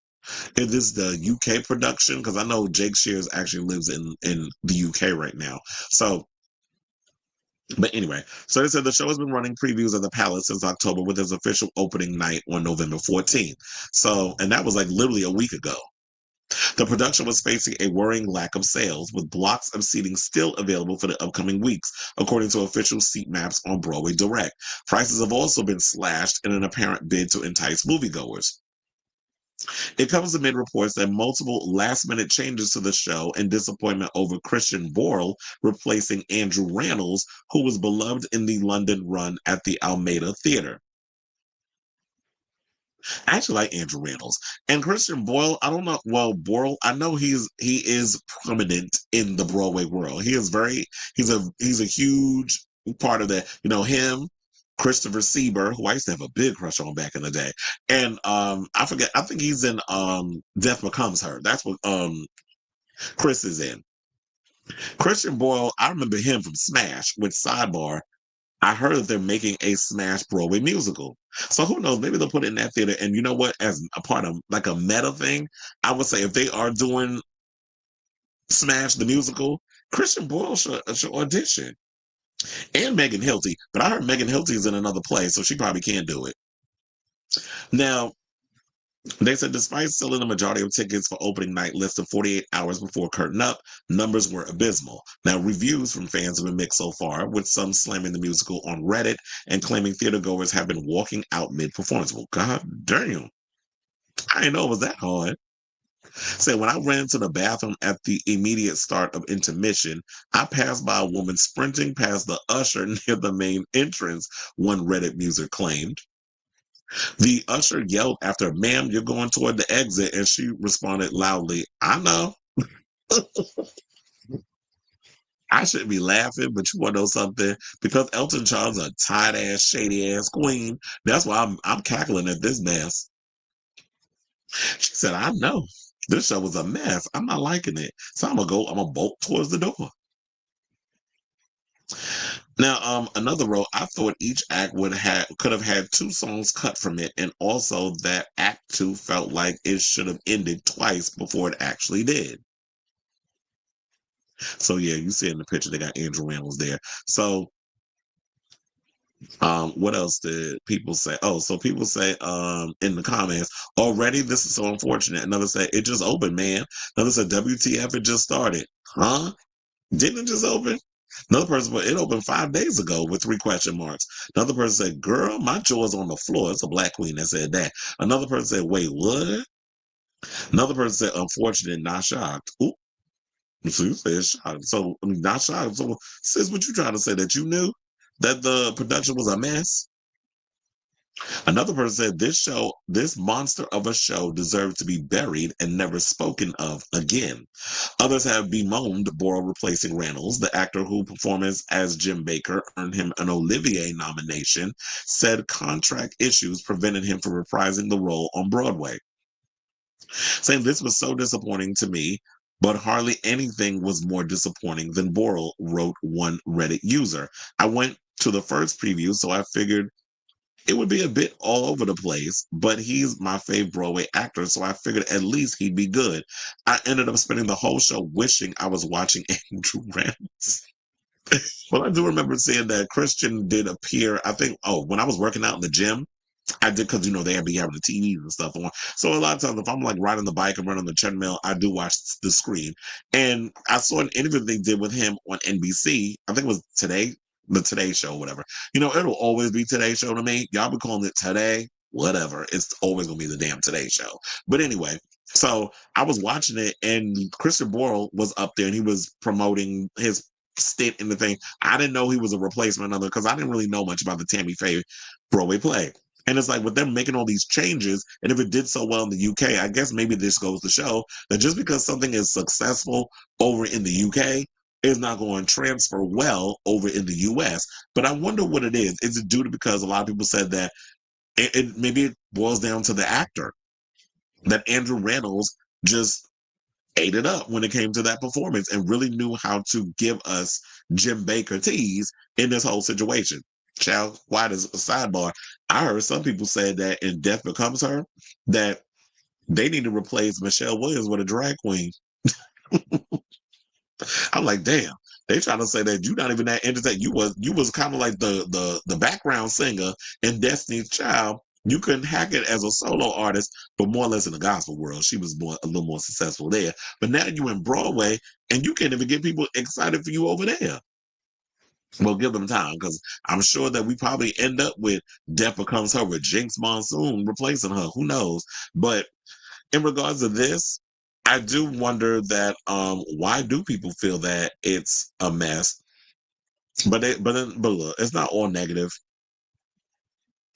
is the UK production, because I know Jake Shears actually lives in the UK right now. So but anyway, so they said the show has been running previews at the Palace since October, with its official opening night on November 14th. So, and that was like literally a week ago. The production was facing a worrying lack of sales, with blocks of seating still available for the upcoming weeks, according to official seat maps on Broadway Direct. Prices have also been slashed in an apparent bid to entice moviegoers. It comes amid reports that multiple last-minute changes to the show and disappointment over Christian Borle replacing Andrew Rannells, who was beloved in the London run at the Almeida Theatre. I actually like Andrew Rannells. And Christian Boyle, I don't know. Well, Boyle, I know he is prominent in the Broadway world. He's a huge part of that. Him, Christopher Sieber, who I used to have a big crush on back in the day. And I forget, I think he's in Death Becomes Her. That's what Chris is in. Christian Boyle, I remember him from Smash, with Sidebar. I heard that they're making a Smash Broadway musical. So who knows? Maybe they'll put it in that theater. And you know what? As a part of like a meta thing, I would say if they are doing Smash the musical, Christian Boyle should audition. And Megan Hilty. But I heard Megan Hilty is in another play, so she probably can't do it. Now, they said despite selling the majority of tickets for opening night less than 48 hours before curtain up, numbers were abysmal. Now, reviews from fans have been mixed so far, with some slamming the musical on Reddit and claiming theater goers have been walking out mid-performance. Well, god damn. I didn't know it was that hard. Say, when I ran to the bathroom at the immediate start of intermission, I passed by a woman sprinting past the usher near the main entrance, one Reddit user claimed. The usher yelled after, "Ma'am, you're going toward the exit," and she responded loudly, "I know." I shouldn't be laughing, but you want to know something? Because Elton John's a tight ass, shady ass queen. That's why I'm cackling at this mess. She said, "I know. This show was a mess. I'm not liking it. So I'm gonna bolt towards the door." Now, another row, I thought each act could have had two songs cut from it, and also that Act Two felt like it should have ended twice before it actually did. So yeah, you see in the picture they got Andrew Rannells there. So what else did people say? Oh, so people say in the comments, "Already this is so unfortunate." Another said, "It just opened, man." Another said, "WTF, it just started." Huh? Didn't it just open? Another person put, "It opened 5 days ago," with 3 question marks. Another person said, "Girl, my jaw is on the floor." It's a black queen that said that. Another person said, "Wait, what?" Another person said, "Unfortunate, not shocked." Ooh, so you said shocked. So I mean, not shocked. So sis, what you trying to say, that you knew that the production was a mess? Another person said, this monster of a show deserved to be buried and never spoken of again." Others have bemoaned Borle replacing Reynolds. The actor, who performance as Jim Baker earned him an Olivier nomination, said contract issues prevented him from reprising the role on Broadway. saying this was so disappointing to me, but hardly anything was more disappointing than Boral, wrote one Reddit user. I went to the first preview, so I figured it would be a bit all over the place, but he's my favorite Broadway actor, so I figured at least he'd be good. I ended up spending the whole show wishing I was watching Andrew Reynolds. Well, I do remember seeing that Christian did appear, I think, when I was working out in the gym, I did because they be having the TVs and stuff on. So a lot of times, if I'm like riding the bike and running the treadmill, I do watch the screen. And I saw an interview they did with him on NBC. I think it was Today, the Today Show, whatever. It'll always be Today Show to me. Y'all be calling it Today, whatever. It's always gonna be the damn Today Show. But anyway, so I was watching it, and Christian Borle was up there, and he was promoting his stint in the thing. I didn't know he was a replacement other because I didn't really know much about the Tammy Faye Broadway play. And it's like with them making all these changes, and if it did so well in the UK, I guess maybe this goes to show that just because something is successful over in the UK is not going to transfer well over in the US. But I wonder what it is. Is it due to because a lot of people said that maybe it boils down to the actor, that Andrew Reynolds just ate it up when it came to that performance and really knew how to give us Jim Baker tease in this whole situation. Child, why does a sidebar? I heard some people say that in Death Becomes Her, that they need to replace Michelle Williams with a drag queen. I'm like, damn. They trying to say that you're not even that interested. You was kind of like the background singer in Destiny's Child. You couldn't hack it as a solo artist, but more or less in the gospel world, she was a little more successful there. But now you in Broadway, and you can't even get people excited for you over there. Well, give them time, because I'm sure that we probably end up with Death Becomes Her with Jinx Monsoon replacing her. Who knows? But in regards to this, I do wonder that why do people feel that it's a mess? But look, it's not all negative.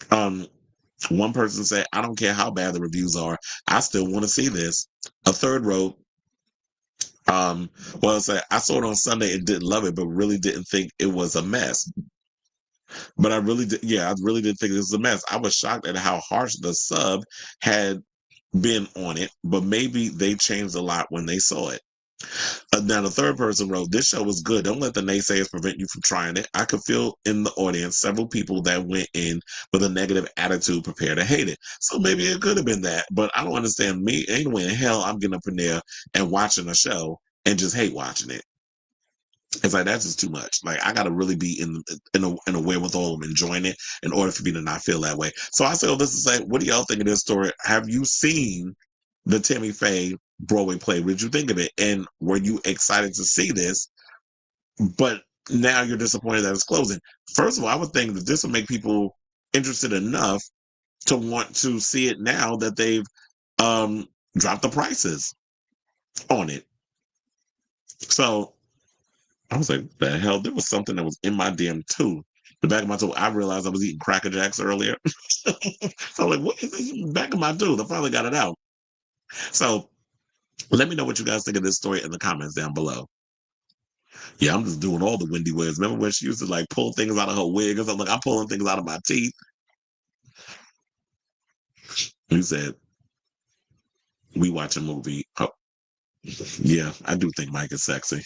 Um, One person said, "I don't care how bad the reviews are, I still want to see this." A third wrote, well, it's like, "I saw it on Sunday and didn't love it, but really didn't think it was a mess." But I really did, yeah, I really did think it was a mess. I was shocked at how harsh the sub had been on it, but maybe they changed a lot when they saw it. Now, the third person wrote, "This show was good. Don't let the naysayers prevent you from trying it. I could feel in the audience several people that went in with a negative attitude, prepared to hate it." So maybe it could have been that, but I don't understand. Me, ain't no way in hell I'm getting up in there and watching a show and just hate watching it. It's like that's just too much. Like I gotta really be in a wherewithal of enjoying it in order for me to not feel that way. So I say all this to say, what do y'all think of this story? Have you seen the Tammy Faye Broadway play? What did you think of it? And were you excited to see this? But now you're disappointed that it's closing. First of all, I would think that this would make people interested enough to want to see it now that they've um dropped the prices on it. So I was like, the hell? There was something that was in my damn tooth. The back of my tooth. I realized I was eating Cracker Jacks earlier. So I'm like, what is this in the back of my tooth? I finally got it out. So let me know what you guys think of this story in the comments down below. Yeah, I'm just doing all the Wendy Williams. Remember when she used to like pull things out of her wig or something? Like I'm pulling things out of my teeth. He said, we watch a movie. Oh, yeah, I do think Mike is sexy.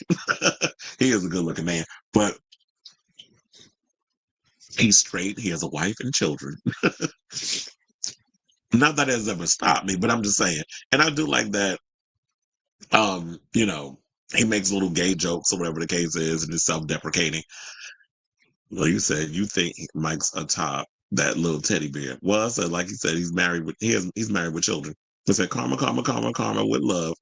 He is a good looking man, but he's straight. He has a wife and children. Not that it has ever stopped me, but I'm just saying. And I do like that, he makes little gay jokes or whatever the case is and is self-deprecating. Well, you said you think Mike's atop that little teddy bear. Well, I said, like you said, he's married with children. I said, karma, karma, karma, karma with love.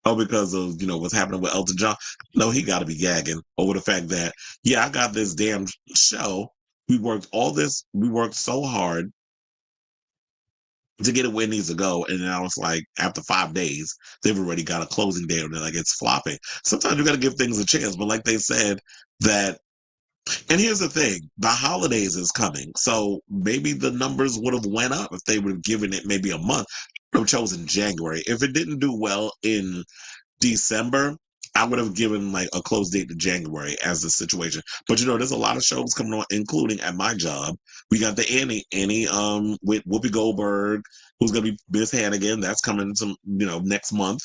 Oh, because of, what's happening with Elton John. No, he got to be gagging over the fact that, yeah, I got this damn show. We worked so hard to get it where it needs to go. And then I was like, after 5 days, they've already got a closing date and they're like, it's flopping. Sometimes you got to give things a chance. But like they said, that, and here's the thing, the holidays is coming. So maybe the numbers would have went up if they would have given it maybe a month. I would have chosen January. If it didn't do well in December, I would have given like a close date to January as the situation. But there's a lot of shows coming on, including at my job. We got the Annie with Whoopi Goldberg, who's gonna be Miss Hannigan. That's coming some, next month.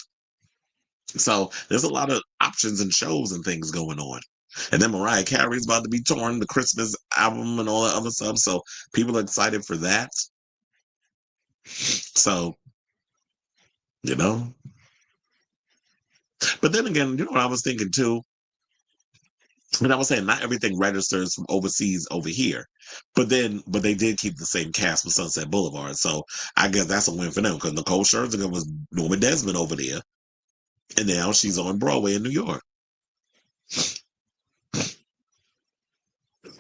So there's a lot of options and shows and things going on. And then Mariah Carey's about to be touring the Christmas album and all that other stuff. So people are excited for that. So, you know. But then again, what I was thinking too? And I was saying not everything registers from overseas over here. But they did keep the same cast with Sunset Boulevard. So I guess that's a win for them because Nicole Scherzinger was Norma Desmond over there. And now she's on Broadway in New York.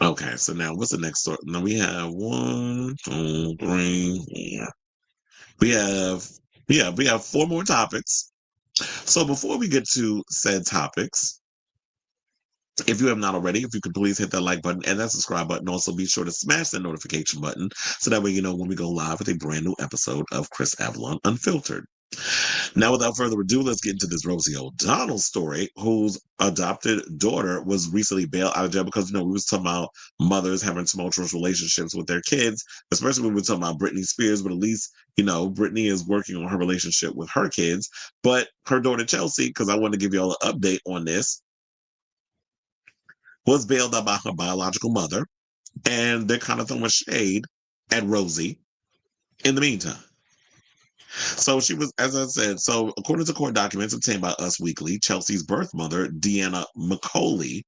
Okay, so now what's the next story? Now we have 1, 2, 3, 4. We have 4 more topics. So before we get to said topics, if you have not already, if you could please hit that like button and that subscribe button. Also be sure to smash that notification button so that way you know when we go live with a brand new episode of Chris Avalon Unfiltered. Now, without further ado, let's get into this Rosie O'Donnell story, whose adopted daughter was recently bailed out of jail because, we was talking about mothers having tumultuous relationships with their kids, especially when we were talking about Britney Spears, but at least, Britney is working on her relationship with her kids. But her daughter, Chelsea, because I want to give you all an update on this, was bailed out by her biological mother, and they're kind of throwing shade at Rosie in the meantime. So she was, as I said, so according to court documents obtained by Us Weekly, Chelsea's birth mother, Deanna McCauley,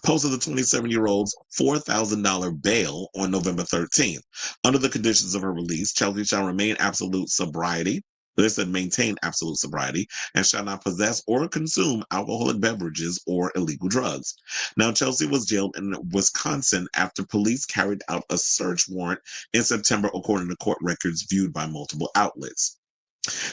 posted the 27-year-old's $4,000 bail on November 13th. Under the conditions of her release, Chelsea shall remain absolute sobriety. They said maintain absolute sobriety and shall not possess or consume alcoholic beverages or illegal drugs. Now, Chelsea was jailed in Wisconsin after police carried out a search warrant in September, according to court records viewed by multiple outlets.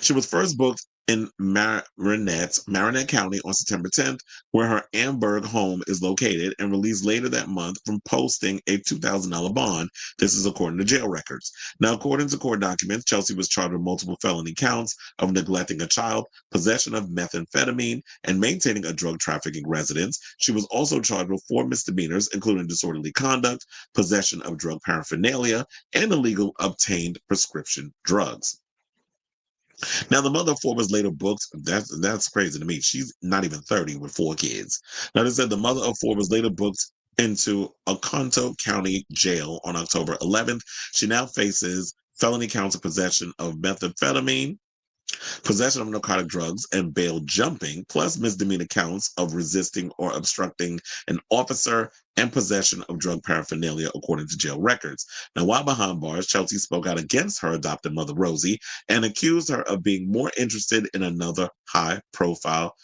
She was first booked in Marinette County on September 10th, where her Amberg home is located, and released later that month from posting a $2,000 bond. This is according to jail records. Now, according to court documents, Chelsea was charged with multiple felony counts of neglecting a child, possession of methamphetamine, and maintaining a drug trafficking residence. She was also charged with 4 misdemeanors, including disorderly conduct, possession of drug paraphernalia, and illegal obtained prescription drugs. Now, the mother of 4 was later booked. That's crazy to me. She's not even 30 with 4 kids. Now, they said the mother of 4 was later booked into Oconto County Jail on October 11th. She now faces felony counts of possession of methamphetamine, possession of narcotic drugs, and bail jumping, plus misdemeanor counts of resisting or obstructing an officer and possession of drug paraphernalia, according to jail records. Now, while behind bars, Chelsea spoke out against her adopted mother, Rosie, and accused her of being more interested in another high-profile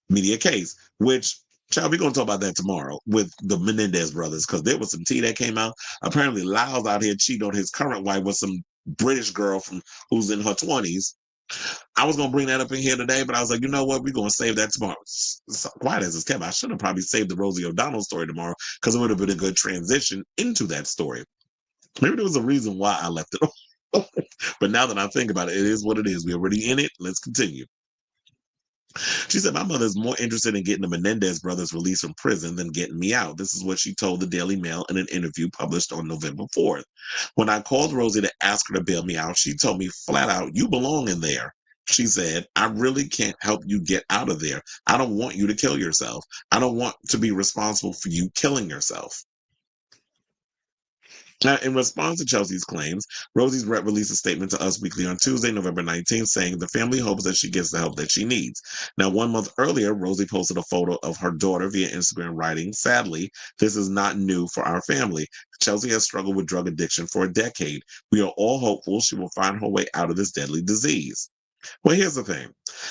media case, which, child, we're going to talk about that tomorrow with the Menendez brothers, because there was some tea that came out. Apparently, Lyle's out here cheating on his current wife with some British girl who's in her 20s. I was gonna bring that up in here today, but I was like, you know what? We're gonna save that tomorrow. So quiet as it's kept. I should have probably saved the Rosie O'Donnell story tomorrow because it would have been a good transition into that story. Maybe there was a reason why I left it on. But now that I think about it, it is what it is. We're already in it. Let's continue. She said, my mother is more interested in getting the Menendez brothers released from prison than getting me out. This is what she told the Daily Mail in an interview published on November 4th. When I called Rosie to ask her to bail me out, she told me flat out, you belong in there. She said, I really can't help you get out of there. I don't want you to kill yourself. I don't want to be responsible for you killing yourself. Now, in response to Chelsea's claims, Rosie's rep released a statement to Us Weekly on Tuesday, November 19th, saying the family hopes that she gets the help that she needs. Now, 1 month earlier, Rosie posted a photo of her daughter via Instagram, writing, sadly, this is not new for our family. Chelsea has struggled with drug addiction for a decade. We are all hopeful she will find her way out of this deadly disease. Well, here's the thing.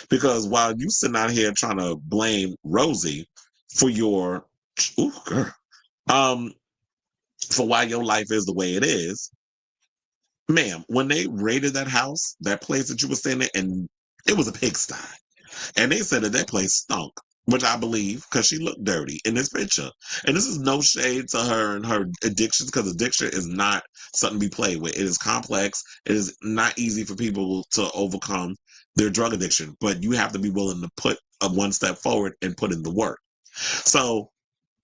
Because while you sitting out here trying to blame Rosie for your, ooh, girl, for why your life is the way it is, ma'am, when they raided that house, that place that you were staying in, and it was a pigsty. And they said that place stunk, which I believe because she looked dirty in this picture. And this is no shade to her and her addictions, because addiction is not something to be played with. It is complex. It is not easy for people to overcome their drug addiction, but you have to be willing to put one step forward and put in the work. So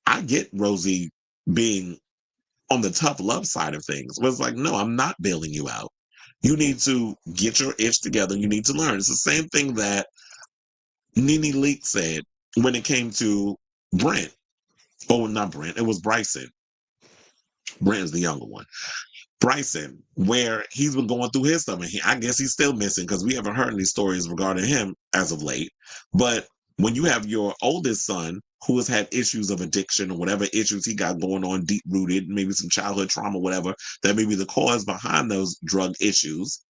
I get Rosie being on the tough love side of things. But it's like, no, I'm not bailing you out. You need to get your ish together. You need to learn. It's the same thing that Nene Leak said when it came to Brent. Oh, not Brent. It was Bryson. Brent is the younger one. Bryson, where he's been going through his stuff. And I guess he's still missing because we haven't heard any stories regarding him as of late. But when you have your oldest son who has had issues of addiction or whatever issues he got going on, deep rooted, maybe some childhood trauma, whatever, that may be the cause behind those drug issues,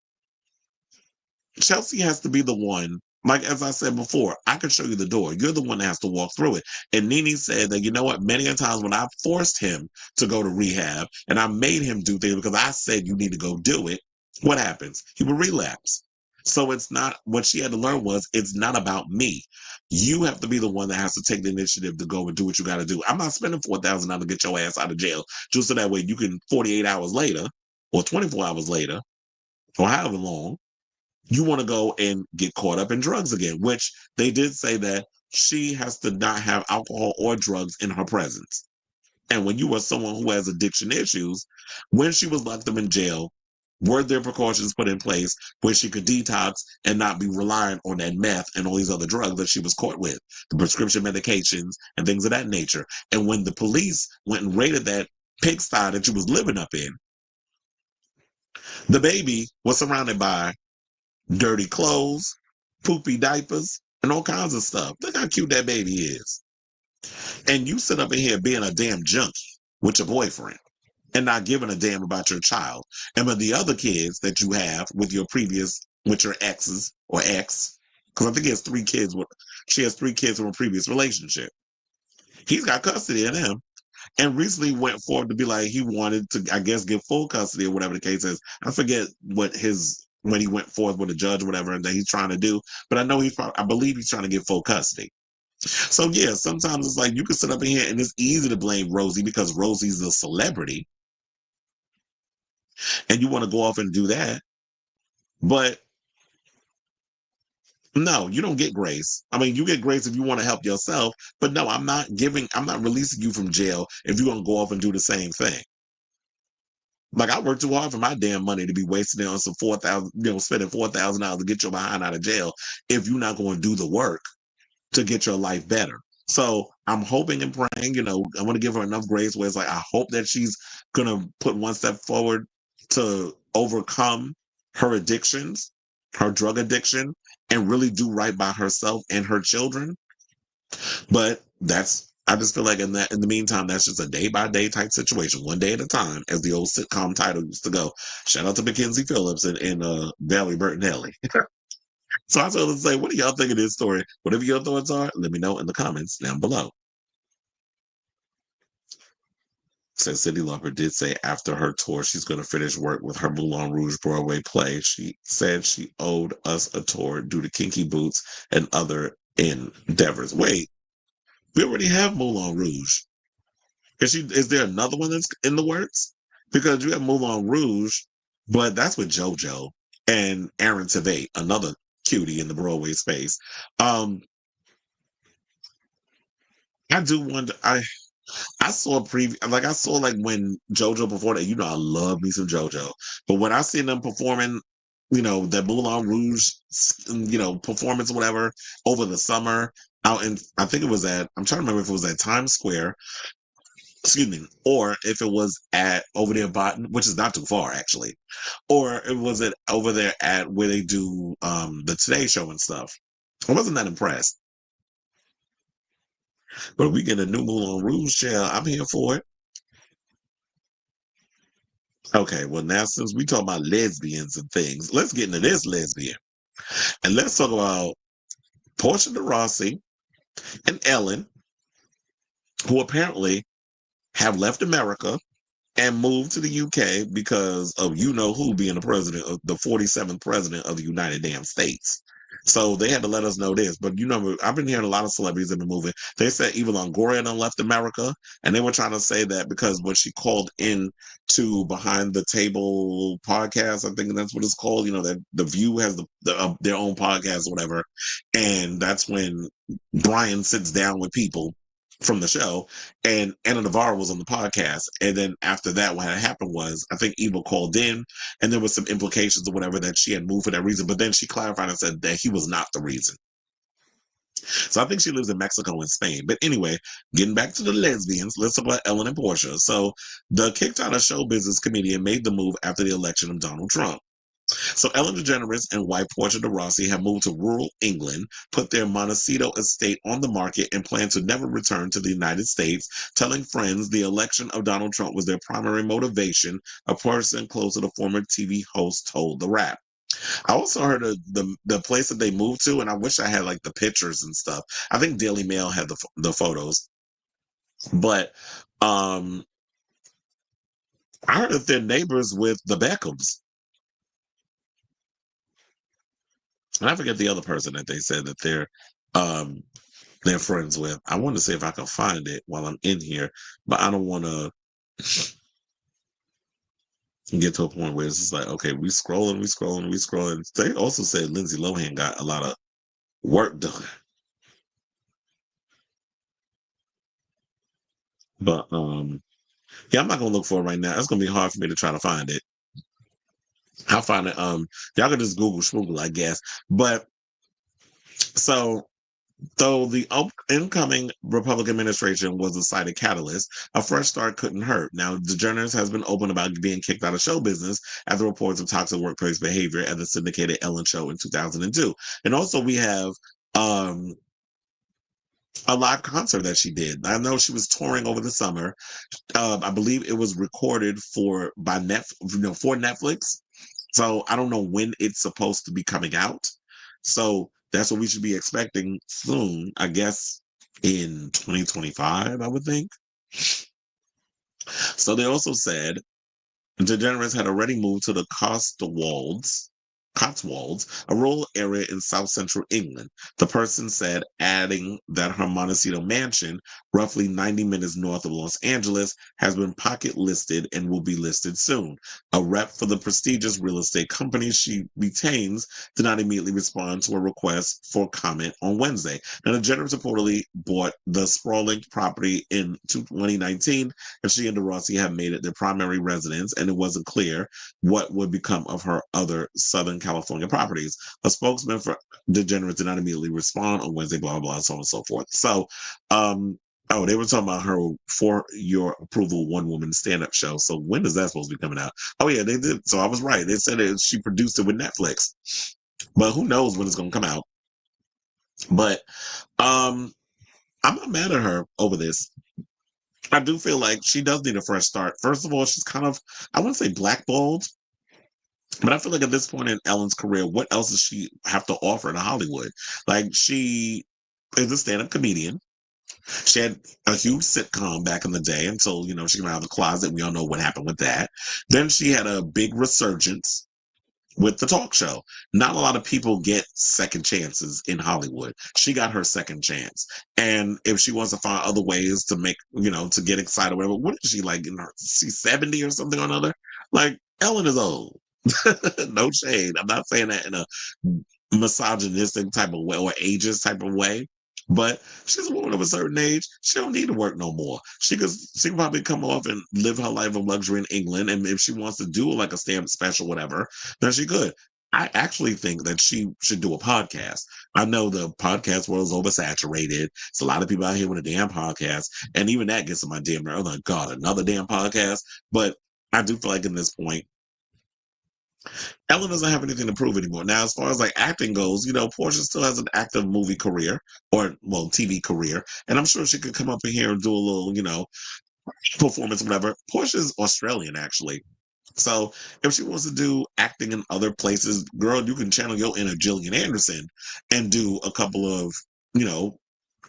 Chelsea has to be the one. Like, as I said before, I can show you the door. You're the one that has to walk through it. And Nene said that, you know what, many a times when I forced him to go to rehab and I made him do things because I said you need to go do it, what happens? He would relapse. So it's not, what she had to learn was, it's not about me. You have to be the one that has to take the initiative to go and do what you got to do. I'm not spending $4,000 to get your ass out of jail just so that way you can 48 hours later or 24 hours later or however long, you want to go and get caught up in drugs again, which they did say that she has to not have alcohol or drugs in her presence. And when you are someone who has addiction issues, when she was locked up in jail, were there precautions put in place where she could detox and not be reliant on that meth and all these other drugs that she was caught with, the prescription medications and things of that nature? And when the police went and raided that pigsty that she was living up in, the baby was surrounded by dirty clothes, poopy diapers, and all kinds of stuff. Look how cute that baby is. And you sit up in here being a damn junkie with your boyfriend and not giving a damn about your child. And with the other kids that you have with your exes or ex, because I think he has 3 kids she has 3 kids from a previous relationship. He's got custody of them. And recently went forward to be like, he wanted to, I guess, get full custody or whatever the case is. I forget when he went forth with a judge or whatever that he's trying to do, but I believe he's trying to get full custody. So yeah, sometimes it's like you can sit up in here and it's easy to blame Rosie because Rosie's a celebrity and you want to go off and do that. But no, you don't get grace. I mean, you get grace if you want to help yourself, but no, I'm not releasing you from jail if you're going to go off and do the same thing. Like, I worked too hard for my damn money to be wasting it on some 4,000, spending $4,000 to get your behind out of jail if you're not going to do the work to get your life better. So I'm hoping and praying, I want to give her enough grace where it's like, I hope that she's going to put one step forward to overcome her addictions, her drug addiction, and really do right by herself and her children. But I just feel like in the meantime, that's just a day by day type situation, one day at a time, as the old sitcom title used to go. Shout out to Mackenzie Phillips and Valerie Bertinelli. So I was going to say, what do y'all think of this story? Whatever your thoughts are, let me know in the comments down below. Says Cyndi Lauper did say after her tour, she's going to finish work with her Moulin Rouge Broadway play. She said she owed us a tour due to Kinky Boots and other endeavors. Wait, we already have Moulin Rouge. Is there another one that's in the works? Because you have Moulin Rouge, but that's with JoJo and Aaron Tveit, another cutie in the Broadway space. I do wonder. I saw a preview, like I saw like when JoJo performed it. I love me some JoJo, but when I seen them performing, that Moulin Rouge, performance or whatever over the summer out in, I think it was I'm trying to remember if it was at Times Square, excuse me, or if it was at over there by, which is not too far actually, or it was it over there at where they do the Today Show and stuff. I wasn't that impressed. But if we get a new Moulin Rouge chair, I'm here for it. Okay, well now since we talk about lesbians and things, let's get into this lesbian. And let's talk about Portia de Rossi and Ellen, who apparently have left America and moved to the UK because of who being the 47th president of the United Damn States. So they had to let us know this. But I've been hearing a lot of celebrities have been moving. They said Eva Longoria done left America, and they were trying to say that because when she called in to Behind the Table podcast, I think that's what it's called. That The View has their own podcast or whatever, and that's when Brian sits down with people from the show, and Anna Navarro was on the podcast. And then after that, what had happened was I think Eva called in, and there was some implications or whatever that she had moved for that reason. But then she clarified and said that he was not the reason. So I think she lives in Mexico and Spain. But anyway, getting back to the lesbians, let's talk about Ellen and Portia. So the kicked out of show business comedian made the move after the election of Donald Trump. So Ellen DeGeneres and wife Portia de Rossi have moved to rural England, put their Montecito estate on the market, and plan to never return to the United States, telling friends the election of Donald Trump was their primary motivation, a person close to the former TV host told The Wrap. I also heard of the place that they moved to, and I wish I had like the pictures and stuff. I think Daily Mail had the photos, but um, I heard that they're neighbors with the Beckhams. And I forget the other person that they said that they're friends with. I want to see if I can find it while I'm in here, but I don't want to get to a point where it's just like, okay, we scrolling, we scrolling, we scrolling. They also said Lindsay Lohan got a lot of work done, but yeah, I'm not gonna look for it right now. It's gonna be hard for me to try to find it. I'll find it. Y'all can just Google Schmoogle, I guess. But so though the incoming Republican administration was a cited catalyst, a fresh start couldn't hurt. Now, DeGeneres has been open about being kicked out of show business after reports of toxic workplace behavior at the syndicated Ellen show in 2002. And also, we have um, a live concert that she did. I know she was touring over the summer. I believe it was recorded for Netflix. So I don't know when it's supposed to be coming out. So that's what we should be expecting soon, I guess in 2025, I would think. So they also said DeGeneres had already moved to the Cotswolds, a rural area in south central England. The person said, adding that her Montecito mansion, roughly 90 minutes north of Los Angeles, has been pocket listed and will be listed soon. A rep for the prestigious real estate company she retains did not immediately respond to a request for comment on Wednesday. Now, DeGeneres reportedly bought the sprawling property in 2019, and she and DeRossi have made it their primary residence, and it wasn't clear what would become of her other Southern California properties. A spokesman for DeGeneres did not immediately respond on Wednesday, blah, blah, blah, so on and so forth. So, they were talking about her For Your Approval one woman stand up show. So, when is that supposed to be coming out? Oh, yeah, they did. So, I was right. They said she produced it with Netflix, but who knows when it's going to come out. But I'm not mad at her over this. I do feel like she does need a fresh start. First of all, she's kind of, I wouldn't say blackballed, but I feel like at this point in Ellen's career, what else does she have to offer to Hollywood? Like, she is a stand-up comedian. She had a huge sitcom back in the day until, she came out of the closet. We all know what happened with that. Then she had a big resurgence with the talk show. Not a lot of people get second chances in Hollywood. She got her second chance. And if she wants to find other ways to make, to get excited, whatever, what is she like in her, she's 70 or something or another? Like, Ellen is old. No shade. I'm not saying that in a misogynistic type of way or ageist type of way. But she's a woman of a certain age. She don't need to work no more. She can probably come off and live her life of luxury in England. And if she wants to do like a stamp special, whatever, then she could. I actually think that she should do a podcast. I know the podcast world is oversaturated. It's a lot of people out here with a damn podcast. And even that gets on my damn nerve. I'm like, God, another damn podcast. But I do feel like in this point, Ellen doesn't have anything to prove anymore. Now, as far as like acting goes, Portia still has an active movie career TV career. And I'm sure she could come up in here and do a little, performance, whatever. Portia's Australian, actually. So if she wants to do acting in other places, girl, you can channel your inner Gillian Anderson and do a couple of,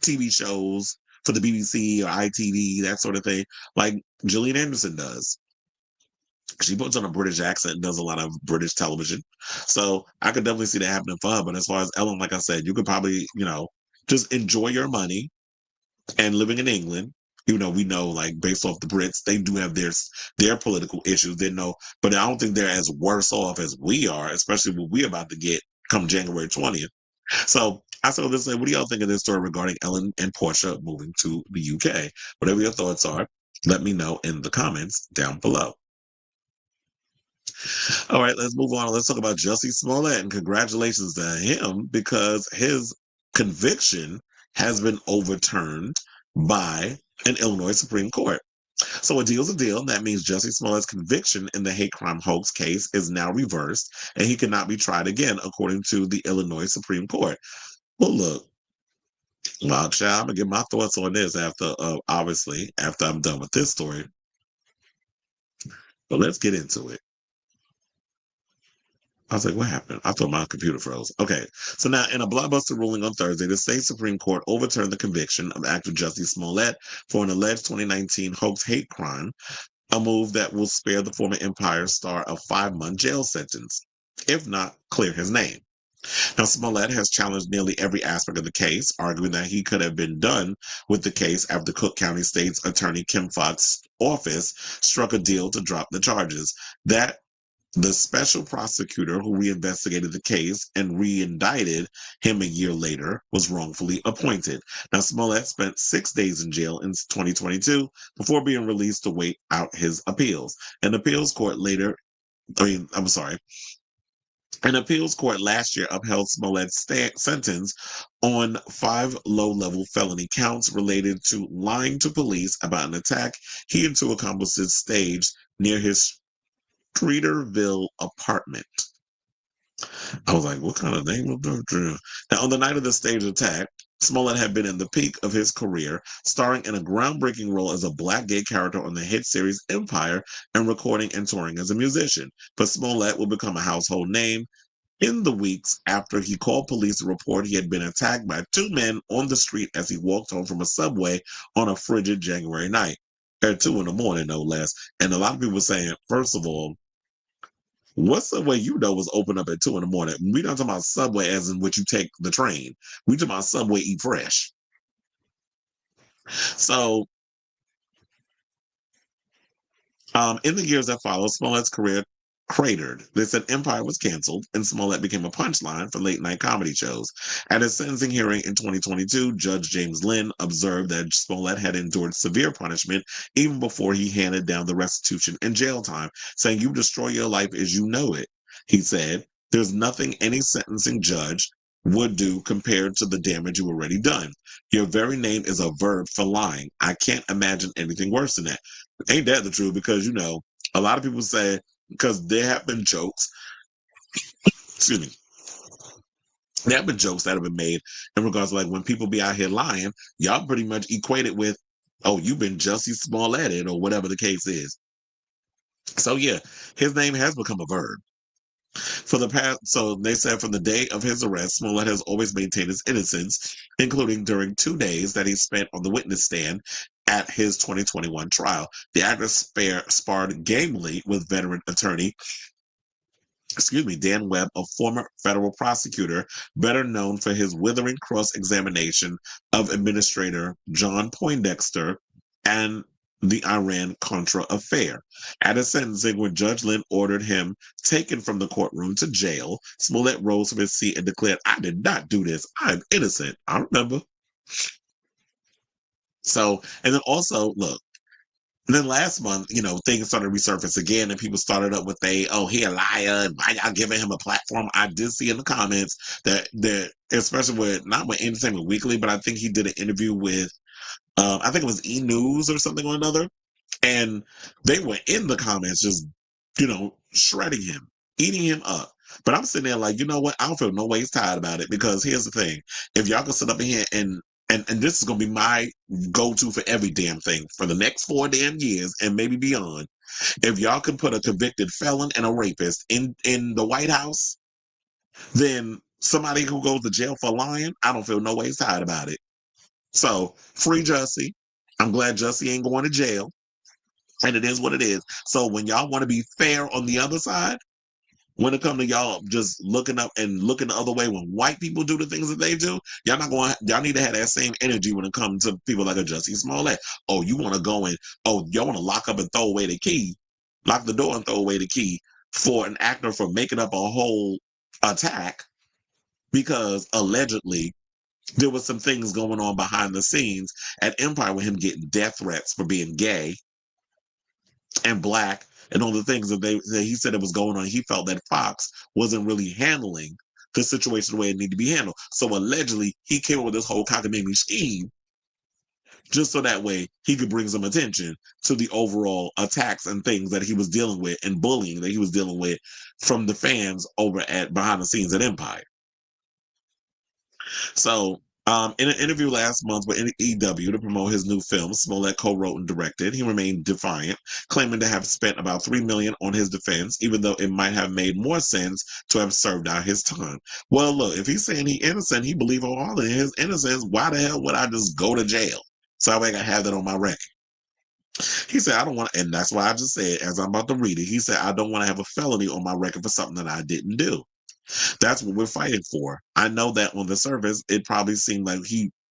TV shows for the BBC or ITV, that sort of thing, like Gillian Anderson does. She puts on a British accent and does a lot of British television. So I could definitely see that happening for her. But as far as Ellen, like I said, you could probably, just enjoy your money and living in England. We know, like, based off the Brits, they do have their political issues. They know, but I don't think they're as worse off as we are, especially what we're about to get come January 20th. So I saw this. What do y'all think of this story regarding Ellen and Portia moving to the UK? Whatever your thoughts are, let me know in the comments down below. All right, let's move on. Let's talk about Jussie Smollett, and congratulations to him because his conviction has been overturned by an Illinois Supreme Court. So a deal's a deal. And that means Jussie Smollett's conviction in the hate crime hoax case is now reversed, and he cannot be tried again, according to the Illinois Supreme Court. Well, look, well, child, I'm gonna get my thoughts on this obviously, after I'm done with this story. But let's get into it. I was like, what happened? I thought my computer froze. Okay. So now, in a blockbuster ruling on Thursday, the state Supreme Court overturned the conviction of actor Jussie Smollett for an alleged 2019 hoax hate crime, a move that will spare the former Empire star a 5-month jail sentence, if not clear his name. Now, Smollett has challenged nearly every aspect of the case, arguing that he could have been done with the case after Cook County State's Attorney Kim Foxx's office struck a deal to drop the charges. That the special prosecutor who reinvestigated the case and re-indicted him a year later was wrongfully appointed. Now, Smollett spent 6 days in jail in 2022 before being released to wait out his appeals. An appeals court last year upheld Smollett's sentence on 5 low-level felony counts related to lying to police about an attack he and 2 accomplices staged near his Streeterville apartment. I was like, what kind of name of the? Now, on the night of the staged attack, Smollett had been in the peak of his career, starring in a groundbreaking role as a black gay character on the hit series Empire and recording and touring as a musician. But Smollett will become a household name in the weeks after he called police to report he had been attacked by 2 men on the street as he walked home from a subway on a frigid January night, at 2 in the morning, no less. And a lot of people were saying, first of all, what Subway was open up at 2 in the morning? We don't talk about Subway as in which you take the train. We talk about Subway Eat Fresh. So, in the years that followed, Smollett's career cratered. They said Empire was canceled, and Smollett became a punchline for late-night comedy shows. At his sentencing hearing in 2022, Judge James Lynn observed that Smollett had endured severe punishment even before he handed down the restitution and jail time, saying, "You destroy your life as you know it." He said, "There's nothing any sentencing judge would do compared to the damage you already done. Your very name is a verb for lying. I can't imagine anything worse than that." Ain't that the truth? Because, a lot of people say, because there have been jokes, excuse me, there have been jokes that have been made in regards to, like, when people be out here lying, y'all pretty much equate it with, oh, you've been Jussie Smollett or whatever the case is. So yeah, his name has become a verb. So they said from the day of his arrest, Smollett has always maintained his innocence, including during 2 days that he spent on the witness stand at his 2021 trial. The actor sparred gamely with veteran attorney Dan Webb, a former federal prosecutor, better known for his withering cross-examination of Administrator John Poindexter and the Iran-Contra affair. At his sentencing, when Judge Lynn ordered him taken from the courtroom to jail, Smollett rose from his seat and declared, "I did not do this. I'm innocent." I remember. So, and then also, look, and then last month, things started to resurface again, and people started up with he a liar, and why y'all giving him a platform? I did see in the comments that especially not with Entertainment Weekly, but I think he did an interview with, I think it was E! News or something or another, and they were in the comments just, shredding him, eating him up. But I'm sitting there like, you know what? I don't feel no ways tired about it, because here's the thing. If y'all can sit up in here and this is going to be my go-to for every damn thing for the next 4 damn years and maybe beyond. If y'all can put a convicted felon and a rapist in the White House, then somebody who goes to jail for lying, I don't feel no ways tired about it. So free Jussie. I'm glad Jussie ain't going to jail. And it is what it is. So when y'all want to be fair on the other side, when it comes to y'all just looking up and looking the other way when white people do the things that they do, y'all need to have that same energy when it comes to people like a Jussie Smollett. Oh, you want to go in, y'all want to lock up and throw away the key, lock the door and throw away the key for an actor for making up a whole attack because allegedly there was some things going on behind the scenes at Empire with him getting death threats for being gay and black and all the things that he said it was going on. He felt that Fox wasn't really handling the situation the way it needed to be handled. So allegedly, he came up with this whole cockamamie scheme just so that way he could bring some attention to the overall attacks and things that he was dealing with and bullying that he was dealing with from the fans over at behind the scenes at Empire. So, in an interview last month with EW to promote his new film, Smollett co-wrote and directed. He remained defiant, claiming to have spent about $3 million on his defense, even though it might have made more sense to have served out his time. Well, look, if he's saying he's innocent, he believes all in his innocence. Why the hell would I just go to jail? So I gotta have that on my record. He said, I don't want, and that's why I just said, as I'm about to read it, he said, I don't want to have a felony on my record for something that I didn't do. That's what we're fighting for. I know that on the surface, it probably seemed like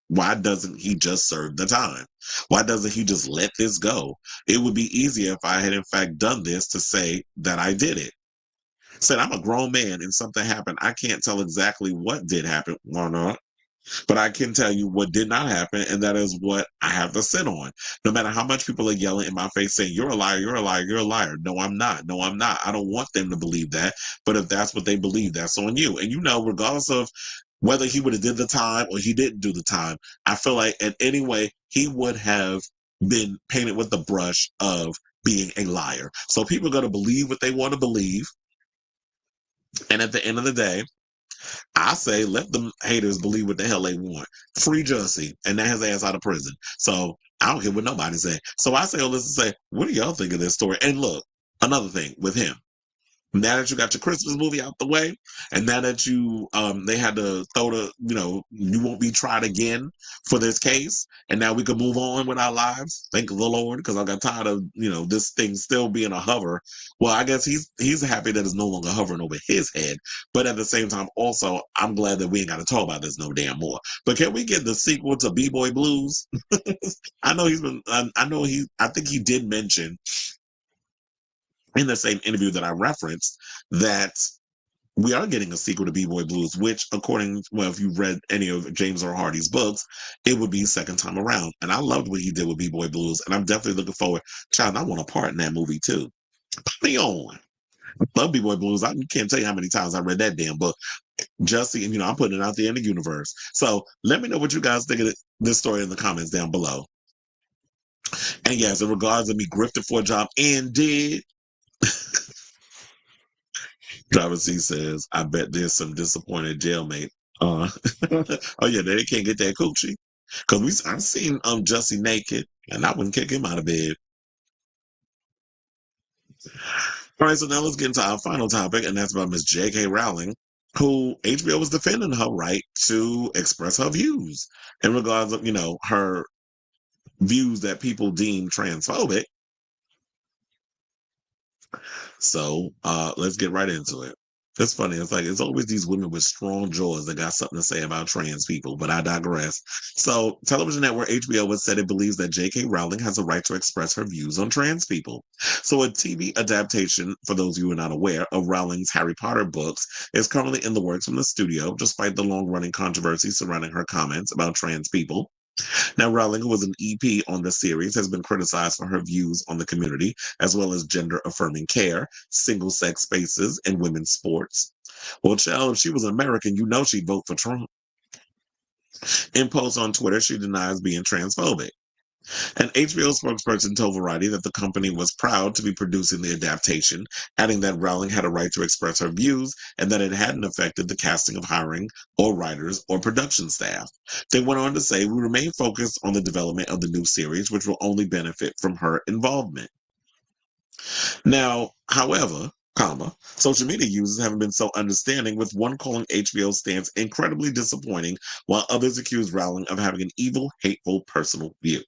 why doesn't he just serve the time? Why doesn't he just let this go? It would be easier if I had in fact done this to say that I did it. Said, I'm a grown man and something happened. I can't tell exactly what did happen. Why not? But I can tell you what did not happen, and that is what I have to sit on. No matter how much people are yelling in my face saying, you're a liar, you're a liar, you're a liar. No, I'm not. No, I'm not. I don't want them to believe that. But if that's what they believe, that's on you. And regardless of whether he would have did the time or he didn't do the time, I feel like in any way he would have been painted with the brush of being a liar. So people are going to believe what they want to believe. And at the end of the day, I say let them haters believe what the hell they want. Free Jussie and that his ass out of prison. So I don't care what nobody say. So I say all this to say, what do y'all think of this story? And look, another thing with him. Now that you got your Christmas movie out the way, and now that they had to throw you won't be tried again for this case, and now we can move on with our lives. Thank the Lord, because I got tired of this thing still being a hover. Well, I guess he's happy that it's no longer hovering over his head, but at the same time, also I'm glad that we ain't got to talk about this no damn more. But can we get the sequel to B-Boy Blues? I know I think he did mention in the same interview that I referenced that we are getting a sequel to B-Boy Blues, which if you've read any of James R. Hardy's books, it would be second time around. And I loved what he did with B-Boy Blues. And I'm definitely looking forward. Child, I want a part in that movie too. Put me on. I love B-Boy Blues. I can't tell you how many times I read that damn book. Jussie, and I'm putting it out there in the universe. So let me know what you guys think of this story in the comments down below. And yes, in regards to me grifted for a job and did, Driver C says, I bet there's some disappointed jailmate. Oh yeah, they can't get that coochie. Cause I've seen Jussie naked and I wouldn't kick him out of bed. All right, so now let's get into our final topic, and that's about Miss J.K. Rowling, who HBO was defending her right to express her views in regards of, her views that people deem transphobic. So let's get right into it. It's funny. It's like it's always these women with strong jaws that got something to say about trans people, but I digress. So, television network HBO has said it believes that J.K. Rowling has a right to express her views on trans people. So, a TV adaptation, for those of you who are not aware, of Rowling's Harry Potter books is currently in the works from the studio, despite the long-running controversy surrounding her comments about trans people. Now, Rowling, who was an EP on the series, has been criticized for her views on the community, as well as gender affirming care, single sex spaces, and women's sports. Well, child, if she was an American, she'd vote for Trump. In posts on Twitter, she denies being transphobic. An HBO spokesperson told Variety that the company was proud to be producing the adaptation, adding that Rowling had a right to express her views and that it hadn't affected the casting of hiring or writers or production staff. They went on to say, we remain focused on the development of the new series, which will only benefit from her involvement. Now, however, social media users haven't been so understanding, with one calling HBO's stance incredibly disappointing, while others accuse Rowling of having an evil, hateful personal view.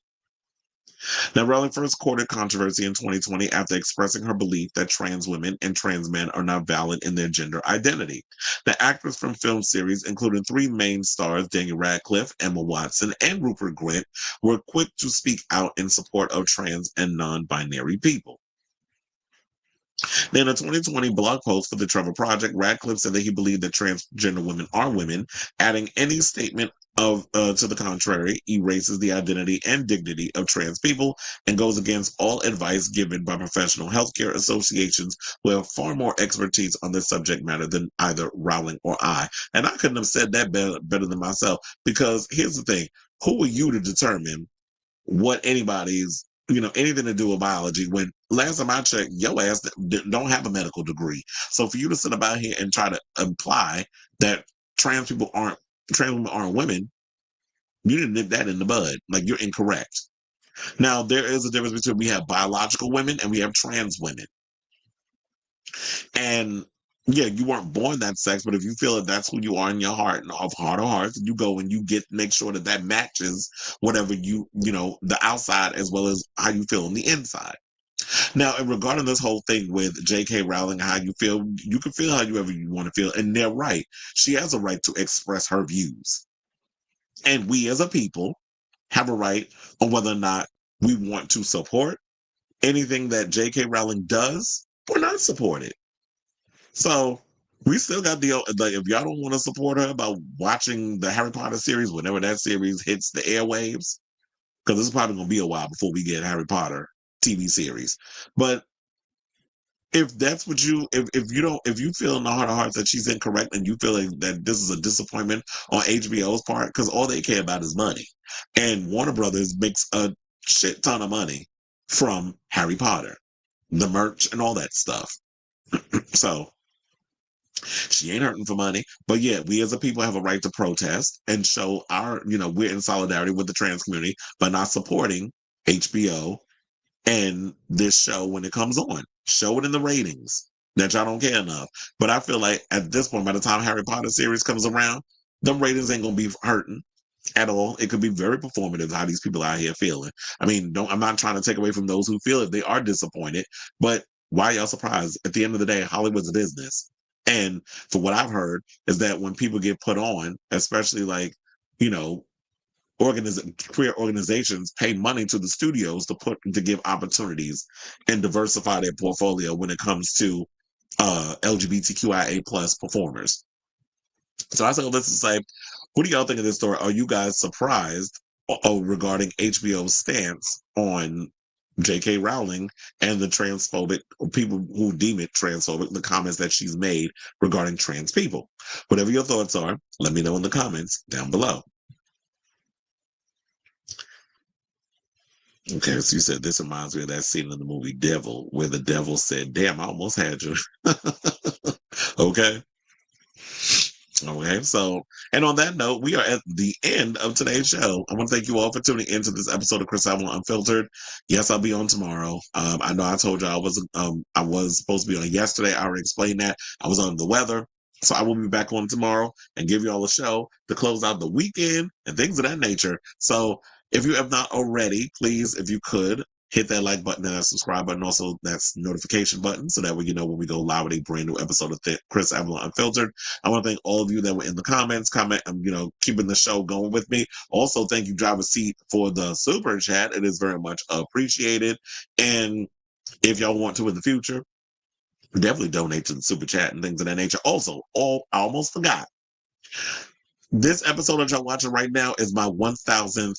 Now, Rowling first courted controversy in 2020 after expressing her belief that trans women and trans men are not valid in their gender identity. The actors from film series, including three main stars, Daniel Radcliffe, Emma Watson, and Rupert Grint, were quick to speak out in support of trans and non-binary people. In a 2020 blog post for the Trevor Project, Radcliffe said that he believed that transgender women are women, adding any statement of to the contrary erases the identity and dignity of trans people and goes against all advice given by professional healthcare associations who have far more expertise on this subject matter than either Rowling or I. And I couldn't have said that better than myself, because here's the thing: who are you to determine what anybody's, anything to do with biology, when last time I checked, your ass don't have a medical degree? So for you to sit about here and try to imply that trans people aren't trans women aren't women, you didn't nip that in the bud. Like, you're incorrect. Now, there is a difference between, we have biological women and we have trans women. And yeah, you weren't born that sex, but if you feel that that's who you are in your heart and of heart of hearts, you go and you make sure that that matches whatever the outside as well as how you feel on the inside. Now, in regarding this whole thing with J.K. Rowling, how you feel, you can feel how you ever you want to feel, and they're right. She has a right to express her views, and we as a people have a right on whether or not we want to support anything that J.K. Rowling does or not support it. So we still got like, if y'all don't want to support her about watching the Harry Potter series whenever that series hits the airwaves, because it's probably going to be a while before we get Harry Potter TV series. But if that's what if you feel in the heart of hearts that she's incorrect and you feel like that this is a disappointment on HBO's part, because all they care about is money, and Warner Brothers makes a shit ton of money from Harry Potter, the merch and all that stuff. So she ain't hurting for money. But yeah, we as a people have a right to protest and show our, we're in solidarity with the trans community by not supporting HBO and this show when it comes on. Show it in the ratings that y'all don't care enough. But I feel like at this point, by the time Harry Potter series comes around, them ratings ain't gonna be hurting at all. It could be very performative how these people out here feeling. I mean, I'm not trying to take away from those who feel it. They are disappointed, but why y'all surprised? At the end of the day, Hollywood's a business. And for what I've heard is that when people get put on, especially like, you know, queer organizations pay money to the studios to give opportunities and diversify their portfolio when it comes to LGBTQIA plus performers. So I say all this to say, what do y'all think of this story? Are you guys surprised regarding HBO's stance on J.K. Rowling and the transphobic people who deem it transphobic, the comments that she's made regarding trans people? Whatever your thoughts are, let me know in the comments down below. Okay, so you said this reminds me of that scene in the movie Devil, where the devil said, "Damn, I almost had you." Okay. Okay, so, and on that note, we are at the end of today's show. I want to thank you all for tuning into this episode of Chris Avalon Unfiltered. Yes, I'll be on tomorrow. I know I told you I was supposed to be on yesterday. I already explained that. I was under the weather. So I will be back on tomorrow and give you all a show to close out the weekend and things of that nature. So if you have not already, please, if you could, hit that like button and that subscribe button, also that's notification button, so that way you know when we go live with a brand new episode of Chris Avalon Unfiltered. I want to thank all of you that were in the comments, keeping the show going with me. Also, thank you, Driver Seat, for the super chat. It is very much appreciated. And if y'all want to in the future, definitely donate to the super chat and things of that nature. Also, I almost forgot. This episode that y'all watching right now is my 1000th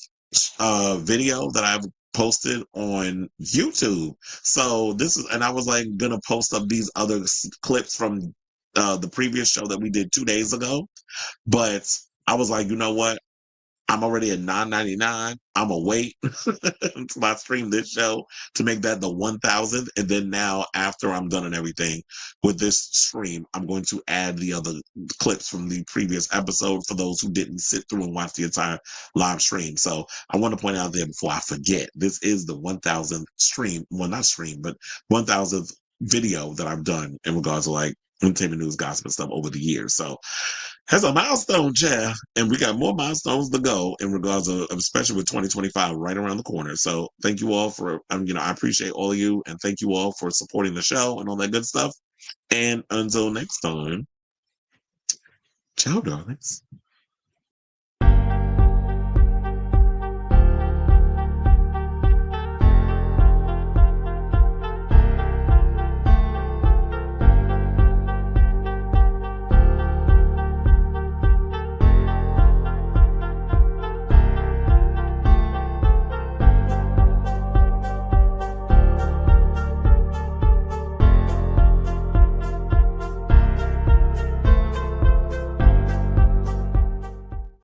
video that I've posted on YouTube. So and I was like gonna post up these other clips from the previous show that we did 2 days ago, but I was like, you know what? I'm already at $9.99. I'm gonna wait until I stream this show to make that the 1000th, and then now after I'm done and everything with this stream, I'm going to add the other clips from the previous episode for those who didn't sit through and watch the entire live stream. So I want to point out there before I forget, this is the 1000th stream, well, not stream, but 1000th video that I've done in regards to like entertainment news, gossip, and stuff over the years. So has a milestone, Jeff, and we got more milestones to go in regards of especially with 2025 right around the corner. So thank you all for, I appreciate all of you, and thank you all for supporting the show and all that good stuff. And until next time, ciao, darlings.